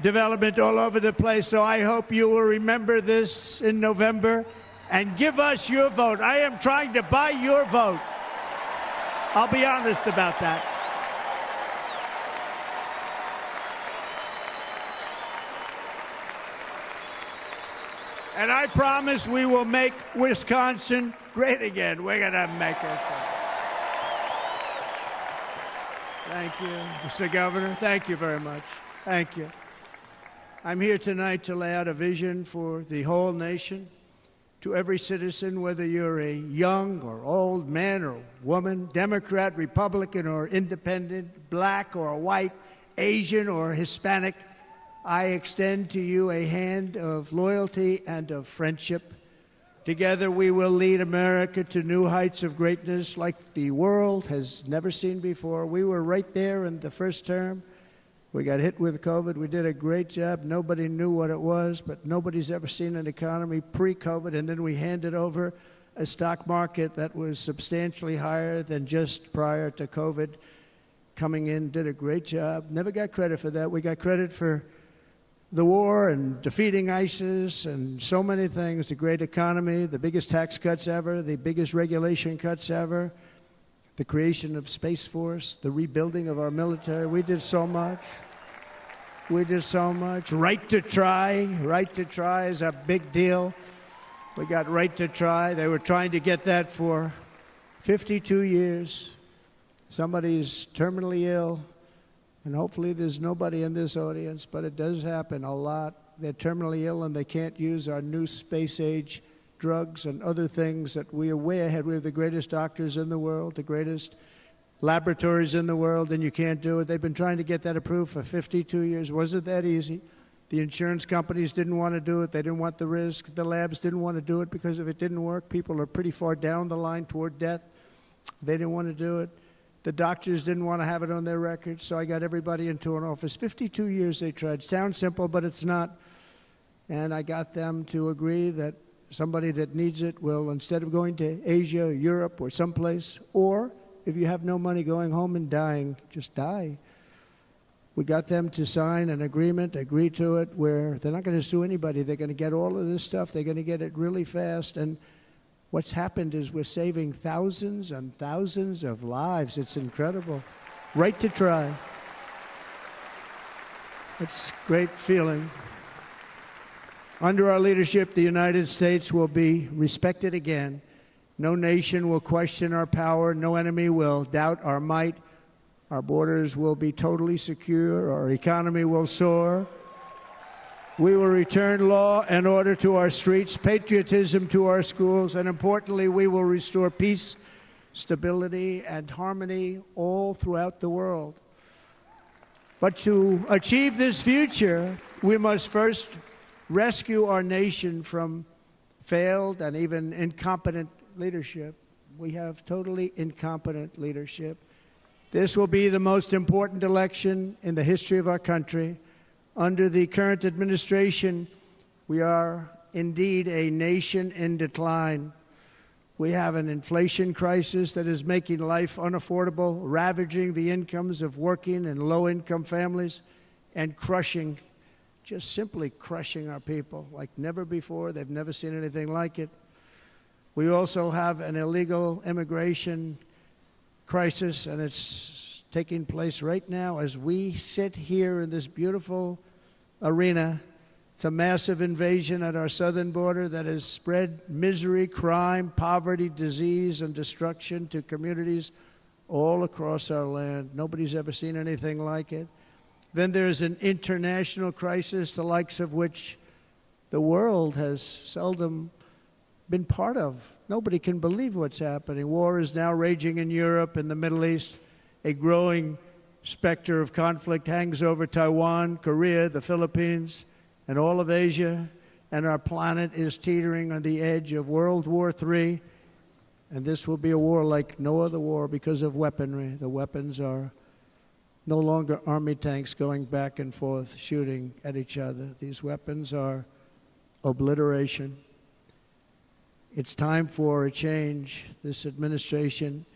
development all over the place. So I hope you will remember this in November and give us your vote. I am trying to buy your vote. I'll be honest about that. And I promise we will make Wisconsin great again. We're going to make it. Thank you, Mr. Governor. Thank you very much. Thank you. I'm here tonight to lay out a vision for the whole nation, to every citizen, whether you're a young or old man or woman, Democrat, Republican, or independent, black or white, Asian or Hispanic. I extend to you a hand of loyalty and of friendship. Together we will lead America to new heights of greatness like the world has never seen before. We were right there in the first term. We got hit with COVID. We did a great job. Nobody knew what it was, but nobody's ever seen an economy pre-COVID. And then we handed over a stock market that was substantially higher than just prior to COVID. Coming in, did a great job. Never got credit for that. We got credit for the war and defeating ISIS and so many things, the great economy, the biggest tax cuts ever, the biggest regulation cuts ever, the creation of Space Force, the rebuilding of our military. We did so much. We did so much. Right to try. Right to try is a big deal. We got right to try. They were trying to get that for 52 years. Somebody's terminally ill. And hopefully there's nobody in this audience, but it does happen a lot. They're terminally ill and they can't use our new space-age drugs and other things that we are way ahead. We have the greatest doctors in the world, the greatest laboratories in the world, and you can't do it. They've been trying to get that approved for 52 years. Wasn't that easy? The insurance companies didn't want to do it. They didn't want the risk. The labs didn't want to do it because if it didn't work, people are pretty far down the line toward death. They didn't want to do it. The doctors didn't want to have it on their records, so I got everybody into an office. 52 years they tried. Sounds simple, but it's not. And I got them to agree that somebody that needs it will, instead of going to Asia, Europe, or someplace, or if you have no money going home and dying, just die. We got them to sign an agreement, agree to it, where they're not going to sue anybody. They're going to get all of this stuff. They're going to get it really fast. And what's happened is we're saving thousands and thousands of lives. It's incredible. Right to try. It's a great feeling. Under our leadership, the United States will be respected again. No nation will question our power. No enemy will doubt our might. Our borders will be totally secure. Our economy will soar. We will return law and order to our streets, patriotism to our schools, and importantly, we will restore peace, stability, and harmony all throughout the world. But to achieve this future, we must first rescue our nation from failed and even incompetent leadership. We have totally incompetent leadership. This will be the most important election in the history of our country. Under the current administration, we are indeed a nation in decline. We have an inflation crisis that is making life unaffordable, ravaging the incomes of working and low-income families, and crushing, just simply crushing our people like never before. They've never seen anything like it. We also have an illegal immigration crisis, and it's taking place right now as we sit here in this beautiful arena. It's a massive invasion at our southern border that has spread misery, crime, poverty, disease, and destruction to communities all across our land. Nobody's ever seen anything like it. Then there's an international crisis, the likes of which the world has seldom been part of. Nobody can believe what's happening. War is now raging in Europe and the Middle East. A growing specter of conflict hangs over Taiwan, Korea, the Philippines, and all of Asia. And our planet is teetering on the edge of World War III. And this will be a war like no other war because of weaponry. The weapons are no longer army tanks going back and forth shooting at each other. These weapons are obliteration. It's time for a change. This administration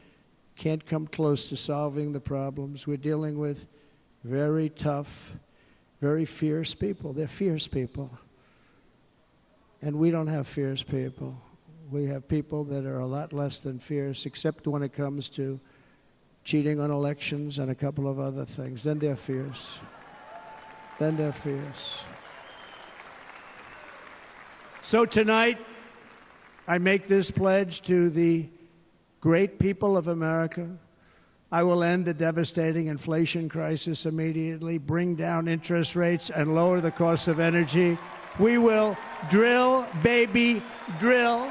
can't come close to solving the problems. We're dealing with very tough, very fierce people. They're fierce people. And we don't have fierce people. We have people that are a lot less than fierce, except when it comes to cheating on elections and a couple of other things. Then they're fierce. Then they're fierce. So tonight, I make this pledge to the great people of America. I will end the devastating inflation crisis immediately, bring down interest rates, and lower the cost of energy. We will drill, baby, drill.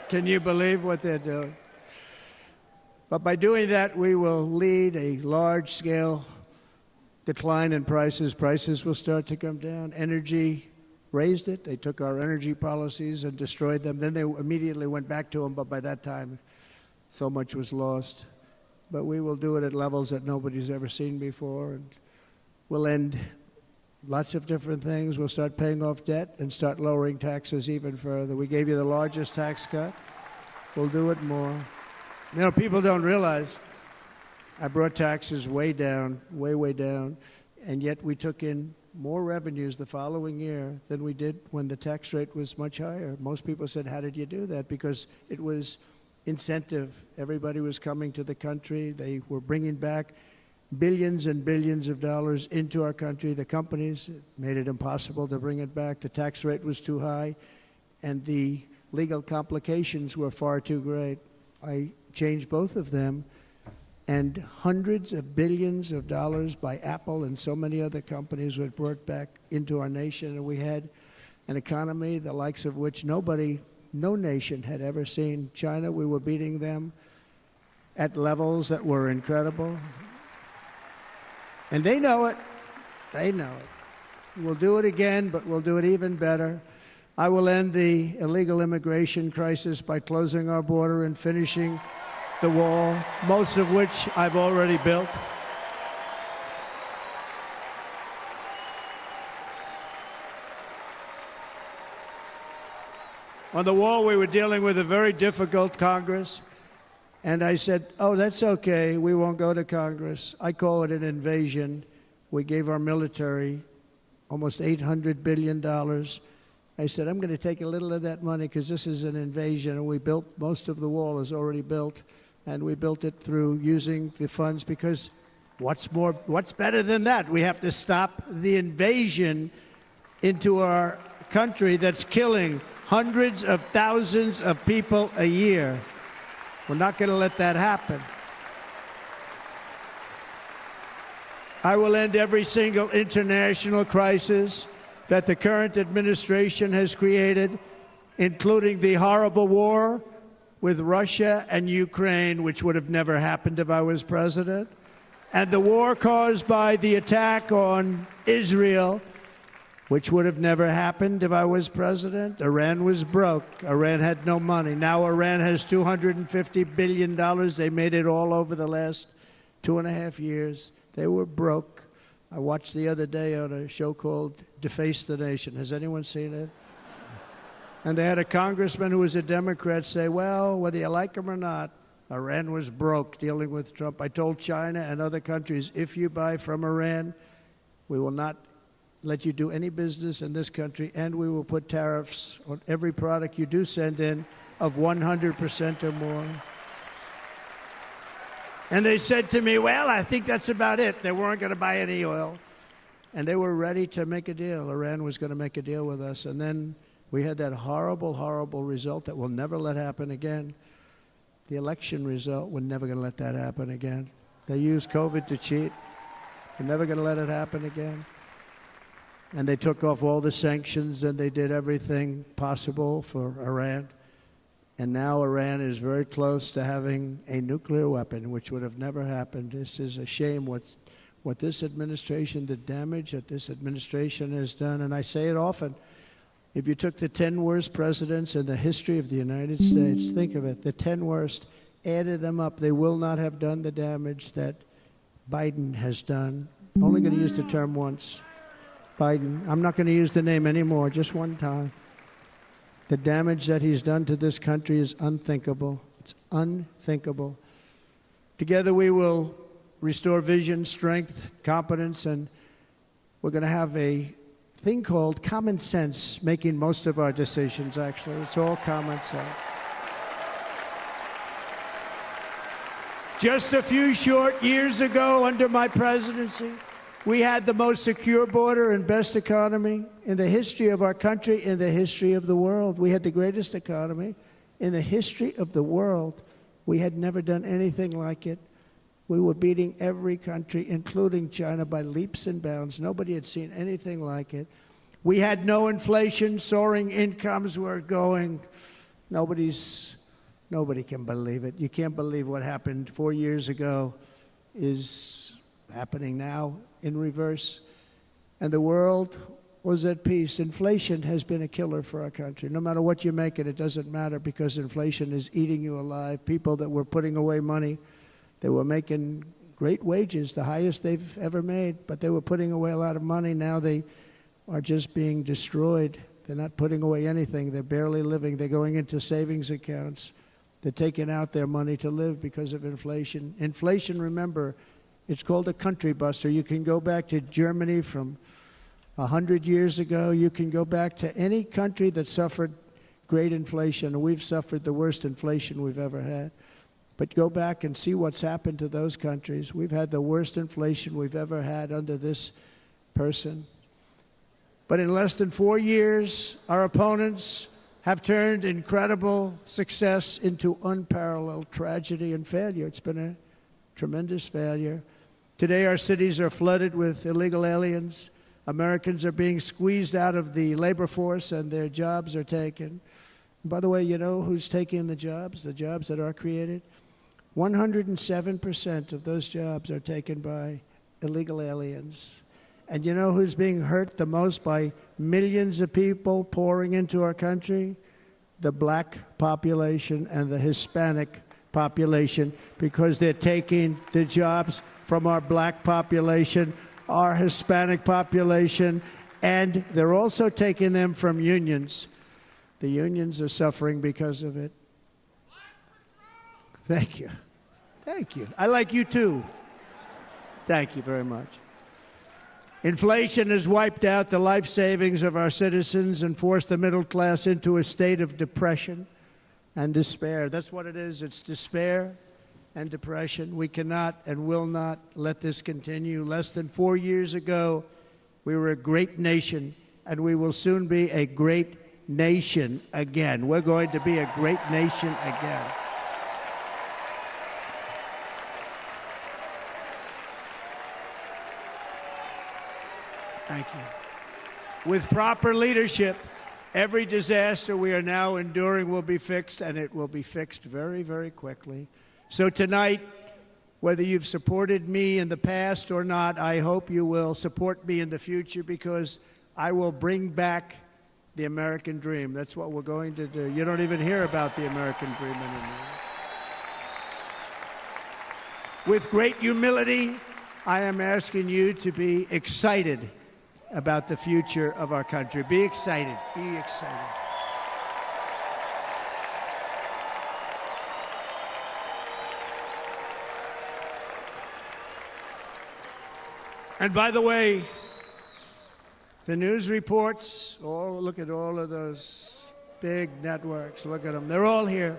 Can you believe what they're doing? But by doing that, we will lead a large-scale decline in prices. Prices will start to come down. Energy raised it. They took our energy policies and destroyed them. Then they immediately went back to them, but by that time, so much was lost. But we will do it at levels that nobody's ever seen before, and we'll end lots of different things. We'll start paying off debt and start lowering taxes even further. We gave you the largest tax cut. We'll do it more. You know, people don't realize I brought taxes way down, way down, and yet we took in more revenues the following year than we did when the tax rate was much higher. Most people said, how did you do that? Because it was incentive. Everybody was coming to the country. They were bringing back billions and billions of dollars into our country. The companies made it impossible to bring it back. The tax rate was too high, and the legal complications were far too great. I changed both of them, and hundreds of billions of dollars by Apple and so many other companies were brought back into our nation, and we had an economy the likes of which no nation had ever seen. China, we were beating them at levels that were incredible. And they know it. They know it. We'll do it again, but we'll do it even better. I will end the illegal immigration crisis by closing our border and finishing the wall, most of which I've already built. On the wall, we were dealing with a very difficult Congress. And I said, oh, that's okay. We won't go to Congress. I call it an invasion. We gave our military almost $800 billion. I said, I'm going to take a little of that money because this is an invasion. And we built, most of the wall is already built. And we built it through using the funds because what's better than that? We have to stop the invasion into our country that's killing hundreds of thousands of people a year. We're not going to let that happen. I will end every single international crisis that the current administration has created, including the horrible war with Russia and Ukraine, which would have never happened if I was president, and the war caused by the attack on Israel, which would have never happened if I was president. Iran was broke. Iran had no money. Now Iran has $250 billion. They made it all over the last 2.5 years. They were broke. I watched the other day on a show called Deface the Nation. Has anyone seen it? And they had a congressman who was a Democrat say, well, whether you like him or not, Iran was broke dealing with Trump. I told China and other countries, if you buy from Iran, we will not let you do any business in this country, and we will put tariffs on every product you do send in of 100% or more. And they said to me, well, I think that's about it. They weren't going to buy any oil. And they were ready to make a deal. Iran was going to make a deal with us. And then we had that horrible, horrible result that we'll never let happen again. The election result, we're never going to let that happen again. They used COVID to cheat. We're never going to let it happen again. And they took off all the sanctions and they did everything possible for Iran. And now Iran is very close to having a nuclear weapon, which would have never happened. This is a shame what this administration, the damage that this administration has done. And I say it often, if you took the 10 worst presidents in the history of the United States, think of it, the 10 worst, added them up, they will not have done the damage that Biden has done. I'm only going to use the term once. Biden. I'm not going to use the name anymore, just one time. The damage that he's done to this country is unthinkable. It's unthinkable. Together we will restore vision, strength, competence, and we're going to have a thing called common sense making most of our decisions, actually. It's all common sense. Just a few short years ago, under my presidency, we had the most secure border and best economy in the history of our country, in the history of the world. We had the greatest economy in the history of the world. We had never done anything like it. We were beating every country, including China, by leaps and bounds. Nobody had seen anything like it. We had no inflation. Soaring incomes were going. Nobody can believe it. You can't believe what happened 4 years ago is happening now in reverse. And the world was at peace. Inflation has been a killer for our country. No matter what you make it doesn't matter because inflation is eating you alive. People that were putting away money, they were making great wages, the highest they've ever made, but they were putting away a lot of money. Now they are just being destroyed. They're not putting away anything. They're barely living. They're going into savings accounts. They're taking out their money to live because of inflation. Inflation, remember, it's called a country buster. You can go back to Germany from 100 years ago. You can go back to any country that suffered great inflation. We've suffered the worst inflation we've ever had. But go back and see what's happened to those countries. We've had the worst inflation we've ever had under this person. But in less than 4 years, our opponents have turned incredible success into unparalleled tragedy and failure. It's been a tremendous failure. Today, our cities are flooded with illegal aliens. Americans are being squeezed out of the labor force and their jobs are taken. And by the way, you know who's taking the jobs that are created? 107% of those jobs are taken by illegal aliens. And you know who's being hurt the most by millions of people pouring into our country? The black population and the Hispanic population, because they're taking the jobs from our black population, our Hispanic population, and they're also taking them from unions. The unions are suffering because of it. Thank you. Thank you. I like you too. Thank you very much. Inflation has wiped out the life savings of our citizens and forced the middle class into a state of depression and despair. That's what it is. It's despair and depression. We cannot and will not let this continue. Less than 4 years ago, we were a great nation, and we will soon be a great nation again. We're going to be a great nation again. Thank you. With proper leadership, every disaster we are now enduring will be fixed, and it will be fixed very, very quickly. So tonight, whether you've supported me in the past or not, I hope you will support me in the future, because I will bring back the American dream. That's what we're going to do. You don't even hear about the American dream anymore. With great humility, I am asking you to be excited about the future of our country. Be excited. Be excited. And by the way, the news reports, look at all of those big networks. Look at them. They're all here.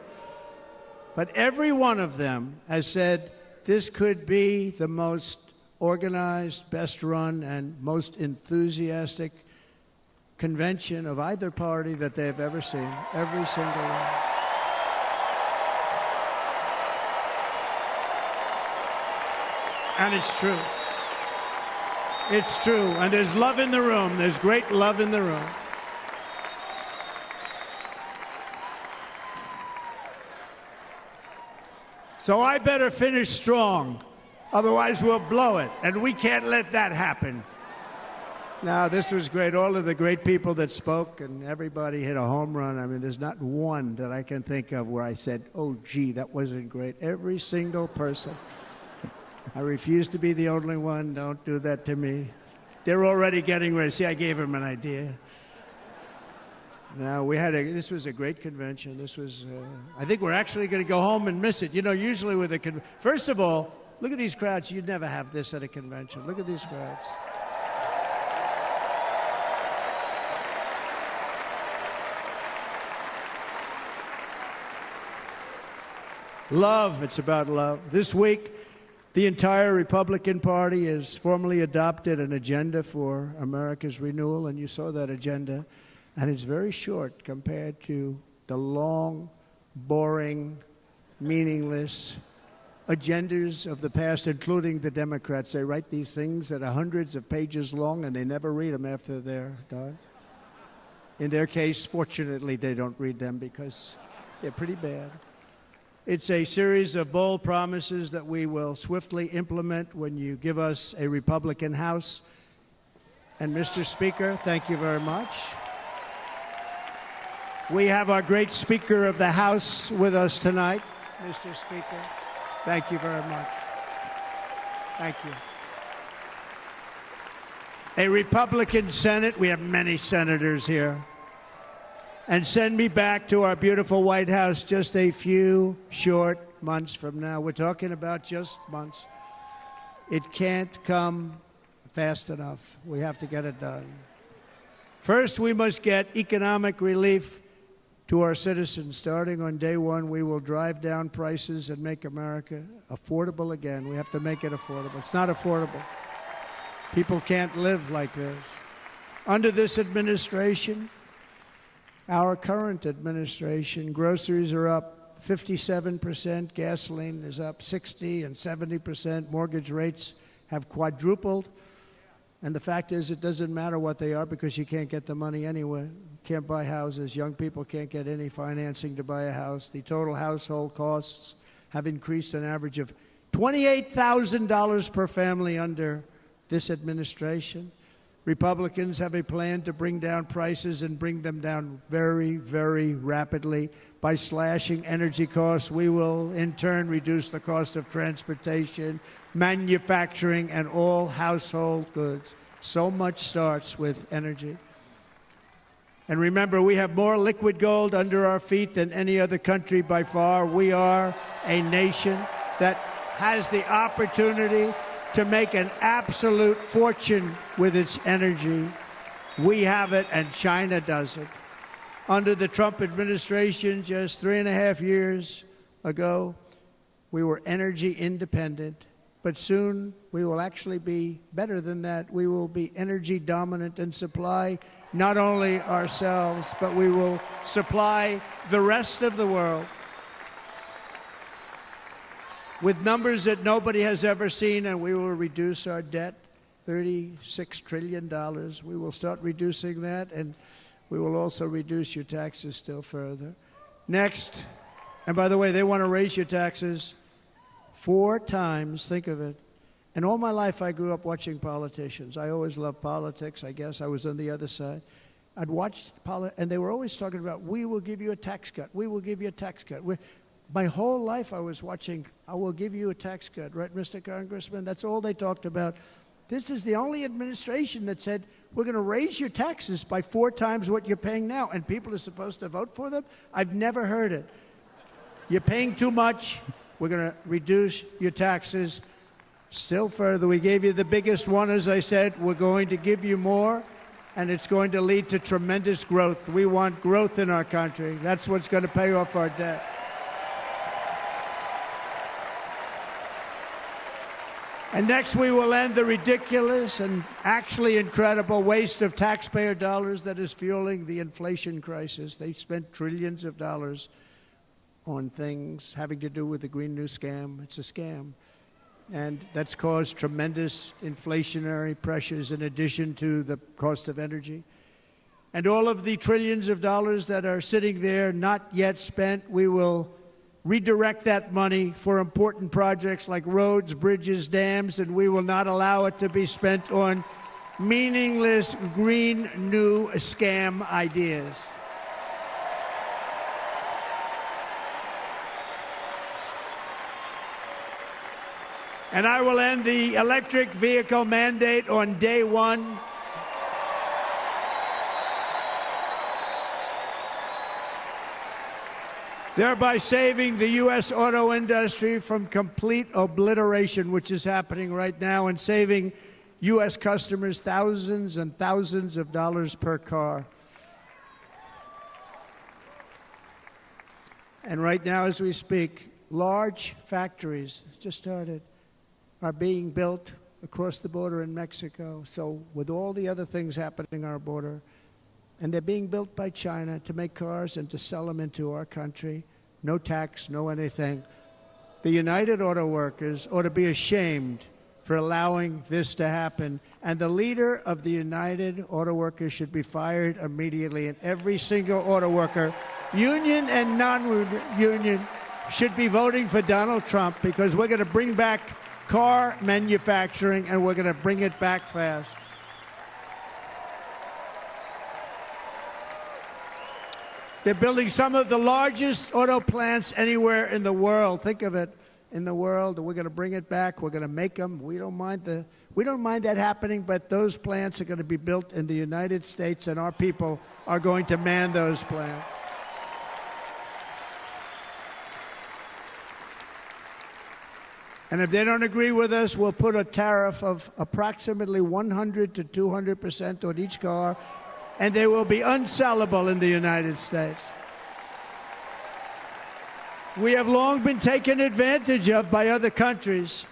But every one of them has said this could be the most organized, best run, and most enthusiastic convention of either party that they've ever seen. Every single one. And it's true. It's true. And there's love in the room. There's great love in the room. So I better finish strong. Otherwise, we'll blow it. And we can't let that happen. Now, this was great. All of the great people that spoke, and everybody hit a home run. I mean, there's not one that I can think of where I said, oh, gee, that wasn't great. Every single person. I refuse to be the only one. Don't do that to me. They're already getting ready. See, I gave them an idea. Now, this was a great convention. This was, I think we're actually going to go home and miss it. You know, usually with a first of all, look at these crowds. You'd never have this at a convention. Look at these crowds. Love, it's about love. This week, the entire Republican Party has formally adopted an agenda for America's renewal, and you saw that agenda, and it's very short compared to the long, boring, meaningless agendas of the past, including the Democrats. They write these things that are hundreds of pages long, and they never read them after they're done. In their case, fortunately, they don't read them because they're pretty bad. It's a series of bold promises that we will swiftly implement when you give us a Republican House. And Mr. Speaker, thank you very much. We have our great Speaker of the House with us tonight. Mr. Speaker, thank you very much. Thank you. A Republican Senate, we have many senators here. And send me back to our beautiful White House just a few short months from now. We're talking about just months. It can't come fast enough. We have to get it done. First, we must get economic relief to our citizens. Starting on day one, we will drive down prices and make America affordable again. We have to make it affordable. It's not affordable. People can't live like this. Under this administration, our current administration, groceries are up 57%, gasoline is up 60 and 70%, mortgage rates have quadrupled. And the fact is, it doesn't matter what they are because you can't get the money anyway. You can't buy houses. Young people can't get any financing to buy a house. The total household costs have increased an average of $28,000 per family under this administration. Republicans have a plan to bring down prices and bring them down very, very rapidly. By slashing energy costs, we will in turn reduce the cost of transportation, manufacturing, and all household goods. So much starts with energy. And remember, we have more liquid gold under our feet than any other country by far. We are a nation that has the opportunity to make an absolute fortune with its energy. We have it, and China doesn't. Under the Trump administration, just 3.5 years ago, we were energy independent. But soon, we will actually be better than that. We will be energy dominant and supply not only ourselves, but we will supply the rest of the world with numbers that nobody has ever seen, and we will reduce our debt, $36 trillion. We will start reducing that, and we will also reduce your taxes still further. Next, and by the way, they want to raise your taxes 4 times, think of it. And all my life I grew up watching politicians. I always loved politics, I guess. I was on the other side. I'd watch, and they were always talking about, we will give you a tax cut. We will give you a tax cut. My whole life I was watching, I will give you a tax cut, right, Mr. Congressman? That's all they talked about. This is the only administration that said, we're going to raise your taxes by 4 times what you're paying now, and people are supposed to vote for them? I've never heard it. You're paying too much. We're going to reduce your taxes still further. We gave you the biggest one, as I said. We're going to give you more, and it's going to lead to tremendous growth. We want growth in our country. That's what's going to pay off our debt. And next, we will end the ridiculous and actually incredible waste of taxpayer dollars that is fueling the inflation crisis. They've spent trillions of dollars on things having to do with the Green New scam. It's a scam. And that's caused tremendous inflationary pressures in addition to the cost of energy. And all of the trillions of dollars that are sitting there not yet spent, we will redirect that money for important projects like roads, bridges, dams, and we will not allow it to be spent on meaningless Green New scam ideas. And I will end the electric vehicle mandate on day one. Thereby saving the U.S. auto industry from complete obliteration, which is happening right now, and saving U.S. customers thousands and thousands of dollars per car. And right now, as we speak, large factories just started are being built across the border in Mexico. So with all the other things happening on our border, and they're being built by China to make cars and to sell them into our country. No tax, no anything. The United Auto Workers ought to be ashamed for allowing this to happen. And the leader of the United Auto Workers should be fired immediately. And every single auto worker, union and non-union, should be voting for Donald Trump because we're going to bring back car manufacturing and we're going to bring it back fast. They're building some of the largest auto plants anywhere in the world. Think of it, in the world. We're going to bring it back. We're going to make them. We don't mind that happening, but those plants are going to be built in the United States, and our people are going to man those plants. And if they don't agree with us, we'll put a tariff of approximately 100 to 200% on each car, and they will be unsellable in the United States. We have long been taken advantage of by other countries.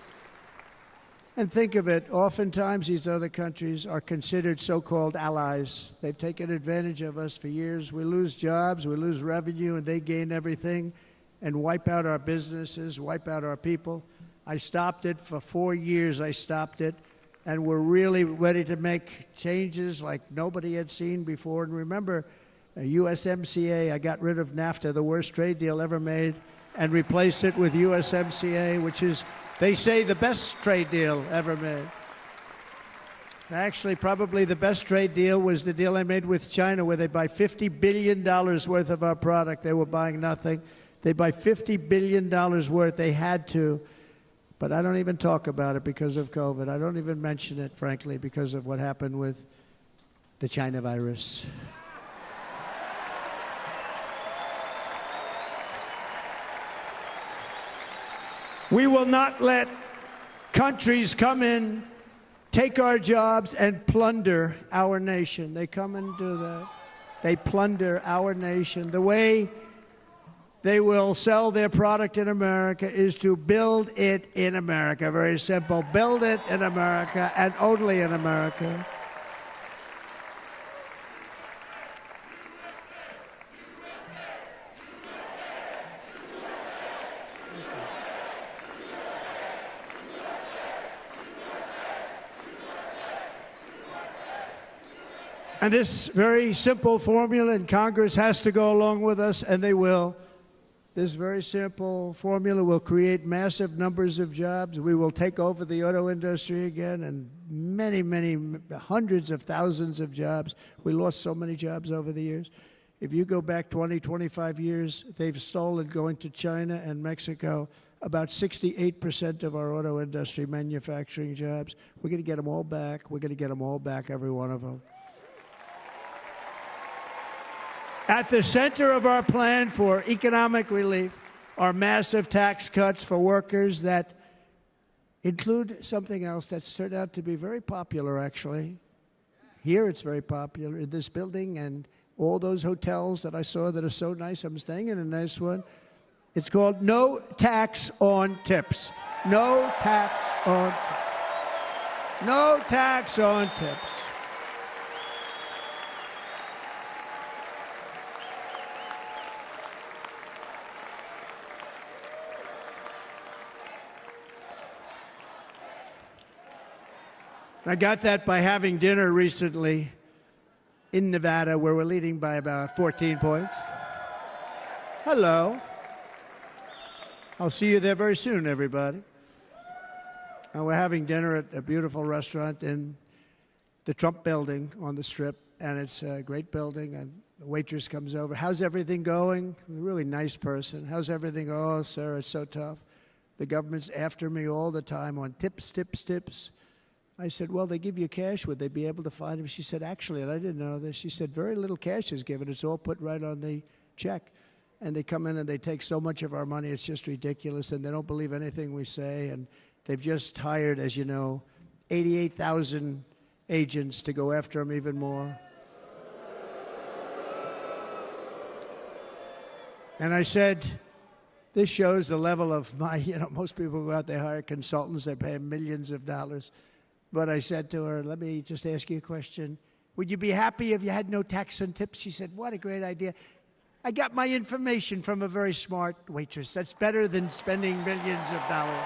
And think of it, oftentimes these other countries are considered so-called allies. They've taken advantage of us for years. We lose jobs, we lose revenue, and they gain everything and wipe out our businesses, wipe out our people. I stopped it for 4 years. I stopped it. And we're really ready to make changes like nobody had seen before. And remember, USMCA, I got rid of NAFTA, the worst trade deal ever made, and replaced it with USMCA, which is, they say, the best trade deal ever made. Actually, probably the best trade deal was the deal I made with China, where they buy $50 billion worth of our product. They were buying nothing. They buy $50 billion worth. They had to. But I don't even talk about it because of COVID. I don't even mention it, frankly, because of what happened with the China virus. We will not let countries come in, take our jobs, and plunder our nation. They come and do that. They plunder our nation. The way they will sell their product in America is to build it in America. Very simple. Build it in America and only in America. And this very simple formula, and Congress has to go along with us, and they will. This very simple formula will create massive numbers of jobs. We will take over the auto industry again, and many, many hundreds of thousands of jobs. We lost so many jobs over the years. If you go back 20, 25 years, they've stolen, going to China and Mexico, about 68% of our auto industry manufacturing jobs. We're going to get them all back. We're going to get them all back, every one of them. At the center of our plan for economic relief are massive tax cuts for workers that include something else that's turned out to be very popular, actually. Here it's very popular in this building and all those hotels that I saw that are so nice. I'm staying in a nice one. It's called no tax on tips. No tax on tips. No tax on tips. I got that by having dinner recently in Nevada, where we're leading by about 14 points. Hello. I'll see you there very soon, everybody. And we're having dinner at a beautiful restaurant in the Trump building on the Strip, and it's a great building, and the waitress comes over. How's everything going? A really nice person. How's everything? Oh, sir, it's so tough. The government's after me all the time on tips, tips, tips. I said, well, they give you cash. Would they be able to find him? She said, actually, and I didn't know this, she said, very little cash is given. It's all put right on the check. And they come in and they take so much of our money, it's just ridiculous, and they don't believe anything we say. And they've just hired, as you know, 88,000 agents to go after him even more. And I said, this shows the level of my, most people go out, they hire consultants, they pay them millions of dollars. But I said to her, let me just ask you a question. Would you be happy if you had no tax on tips? She said, what a great idea. I got my information from a very smart waitress. That's better than spending millions of dollars.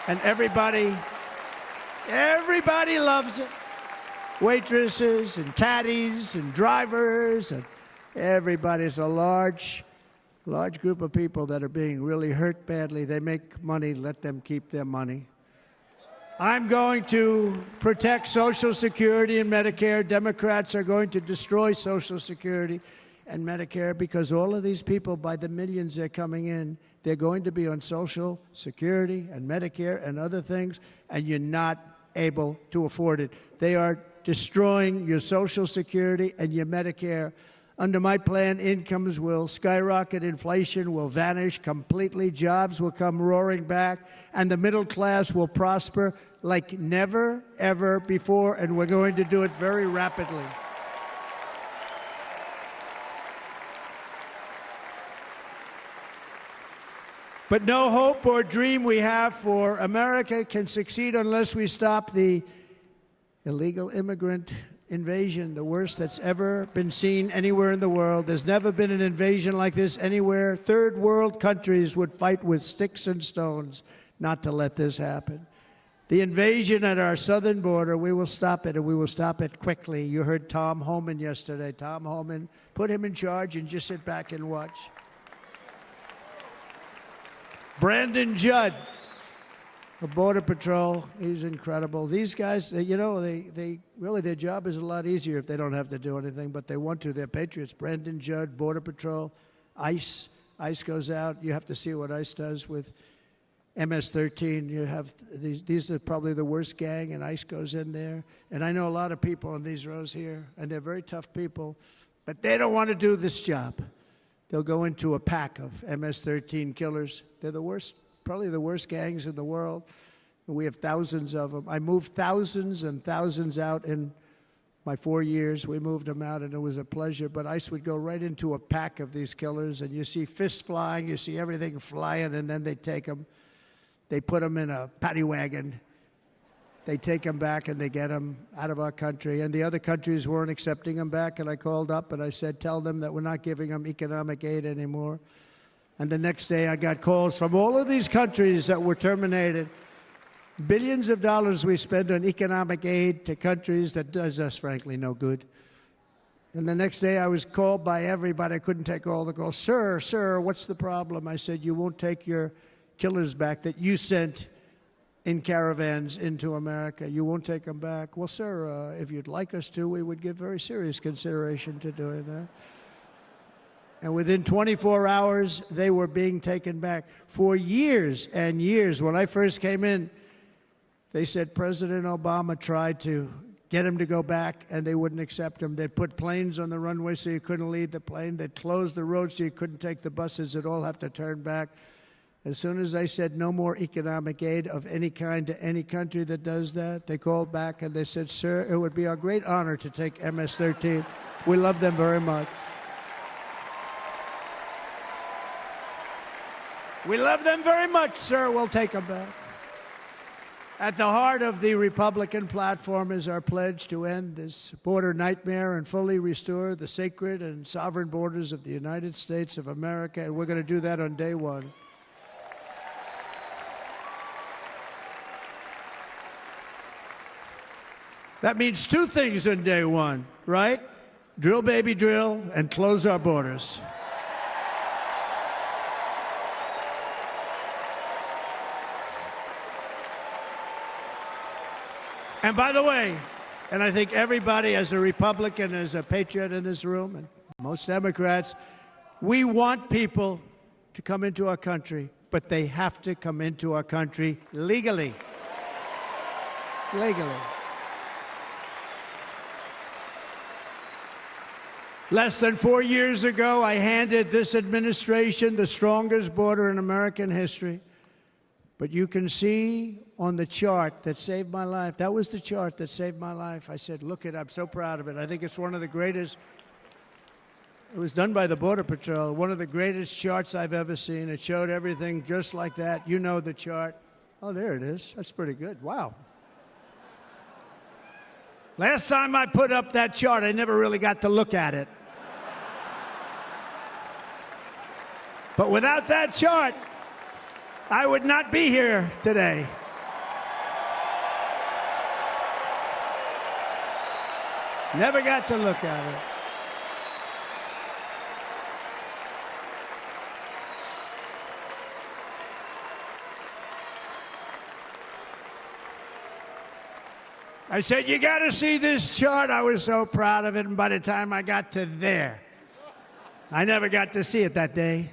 And everybody loves it. Waitresses and caddies and drivers and everybody. It's a large group of people that are being really hurt badly. They make money, let them keep their money. I'm going to protect Social Security and Medicare. Democrats are going to destroy Social Security and Medicare because all of these people, by the millions they're coming in, they're going to be on Social Security and Medicare and other things, and you're not able to afford it. They are destroying your Social Security and your Medicare. Under my plan, incomes will skyrocket, inflation will vanish completely, jobs will come roaring back, and the middle class will prosper like never, ever before, and we're going to do it very rapidly. But no hope or dream we have for America can succeed unless we stop the illegal immigrant invasion, the worst that's ever been seen anywhere in the world. There's never been an invasion like this anywhere. Third world countries would fight with sticks and stones not to let this happen. The invasion at our southern border, we will stop it, and we will stop it quickly. You heard Tom Homan yesterday. Tom Homan, put him in charge and just sit back and watch. Brandon Judd of Border Patrol, he's incredible. These guys, they really, their job is a lot easier if they don't have to do anything, but they want to. They're patriots. Brandon Judd, Border Patrol, ICE. ICE goes out. You have to see what ICE does with MS-13. You have these are probably the worst gang, and ICE goes in there. And I know a lot of people in these rows here, and they're very tough people, but they don't want to do this job. They'll go into a pack of MS-13 killers. They're the worst, probably the worst gangs in the world. And we have thousands of them. I moved thousands and thousands out in my 4 years. We moved them out, and it was a pleasure. But ICE would go right into a pack of these killers, and you see fists flying, you see everything flying, and then they take them. They put them in a paddy wagon. They take them back, and they get them out of our country. And the other countries weren't accepting them back, and I called up, and I said, tell them that we're not giving them economic aid anymore. And the next day, I got calls from all of these countries that were terminated. Billions of dollars we spend on economic aid to countries that does us, frankly, no good. And the next day, I was called by everybody. I couldn't take all the calls. Sir, what's the problem? I said, you won't take your killers back that you sent in caravans into America. You won't take them back. Well, sir, if you'd like us to, we would give very serious consideration to doing that. And within 24 hours, they were being taken back. For years and years, when I first came in, they said President Obama tried to get him to go back, and they wouldn't accept him. They'd put planes on the runway so you couldn't lead the plane. They'd close the road so you couldn't take the buses. They'd all have to turn back. As soon as I said no more economic aid of any kind to any country that does that, they called back and they said, sir, it would be our great honor to take MS-13. We love them very much. We love them very much, sir. We'll take them back. At the heart of the Republican platform is our pledge to end this border nightmare and fully restore the sacred and sovereign borders of the United States of America, and we're going to do that on day one. That means two things on day one, right? Drill, baby, drill, and close our borders. And by the way, and I think everybody as a Republican, as a patriot in this room, and most Democrats, we want people to come into our country, but they have to come into our country legally. Legally. Less than 4 years ago, I handed this administration the strongest border in American history. But you can see on the chart that saved my life, that was the chart that saved my life. I said, look it, I'm so proud of it. I think it's one of the greatest, it was done by the Border Patrol, one of the greatest charts I've ever seen. It showed everything just like that. You know the chart. Oh, there it is. That's pretty good. Wow. Last time I put up that chart, I never really got to look at it. But without that chart, I would not be here today. Never got to look at it. I said, you got to see this chart. I was so proud of it, and by the time I got to there, I never got to see it that day.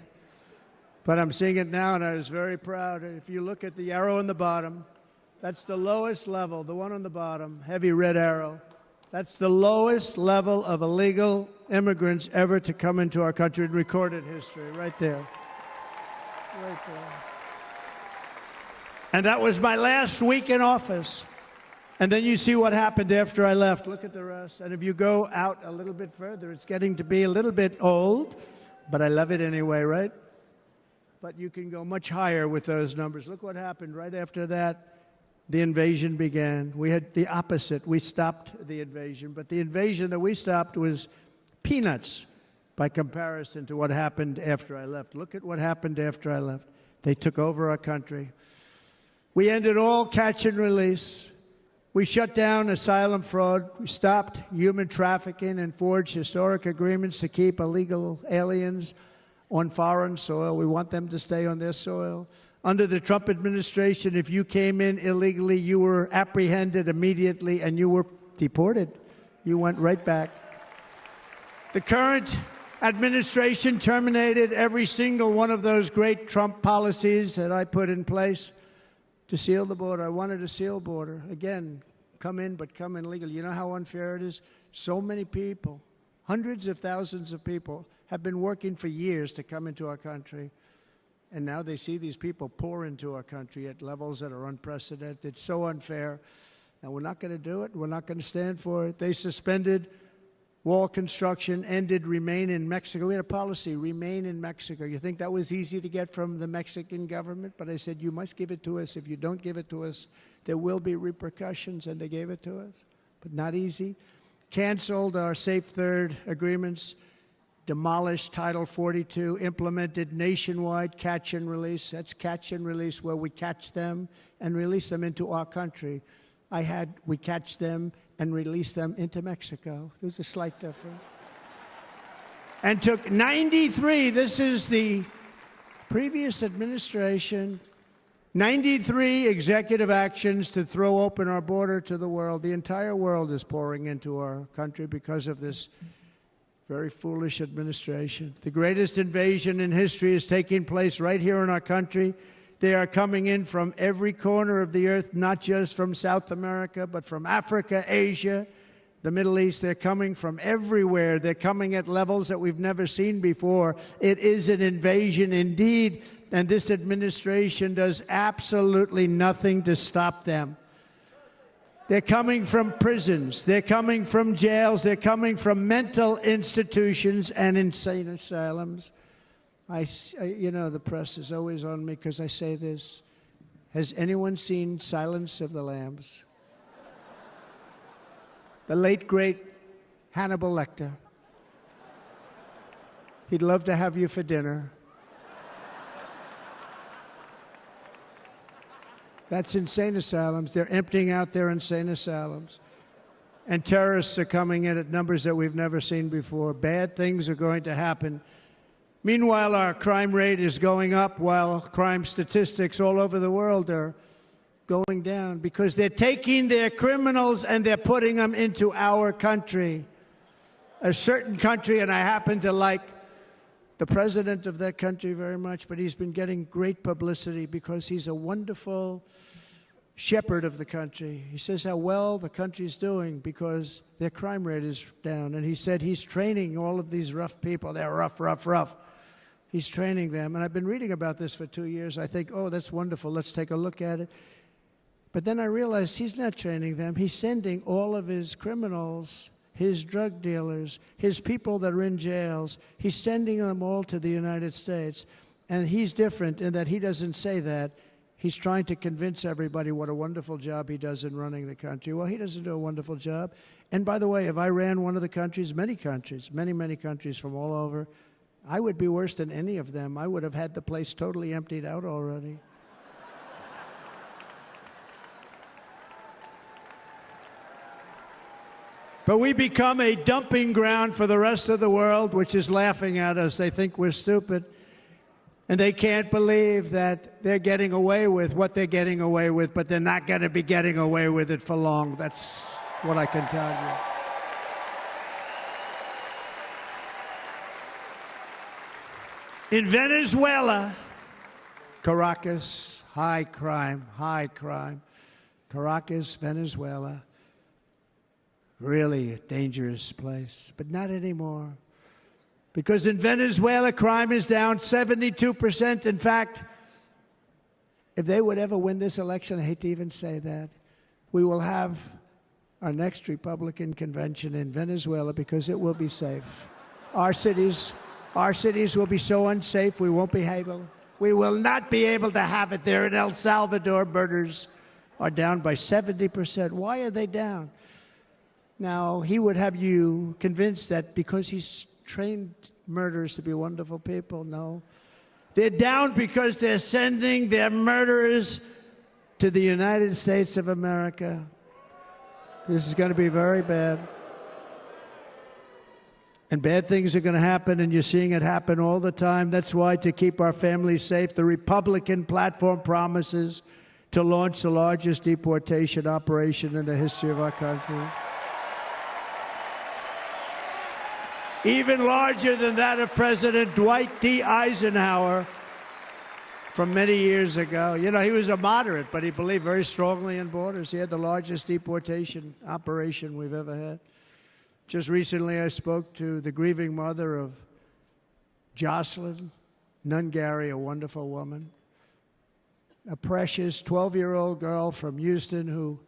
But I'm seeing it now, and I was very proud. If you look at the arrow on the bottom, that's the lowest level, the one on the bottom, heavy red arrow. That's the lowest level of illegal immigrants ever to come into our country in recorded history, right there. Right there. And that was my last week in office. And then you see what happened after I left. Look at the rest. And if you go out a little bit further, it's getting to be a little bit old, but I love it anyway, right? But you can go much higher with those numbers. Look what happened right after that. The invasion began. We had the opposite. We stopped the invasion. But the invasion that we stopped was peanuts by comparison to what happened after I left. Look at what happened after I left. They took over our country. We ended all catch and release. We shut down asylum fraud. We stopped human trafficking and forged historic agreements to keep illegal aliens on foreign soil. We want them to stay on their soil. Under the Trump administration, if you came in illegally, you were apprehended immediately and you were deported. You went right back. The current administration terminated every single one of those great Trump policies that I put in place to seal the border. I wanted a sealed border. Again, come in, but come in legally. You know how unfair it is? So many people, hundreds of thousands of people, have been working for years to come into our country. And now they see these people pour into our country at levels that are unprecedented. It's so unfair. And we're not going to do it. We're not going to stand for it. They suspended wall construction, ended remain in Mexico. We had a policy, remain in Mexico. You think that was easy to get from the Mexican government? But I said, you must give it to us. If you don't give it to us, there will be repercussions. And they gave it to us. But not easy. Canceled our Safe Third agreements. Demolished Title 42, implemented nationwide catch and release. That's catch and release, where we catch them and release them into our country. We catch them and release them into Mexico. There's a slight difference. And took 93, this is the previous administration, 93 executive actions to throw open our border to the world. The entire world is pouring into our country because of this very foolish administration. The greatest invasion in history is taking place right here in our country. They are coming in from every corner of the earth, not just from South America, but from Africa, Asia, the Middle East. They're coming from everywhere. They're coming at levels that we've never seen before. It is an invasion indeed, and this administration does absolutely nothing to stop them. They're coming from prisons. They're coming from jails. They're coming from mental institutions and insane asylums. You know, the press is always on me because I say this. Has anyone seen Silence of the Lambs? The late, great Hannibal Lecter. He'd love to have you for dinner. That's insane asylums. They're emptying out their insane asylums. And terrorists are coming in at numbers that we've never seen before. Bad things are going to happen. Meanwhile, our crime rate is going up while crime statistics all over the world are going down because they're taking their criminals and they're putting them into our country. A certain country, and I happen to like the president of that country very much, but he's been getting great publicity because he's a wonderful shepherd of the country. He says how well the country's doing because their crime rate is down. And he said he's training all of these rough people. They're rough. He's training them. And I've been reading about this for 2 years. I think, oh, that's wonderful. Let's take a look at it. But then I realized he's not training them. He's sending all of his criminals, his drug dealers, his people that are in jails, he's sending them all to the United States. And he's different in that he doesn't say that. He's trying to convince everybody what a wonderful job he does in running the country. Well, he doesn't do a wonderful job. And by the way, if I ran one of the countries, many countries from all over, I would be worse than any of them. I would have had the place totally emptied out already. But we become a dumping ground for the rest of the world, which is laughing at us. They think we're stupid. And they can't believe that they're getting away with what they're getting away with, but they're not going to be getting away with it for long. That's what I can tell you. In Venezuela, Caracas, high crime. Caracas, Venezuela. Really a dangerous place, but not anymore. Because in Venezuela, crime is down 72%. In fact, if they would ever win this election, I hate to even say that, we will have our next Republican convention in Venezuela because it will be safe. Our cities will be so unsafe, we won't be able. We will not be able to have it there. In El Salvador, murders are down by 70%. Why are they down? Now, he would have you convinced that because he's trained murderers to be wonderful people. No. They're down because they're sending their murderers to the United States of America. This is going to be very bad. And bad things are going to happen, and you're seeing it happen all the time. That's why, to keep our families safe, the Republican platform promises to launch the largest deportation operation in the history of our country. Even larger than that of President Dwight D. Eisenhower from many years ago. You know, he was a moderate, but he believed very strongly in borders. He had the largest deportation operation we've ever had. Just recently, I spoke to the grieving mother of Jocelyn Nungary, a wonderful woman, a precious 12-year-old girl from Houston who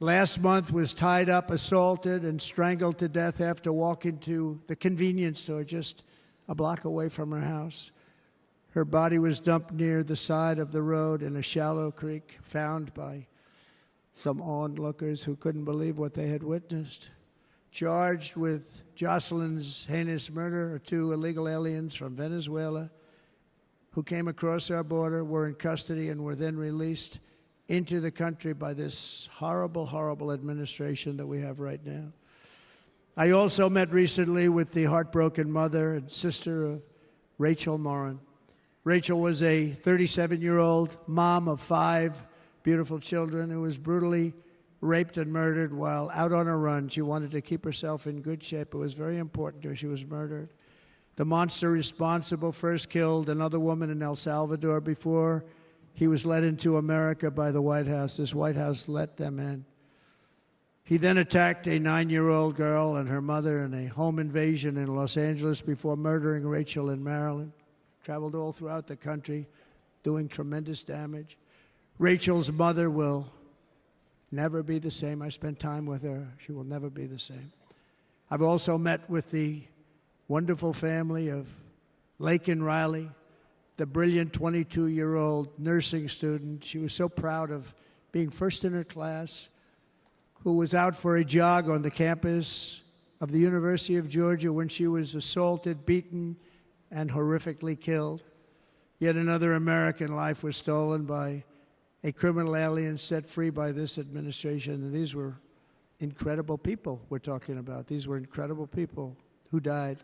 last month was tied up, assaulted, and strangled to death after walking to the convenience store just a block away from her house. Her body was dumped near the side of the road in a shallow creek, found by some onlookers who couldn't believe what they had witnessed. Charged with Jocelyn's heinous murder are 2 illegal aliens from Venezuela who came across our border, were in custody, and were then released into the country by this horrible, horrible administration that we have right now. I also met recently with the heartbroken mother and sister of Rachel Morin. Rachel was a 37-year-old mom of 5 beautiful children who was brutally raped and murdered while out on a run. She wanted to keep herself in good shape. It was very important to her. She was murdered. The monster responsible first killed another woman in El Salvador before he was led into America by the White House. This White House let them in. He then attacked a 9-year-old girl and her mother in a home invasion in Los Angeles before murdering Rachel in Maryland. Traveled all throughout the country, doing tremendous damage. Rachel's mother will never be the same. I spent time with her. She will never be the same. I've also met with the wonderful family of Laken Riley, the brilliant 22-year-old nursing student. She was so proud of being first in her class, who was out for a jog on the campus of the University of Georgia when she was assaulted, beaten, and horrifically killed. Yet another American life was stolen by a criminal alien set free by this administration. And these were incredible people we're talking about. These were incredible people who died.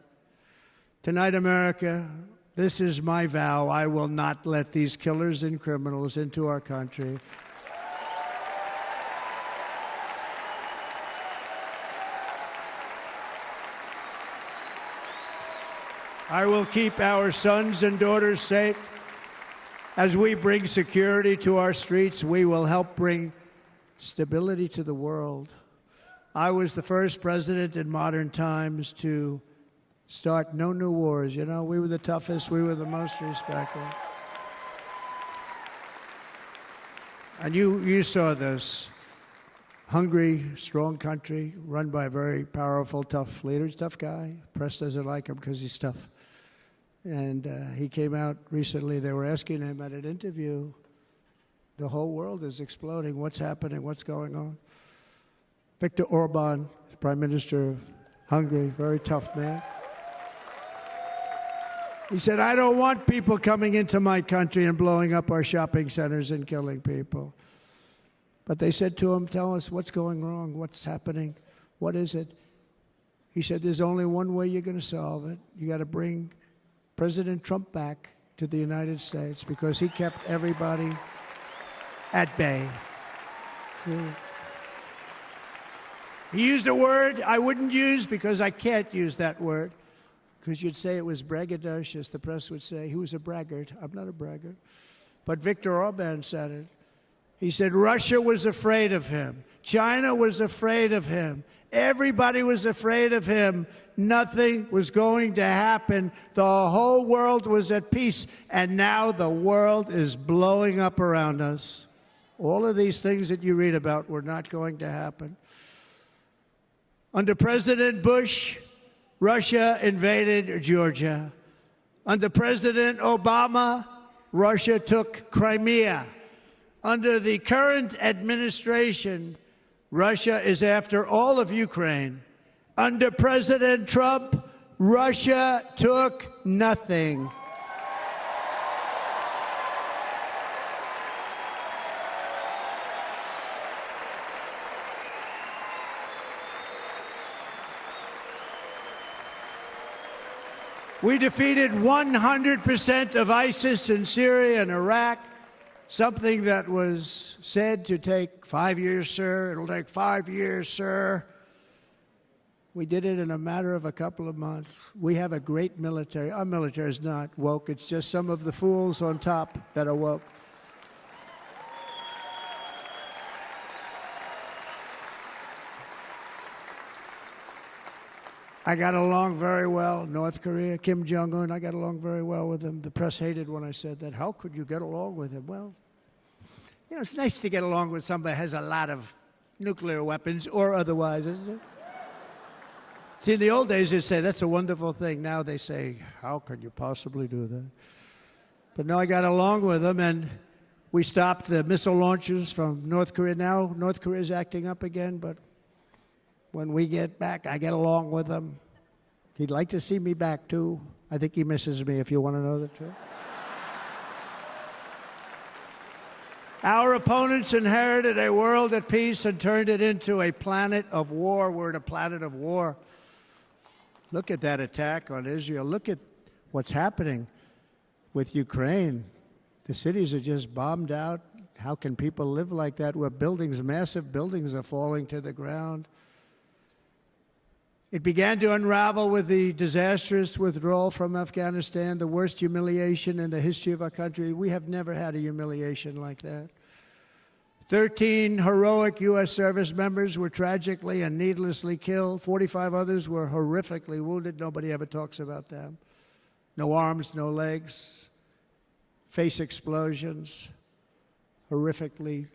Tonight, America, this is my vow. I will not let these killers and criminals into our country. I will keep our sons and daughters safe. As we bring security to our streets, we will help bring stability to the world. I was the first president in modern times to start no new wars. You know, we were the toughest, we were the most respected. And you saw this. Hungry, strong country, run by a very powerful, tough leader. He's a tough guy. Press doesn't like him because he's tough. And he came out recently. They were asking him at an interview, the whole world is exploding. What's happening? What's going on? Viktor Orban, Prime Minister of Hungary, very tough man. He said, I don't want people coming into my country and blowing up our shopping centers and killing people. But they said to him, tell us what's going wrong, what's happening, what is it? He said, there's only one way you're going to solve it. You got to bring President Trump back to the United States because he kept everybody at bay. He used a word I wouldn't use because I can't use that word, because you'd say it was braggadocious. The press would say he was a braggart. I'm not a braggart. But Viktor Orban said it. He said Russia was afraid of him. China was afraid of him. Everybody was afraid of him. Nothing was going to happen. The whole world was at peace. And now the world is blowing up around us. All of these things that you read about were not going to happen. Under President Bush, Russia invaded Georgia. Under President Obama, Russia took Crimea. Under the current administration, Russia is after all of Ukraine. Under President Trump, Russia took nothing. We defeated 100% of ISIS in Syria and Iraq, something that was said to take 5 years, sir. It'll take 5 years, sir. We did it in a matter of a couple of months. We have a great military. Our military is not woke. It's just some of the fools on top that are woke. I got along very well. North Korea, Kim Jong-un, I got along very well with him. The press hated when I said that. How could you get along with him? Well, you know, it's nice to get along with somebody who has a lot of nuclear weapons or otherwise, isn't it? See, in the old days, they'd say, that's a wonderful thing. Now they say, how can you possibly do that? But no, I got along with him, and we stopped the missile launches from North Korea. Now North Korea is acting up again, but when we get back, I get along with him. He'd like to see me back, too. I think he misses me, if you want to know the truth. Our opponents inherited a world at peace and turned it into a planet of war. We're in a planet of war. Look at that attack on Israel. Look at what's happening with Ukraine. The cities are just bombed out. How can people live like that where buildings, massive buildings, are falling to the ground? It began to unravel with the disastrous withdrawal from Afghanistan, the worst humiliation in the history of our country. We have never had a humiliation like that. 13 heroic U.S. service members were tragically and needlessly killed. 45 others were horrifically wounded. Nobody ever talks about them. No arms, no legs, face explosions, horrifically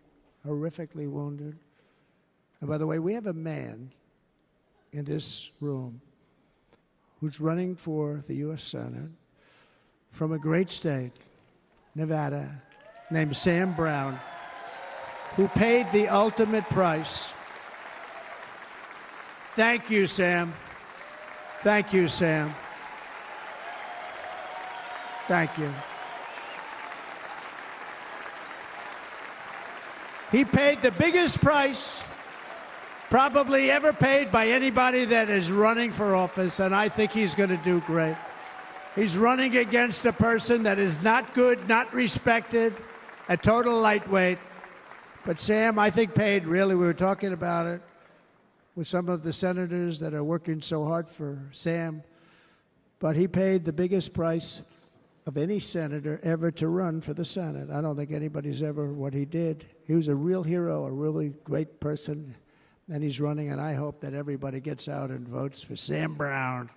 wounded. And by the way, we have a man in this room who's running for the U.S. Senate from a great state, Nevada, named Sam Brown, who paid the ultimate price. Thank you, Sam. Thank you, Sam. Thank you. He paid the biggest price probably ever paid by anybody that is running for office, and I think he's going to do great. He's running against a person that is not good, not respected, a total lightweight. But Sam, I think, paid, really, we were talking about it with some of the senators that are working so hard for Sam, but he paid the biggest price of any senator ever to run for the Senate. I don't think anybody's ever what he did. He was a real hero, a really great person, and he's running, and I hope that everybody gets out and votes for Sam Brown.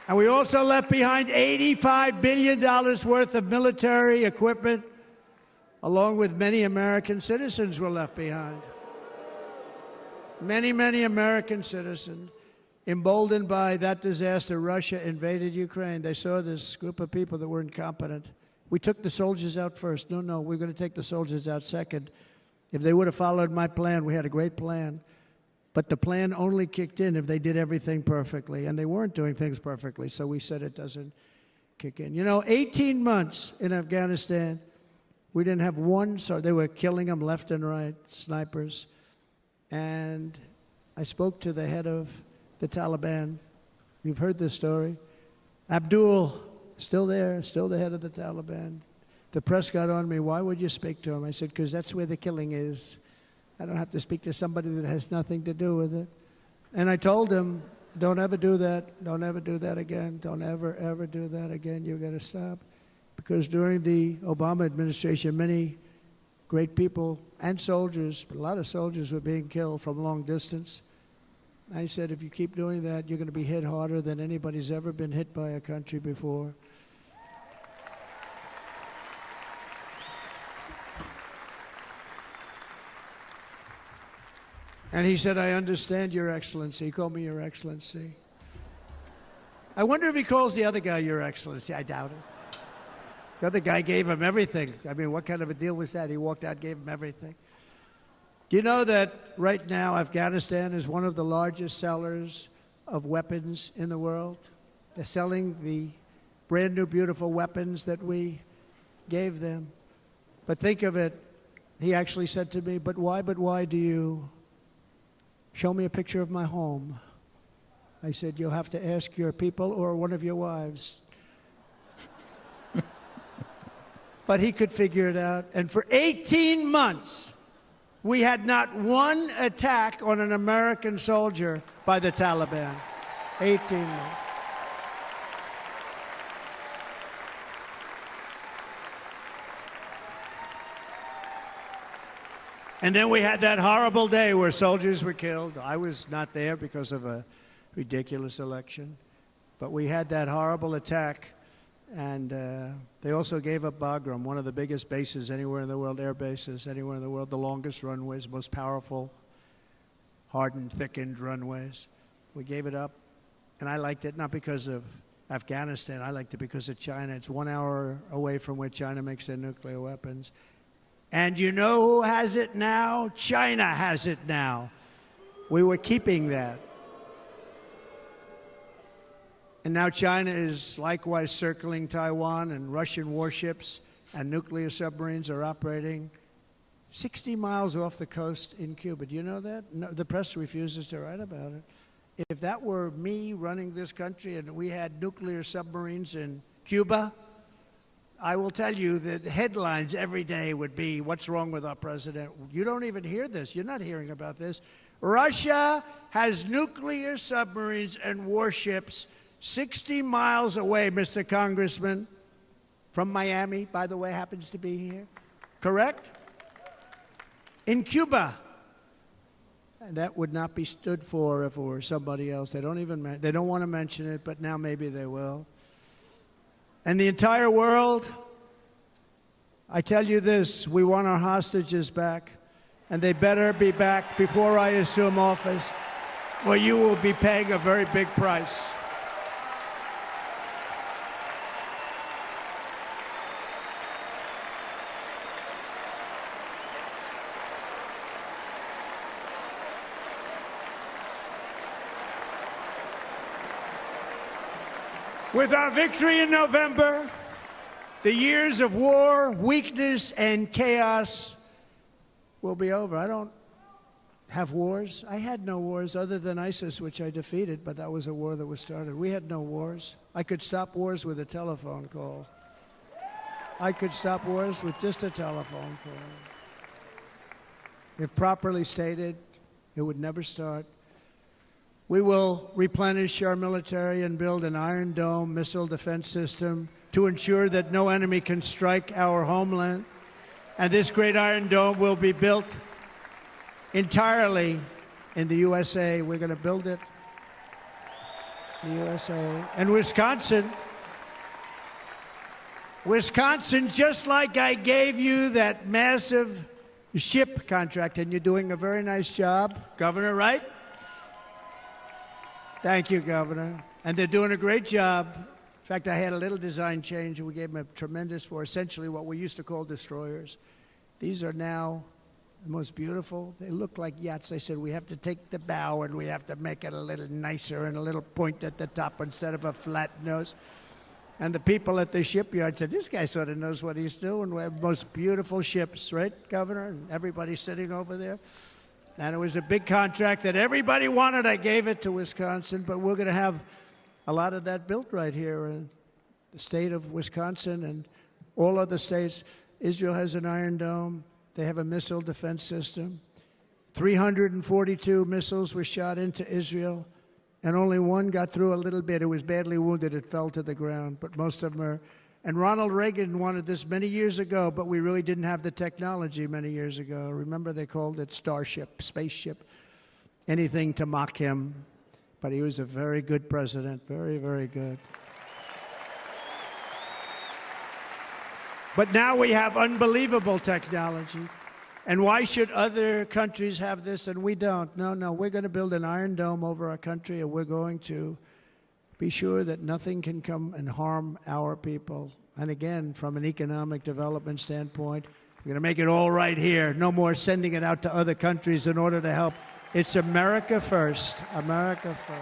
And we also left behind $85 billion worth of military equipment, along with many American citizens were left behind. Many, many American citizens, emboldened by that disaster, Russia invaded Ukraine. They saw this group of people that were incompetent. We took the soldiers out first. No, we're going to take the soldiers out second. If they would have followed my plan, we had a great plan. But the plan only kicked in if they did everything perfectly, and they weren't doing things perfectly, so we said it doesn't kick in. You know, 18 months in Afghanistan, we didn't have one, so they were killing them left and right, snipers. And I spoke to the head of the Taliban. You've heard this story. Abdul, still there, still the head of the Taliban. The press got on me, why would you speak to him? I said, because that's where the killing is. I don't have to speak to somebody that has nothing to do with it. And I told him, don't ever do that. Don't ever do that again. Don't ever, ever do that again. You've got to stop. Because during the Obama administration, many great people and soldiers, but a lot of soldiers were being killed from long distance. I said, if you keep doing that, you're going to be hit harder than anybody's ever been hit by a country before. And he said, I understand, Your Excellency. He called me Your Excellency. I wonder if he calls the other guy Your Excellency. I doubt it. The other guy gave him everything. I mean, what kind of a deal was that? He walked out, gave him everything. Do you know that right now Afghanistan is one of the largest sellers of weapons in the world? They're selling the brand new, beautiful weapons that we gave them. But think of it. He actually said to me, but why do you show me a picture of my home? I said, you'll have to ask your people or one of your wives. But he could figure it out. And for 18 months, we had not one attack on an American soldier by the Taliban. 18 months. And then we had that horrible day where soldiers were killed. I was not there because of a ridiculous election. But we had that horrible attack. And they also gave up Bagram, one of the biggest bases anywhere in the world, air bases anywhere in the world, the longest runways, most powerful, hardened, thickened runways. We gave it up. And I liked it not because of Afghanistan. I liked it because of China. It's 1 hour away from where China makes their nuclear weapons. And you know who has it now? China has it now. We were keeping that. And now China is likewise circling Taiwan, and Russian warships and nuclear submarines are operating 60 miles off the coast in Cuba. Do you know that? No, the press refuses to write about it. If that were me running this country and we had nuclear submarines in Cuba, I will tell you that headlines every day would be, what's wrong with our president? You don't even hear this. You're not hearing about this. Russia has nuclear submarines and warships 60 miles away, Mr. Congressman, from Miami, by the way, happens to be here. Correct? In Cuba. And that would not be stood for if it were somebody else. They don't want to mention it, but now maybe they will. And the entire world, I tell you this, we want our hostages back, and they better be back before I assume office. Well, you will be paying a very big price. With our victory in November, the years of war, weakness, and chaos will be over. I don't have wars. I had no wars other than ISIS, which I defeated, but that was a war that was started. We had no wars. I could stop wars with a telephone call. I could stop wars with just a telephone call. If properly stated, it would never start. We will replenish our military and build an Iron Dome missile defense system to ensure that no enemy can strike our homeland. And this great Iron Dome will be built entirely in the USA. We're going to build it in the USA. And Wisconsin, just like I gave you that massive ship contract, and you're doing a very nice job, Governor, right? Thank you, Governor. And they're doing a great job. In fact, I had a little design change, and we gave them a tremendous for essentially what we used to call destroyers. These are now the most beautiful. They look like yachts. I said, we have to take the bow, and we have to make it a little nicer and a little point at the top instead of a flat nose. And the people at the shipyard said, this guy sort of knows what he's doing. We have the most beautiful ships, right, Governor? And everybody sitting over there. And it was a big contract that everybody wanted. I gave it to Wisconsin, but we're going to have a lot of that built right here in the state of Wisconsin and all other states. Israel has an Iron Dome. They have a missile defense system. 342 missiles were shot into Israel, and only one got through a little bit. It was badly wounded. It fell to the ground, but most of them are. And Ronald Reagan wanted this many years ago, but we really didn't have the technology many years ago. Remember, they called it Starship, spaceship, anything to mock him. But he was a very good president, very, very good. But now we have unbelievable technology. And why should other countries have this and we don't? No, we're going to build an Iron Dome over our country, and we're going to be sure that nothing can come and harm our people. And again, from an economic development standpoint, we're going to make it all right here. No more sending it out to other countries in order to help. It's America first. America first.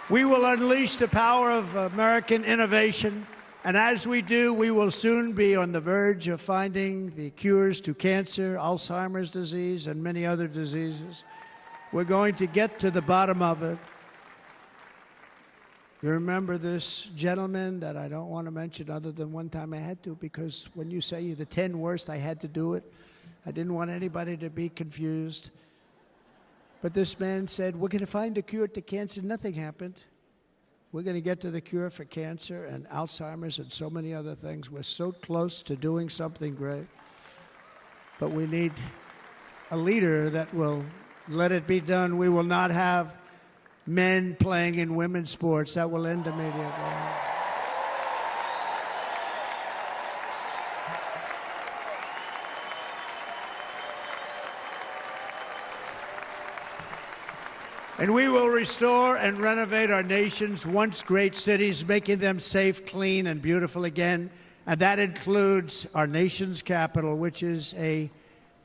We will unleash the power of American innovation. And as we do, we will soon be on the verge of finding the cures to cancer, Alzheimer's disease, and many other diseases. We're going to get to the bottom of it. You remember this gentleman that I don't want to mention other than one time I had to, because when you say the 10 worst, I had to do it. I didn't want anybody to be confused. But this man said, we're going to find a cure to cancer. Nothing happened. We're going to get to the cure for cancer and Alzheimer's and so many other things. We're so close to doing something great. But we need a leader that will let it be done. We will not have men playing in women's sports. That will end immediately. And we will restore and renovate our nation's once great cities, making them safe, clean, and beautiful again. And that includes our nation's capital, which is a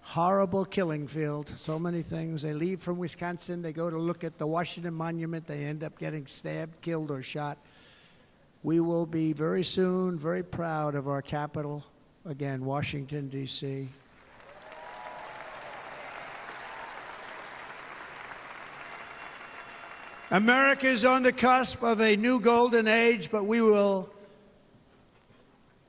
horrible killing field. So many things. They leave from Wisconsin, they go to look at the Washington Monument, they end up getting stabbed, killed, or shot. We will be very soon very proud of our capital, again, Washington, D.C. America is on the cusp of a new golden age, but we will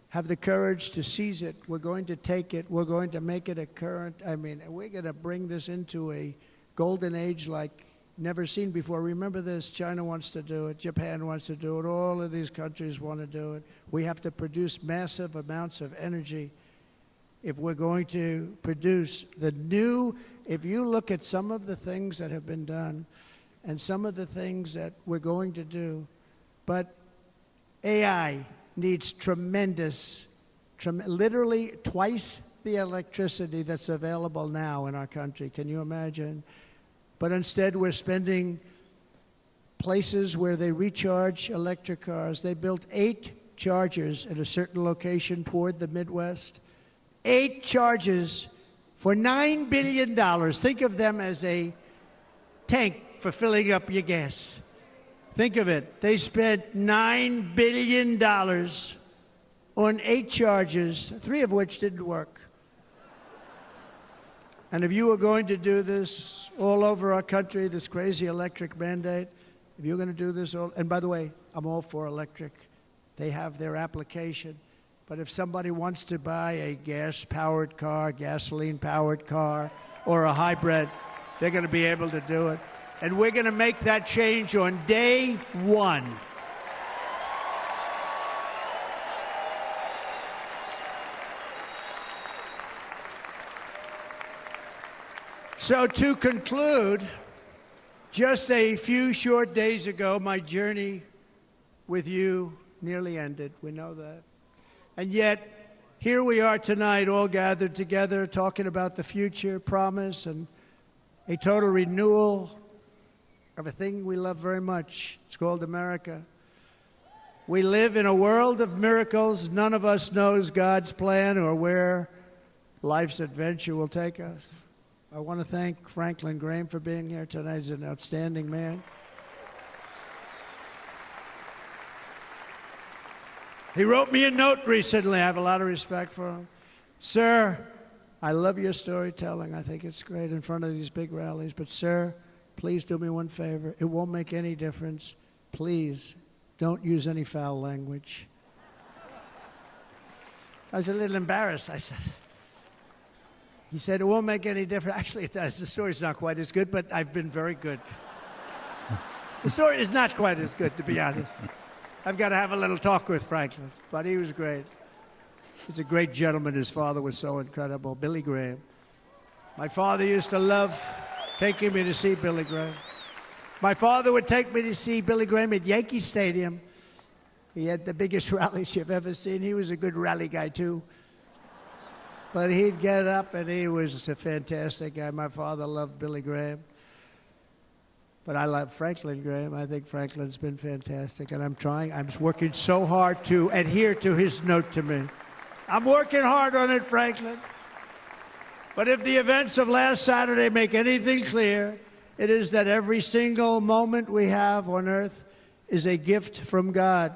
have the courage to seize it. We're going to take it. We're going to make it a current. We're going to bring this into a golden age like never seen before. Remember this, China wants to do it. Japan wants to do it. All of these countries want to do it. We have to produce massive amounts of energy if we're going to produce the new. If you look at some of the things that have been done and some of the things that we're going to do, but AI needs literally twice the electricity that's available now in our country. Can you imagine? But instead, we're spending places where they recharge electric cars. They built 8 chargers at a certain location toward the Midwest. 8 chargers for $9 billion. Think of them as a tank for filling up your gas. Think of it. They spent $9 billion on 8 chargers, 3 of which didn't work. And if you were going to do this all over our country, this crazy electric mandate, if you're going to do this all, and by the way, I'm all for electric. They have their application. But if somebody wants to buy a gas-powered car, gasoline-powered car, or a hybrid, they're going to be able to do it. And we're going to make that change on day 1. So to conclude, just a few short days ago, my journey with you nearly ended. We know that. And yet, here we are tonight, all gathered together, talking about the future, promise, and a total renewal of a thing we love very much. It's called America. We live in a world of miracles. None of us knows God's plan or where life's adventure will take us. I want to thank Franklin Graham for being here tonight. He's an outstanding man. He wrote me a note recently. I have a lot of respect for him. Sir, I love your storytelling. I think it's great in front of these big rallies. But, sir, please do me one favor. It won't make any difference. Please don't use any foul language. I was a little embarrassed. I said, he said, it won't make any difference. Actually, it does. The story's not quite as good, but I've been very good. The story is not quite as good, to be honest. I've got to have a little talk with Franklin, but he was great. He's a great gentleman. His father was so incredible, Billy Graham. My father used to love taking me to see Billy Graham. My father would take me to see Billy Graham at Yankee Stadium. He had the biggest rallies you've ever seen. He was a good rally guy, too. But he'd get up, and he was a fantastic guy. My father loved Billy Graham. But I love Franklin Graham. I think Franklin's been fantastic, and I'm working so hard to adhere to his note to me. I'm working hard on it, Franklin. But if the events of last Saturday make anything clear, it is that every single moment we have on earth is a gift from God.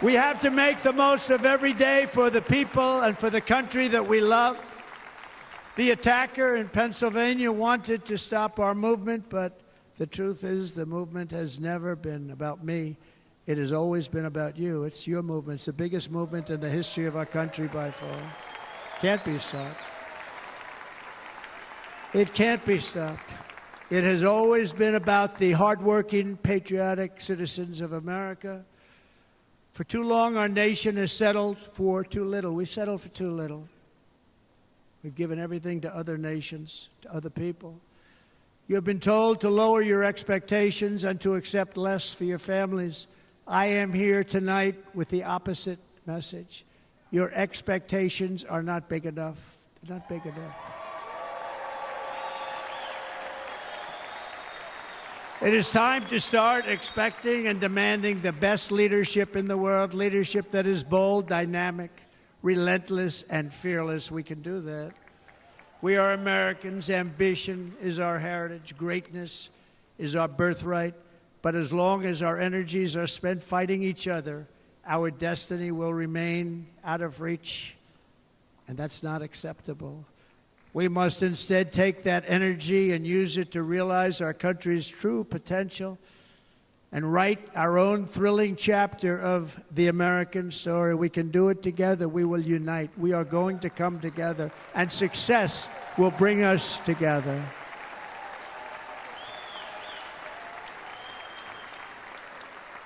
We have to make the most of every day for the people and for the country that we love. The attacker in Pennsylvania wanted to stop our movement, but the truth is the movement has never been about me. It has always been about you. It's your movement. It's the biggest movement in the history of our country by far. Can't be stopped. It can't be stopped. It has always been about the hardworking, patriotic citizens of America. For too long, our nation has settled for too little. We settled for too little. We've given everything to other nations, to other people. You have been told to lower your expectations and to accept less for your families. I am here tonight with the opposite message. Your expectations are not big enough. They're not big enough. It is time to start expecting and demanding the best leadership in the world, leadership that is bold, dynamic, relentless, and fearless. We can do that. We are Americans. Ambition is our heritage. Greatness is our birthright. But as long as our energies are spent fighting each other, our destiny will remain out of reach, and that's not acceptable. We must instead take that energy and use it to realize our country's true potential and write our own thrilling chapter of the American story. We can do it together. We will unite. We are going to come together, and success will bring us together.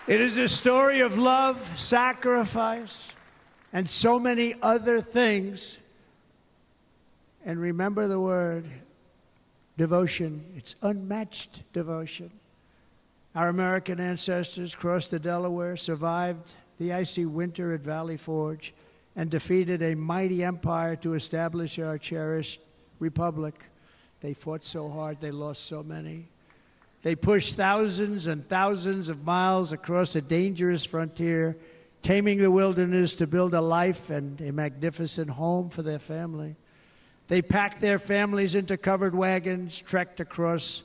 It is a story of love, sacrifice, and so many other things. And remember the word, devotion. It's unmatched devotion. Our American ancestors crossed the Delaware, survived the icy winter at Valley Forge, and defeated a mighty empire to establish our cherished republic. They fought so hard, they lost so many. They pushed thousands and thousands of miles across a dangerous frontier, taming the wilderness to build a life and a magnificent home for their family. They packed their families into covered wagons, trekked across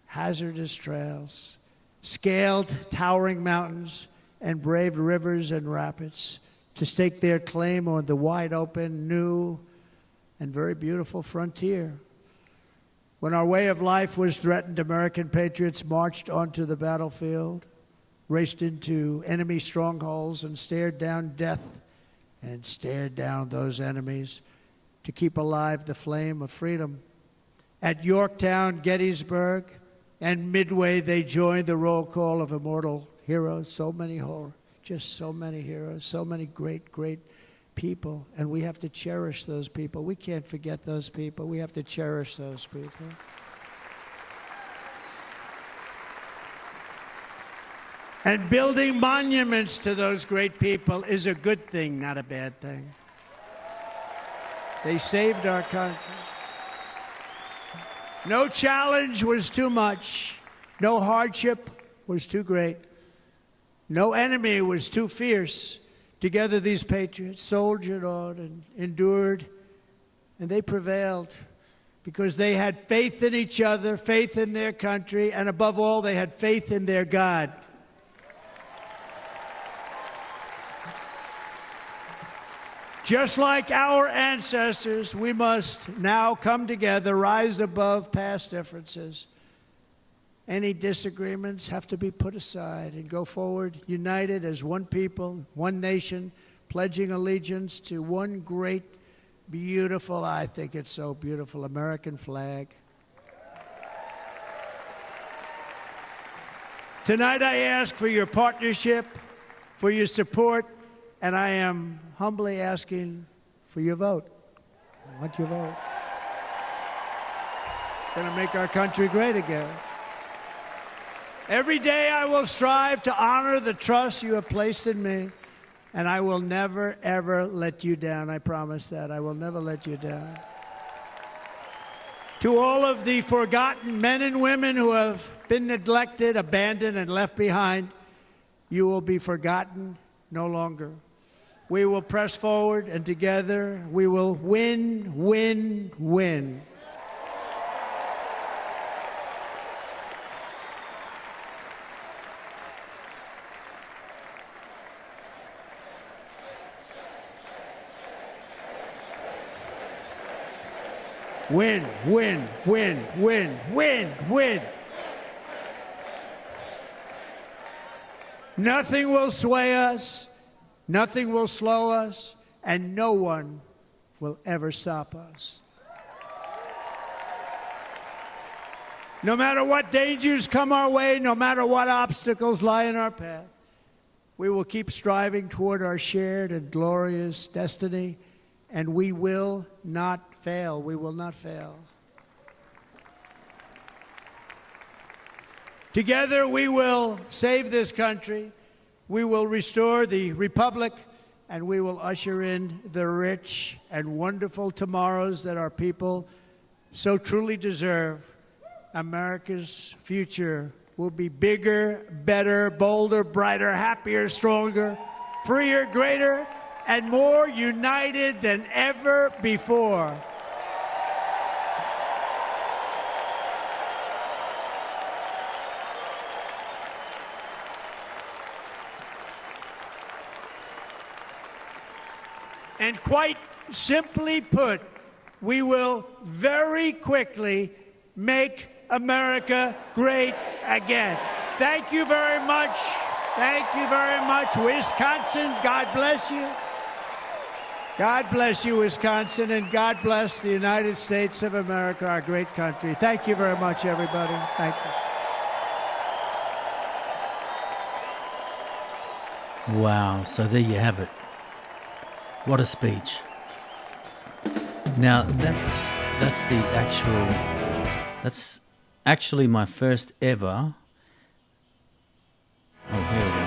hazardous trails, scaled towering mountains, and braved rivers and rapids to stake their claim on the wide open, new, and very beautiful frontier. When our way of life was threatened, American patriots marched onto the battlefield, raced into enemy strongholds, and stared down death and stared down those enemies to keep alive the flame of freedom. At Yorktown, Gettysburg, and Midway, they joined the roll call of immortal heroes. So many just so many heroes, so many great, great people. And we have to cherish those people. We can't forget those people. We have to cherish those people. And building monuments to those great people is a good thing, not a bad thing. They saved our country. No challenge was too much. No hardship was too great. No enemy was too fierce. Together these patriots soldiered on and endured, and they prevailed because they had faith in each other, faith in their country, and above all, they had faith in their God. Just like our ancestors, we must now come together, rise above past differences. Any disagreements have to be put aside and go forward, united as one people, one nation, pledging allegiance to one great, beautiful, I think it's so beautiful, American flag. Tonight I ask for your partnership, for your support, and I am humbly asking for your vote. I want your vote. Going to make our country great again. Every day I will strive to honor the trust you have placed in me, and I will never, ever let you down. I promise that. I will never let you down. To all of the forgotten men and women who have been neglected, abandoned, and left behind, you will be forgotten no longer. We will press forward, and together we will win, win, win. Win, win, win, win, win, win. Nothing will sway us, nothing will slow us, and no one will ever stop us. No matter what dangers come our way, no matter what obstacles lie in our path, we will keep striving toward our shared and glorious destiny, and we will not fail. We will not fail. Together we will save this country, we will restore the republic, and we will usher in the rich and wonderful tomorrows that our people so truly deserve. America's future will be bigger, better, bolder, brighter, happier, stronger, freer, greater, and more united than ever before. And quite simply put, we will very quickly make America great again. Thank you very much. Thank you very much, Wisconsin. God bless you. God bless you, Wisconsin, and God bless the United States of America, our great country. Thank you very much, everybody. Thank you. Wow, so there you have it. What a speech. Now, that's actually my first ever. Oh, here we go.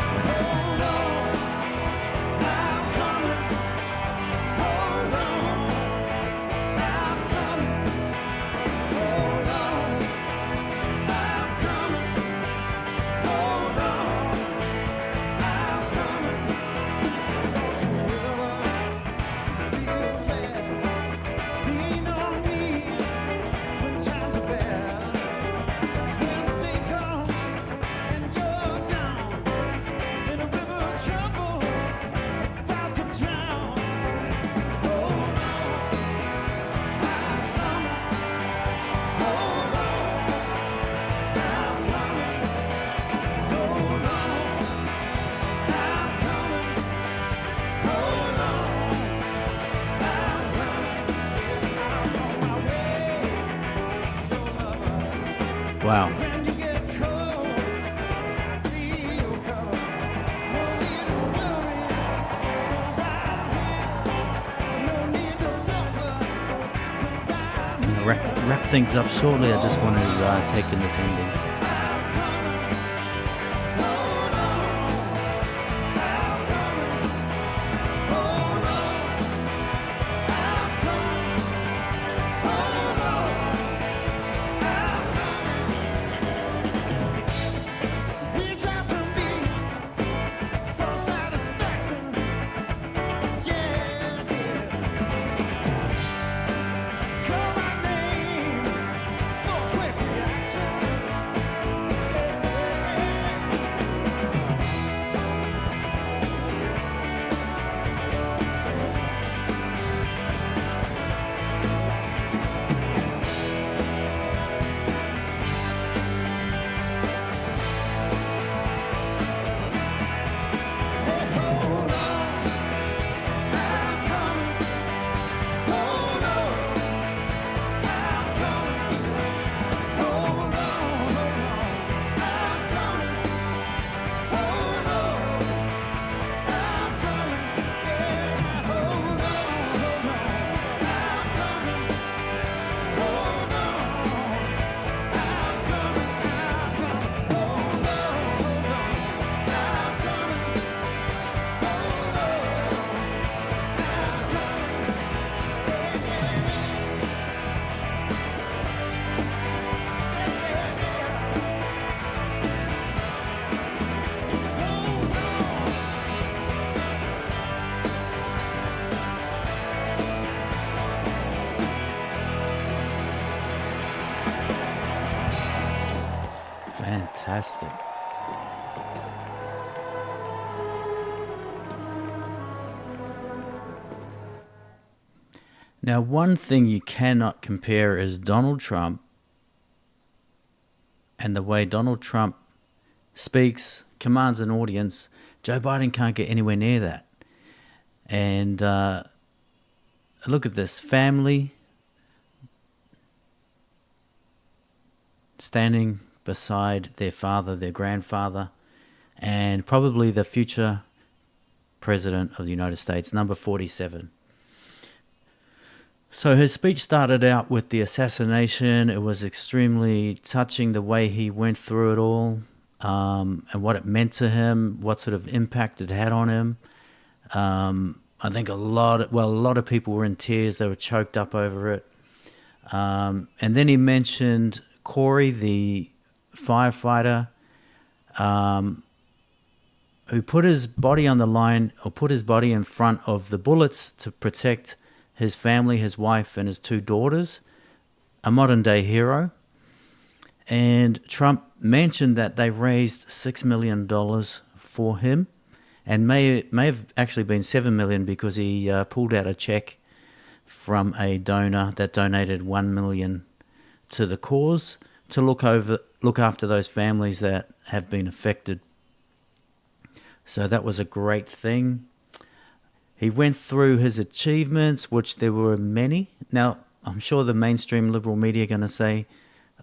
things up shortly. I just want to take in this ending. Fantastic. Now, one thing you cannot compare is Donald Trump and the way Donald Trump speaks, commands an audience. Joe Biden can't get anywhere near that. And look at this family standing beside their father, their grandfather, and probably the future president of the United States, number 47. So his speech started out with the assassination. It was extremely touching the way he went through it all, and what it meant to him, what sort of impact it had on him. I think a lot of people were in tears. They were choked up over it. And then he mentioned Corey, the firefighter, who put his body on the line, or put his body in front of the bullets to protect his family, his wife, and his 2 daughters. A modern-day hero. And Trump mentioned that they raised $6 million for him, and may have actually been $7 million, because he pulled out a check from a donor that donated $1 million to the cause to look after those families that have been affected. So that was a great thing. He went through his achievements, which there were many. Now, I'm sure the mainstream liberal media are going to say,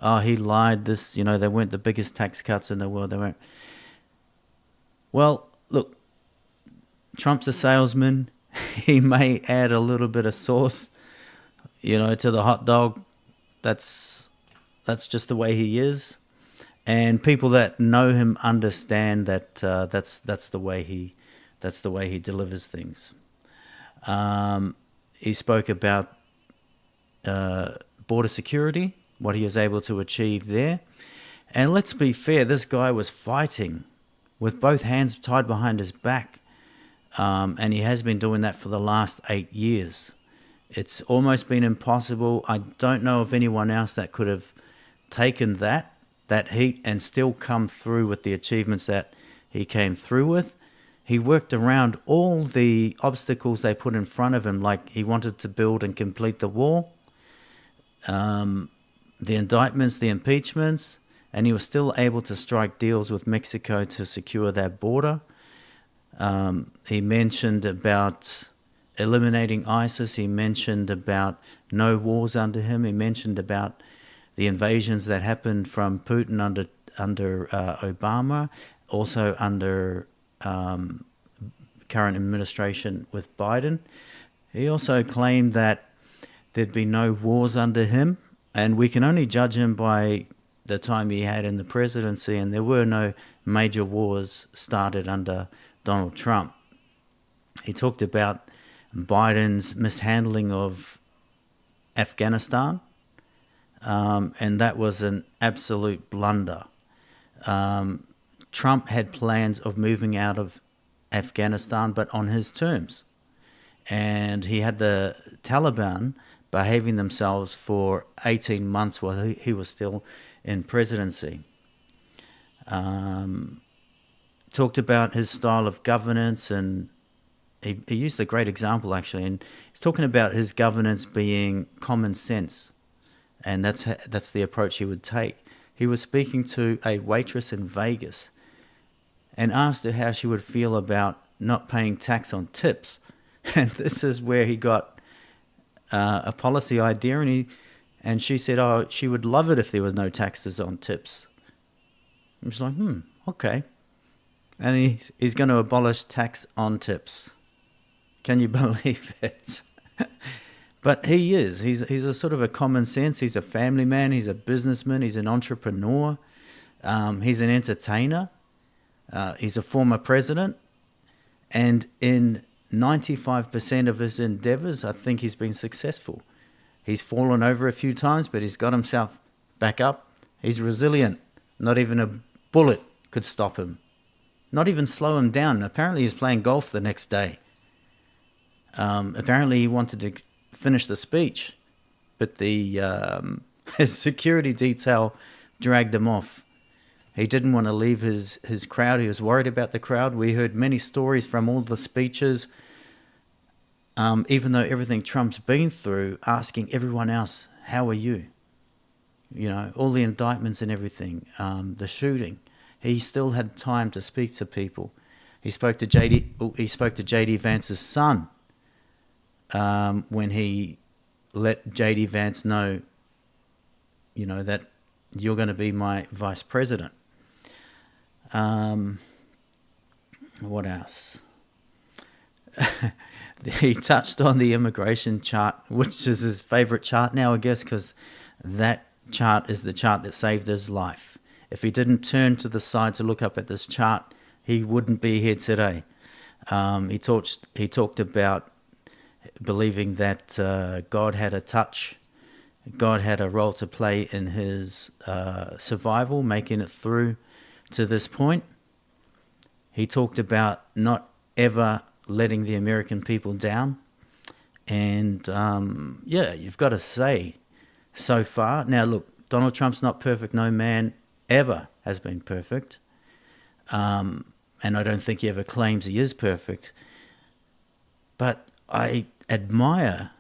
oh, he lied, this, they weren't the biggest tax cuts in the world. They weren't. Well, look, Trump's a salesman. He may add a little bit of sauce, to the hot dog. That's just the way he is. And people that know him understand that that's the way he delivers things. He spoke about border security, what he was able to achieve there. And let's be fair, this guy was fighting with both hands tied behind his back. And he has been doing that for the last 8 years. It's almost been impossible. I don't know of anyone else that could have taken that heat and still come through with the achievements that he came through with. He worked around all the obstacles they put in front of him, like he wanted to build and complete the wall, the indictments, the impeachments, and he was still able to strike deals with Mexico to secure that border. He mentioned about eliminating ISIS. He mentioned about no wars under him. He mentioned about the invasions that happened from Putin under Obama, also under current administration with Biden. He also claimed that there'd be no wars under him, And we can only judge him by the time he had in the presidency, and there were no major wars started under Donald Trump. He talked about Biden's mishandling of Afghanistan, and that was an absolute blunder. Trump had plans of moving out of Afghanistan, but on his terms. And he had the Taliban behaving themselves for 18 months while he was still in presidency. Talked about his style of governance, and he used a great example, actually. And he's talking about his governance being common sense, and that's the approach he would take. He was speaking to a waitress in Vegas and asked her how she would feel about not paying tax on tips. And this is where he got a policy idea, and she said, oh, she would love it if there was no taxes on tips. I'm just like, okay. And he's going to abolish tax on tips. Can you believe it? But he is. He's a sort of a common sense. He's a family man. He's a businessman. He's an entrepreneur. He's an entertainer. He's a former president. And in 95% of his endeavors, I think he's been successful. He's fallen over a few times, but he's got himself back up. He's resilient. Not even a bullet could stop him. Not even slow him down. Apparently he's playing golf the next day. Apparently he wanted to finish the speech, but his security detail dragged him off. He didn't want to leave his crowd. He was worried about the crowd. We heard many stories from all the speeches, even though everything Trump's been through, asking everyone else, how are you? You know, all the indictments and everything, the shooting. He still had time to speak to people. He spoke to J.D. Vance's son when he let J.D. Vance know, you know, that you're going to be my vice president. What else? He touched on the immigration chart, which is his favorite chart now, I guess, because that chart is the chart that saved his life. If he didn't turn to the side to look up at this chart, he wouldn't be here today. He talked about believing that God had a touch. God had a role to play in his survival, making it through to this point. He talked about not ever letting the American people down. And yeah, you've got to say, so far. Now, look, Donald Trump's not perfect. No man ever has been perfect. And I don't think he ever claims he is perfect. But I admire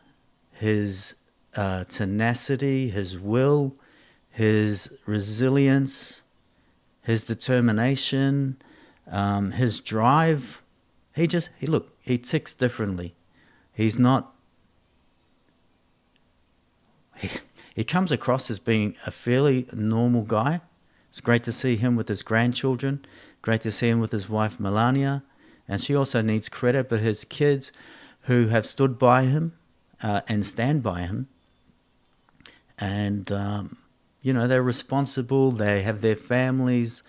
his tenacity, his will, his resilience, his determination, his drive. He ticks differently. He's not... He comes across as being a fairly normal guy. It's great to see him with his grandchildren. Great to see him with his wife, Melania. And she also needs credit, but his kids who have stood by him and stand by him. And, you know, they're responsible. They have their families.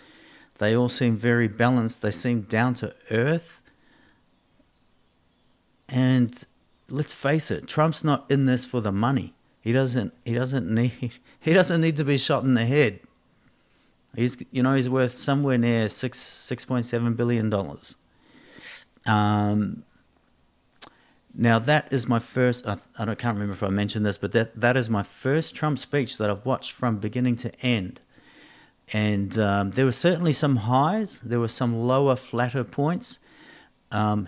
They all seem very balanced. They seem down to earth. And let's face it, Trump's not in this for the money. He doesn't need to be shot in the head. He's worth somewhere near $6.7 billion. Now that is my first. I can't remember if I mentioned this, but that is my first Trump speech that I've watched from beginning to end. And there were certainly some highs. There were some lower, flatter points.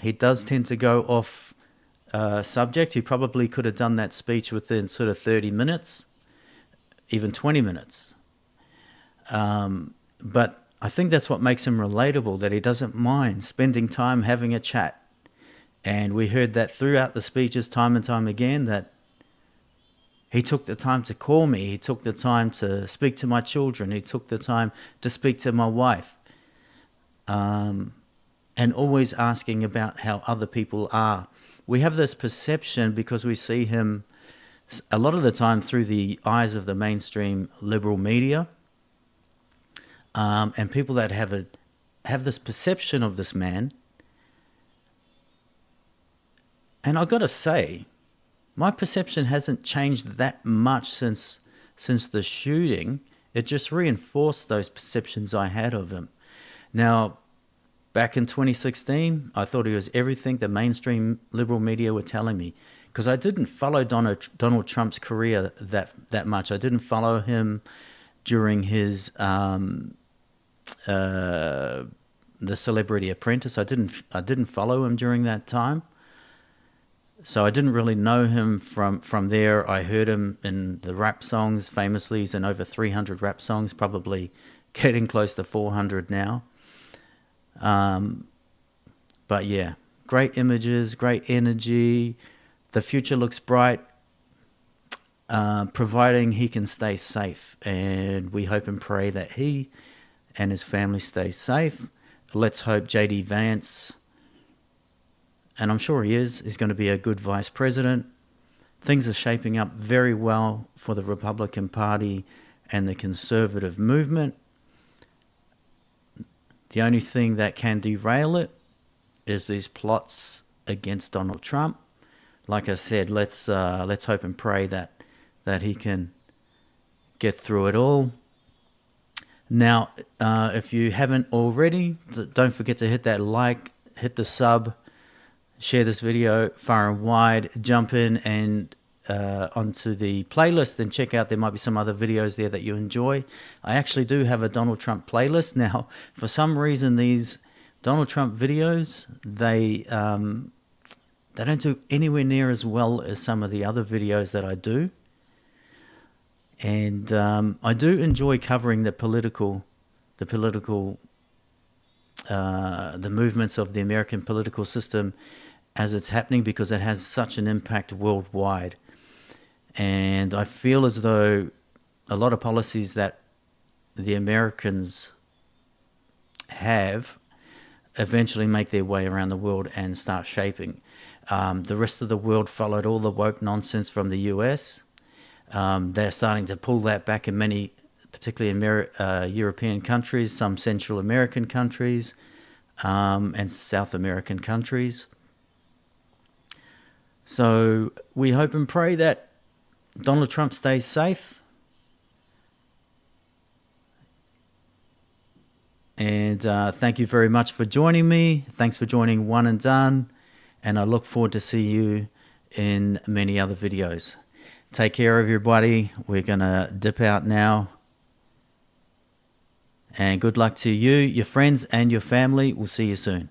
He does tend to go off subject. He probably could have done that speech within sort of 30 minutes, even 20 minutes. But I think that's what makes him relatable, that he doesn't mind spending time having a chat. And we heard that throughout the speeches time and time again, that he took the time to call me. He took the time to speak to my children. He took the time to speak to my wife. And always asking about how other people are. We have this perception, because we see him a lot of the time through the eyes of the mainstream liberal media, and people that have this perception of this man. And I've got to say, my perception hasn't changed that much since the shooting. It just reinforced those perceptions I had of him. Now, back in 2016, I thought he was everything the mainstream liberal media were telling me, because I didn't follow Donald Trump's career that much. I didn't follow him during his The Celebrity Apprentice. I didn't follow him during that time, so I didn't really know him from there. I heard him in the rap songs. Famously, he's in over 300 rap songs, probably getting close to 400 now. But yeah, great images, great energy. The future looks bright, providing he can stay safe. And we hope and pray that he and his family stay safe. Let's hope J.D. Vance, and I'm sure he is, going to be a good vice president. Things are shaping up very well for the Republican Party and the conservative movement. The only thing that can derail it is these plots against Donald Trump. Like I said, let's hope and pray that he can get through it all. Now, if you haven't already, don't forget to hit that like, hit the sub, share this video far and wide, jump in and onto the playlist and check out. There might be some other videos there that you enjoy. I actually do have a Donald Trump playlist. Now, for some reason, these Donald Trump videos, they don't do anywhere near as well as some of the other videos that I do. And I do enjoy covering the movements of the American political system as it's happening, because it has such an impact worldwide. And I feel as though a lot of policies that the Americans have eventually make their way around the world and start shaping. The rest of the world followed all the woke nonsense from the US. They're starting to pull that back in many, particularly European countries, some Central American countries, and South American countries. So we hope and pray that Donald Trump stays safe. And thank you very much for joining me. Thanks for joining One and Done. And I look forward to see you in many other videos. Take care, everybody. We're going to dip out now. And good luck to you, your friends, and your family. We'll see you soon.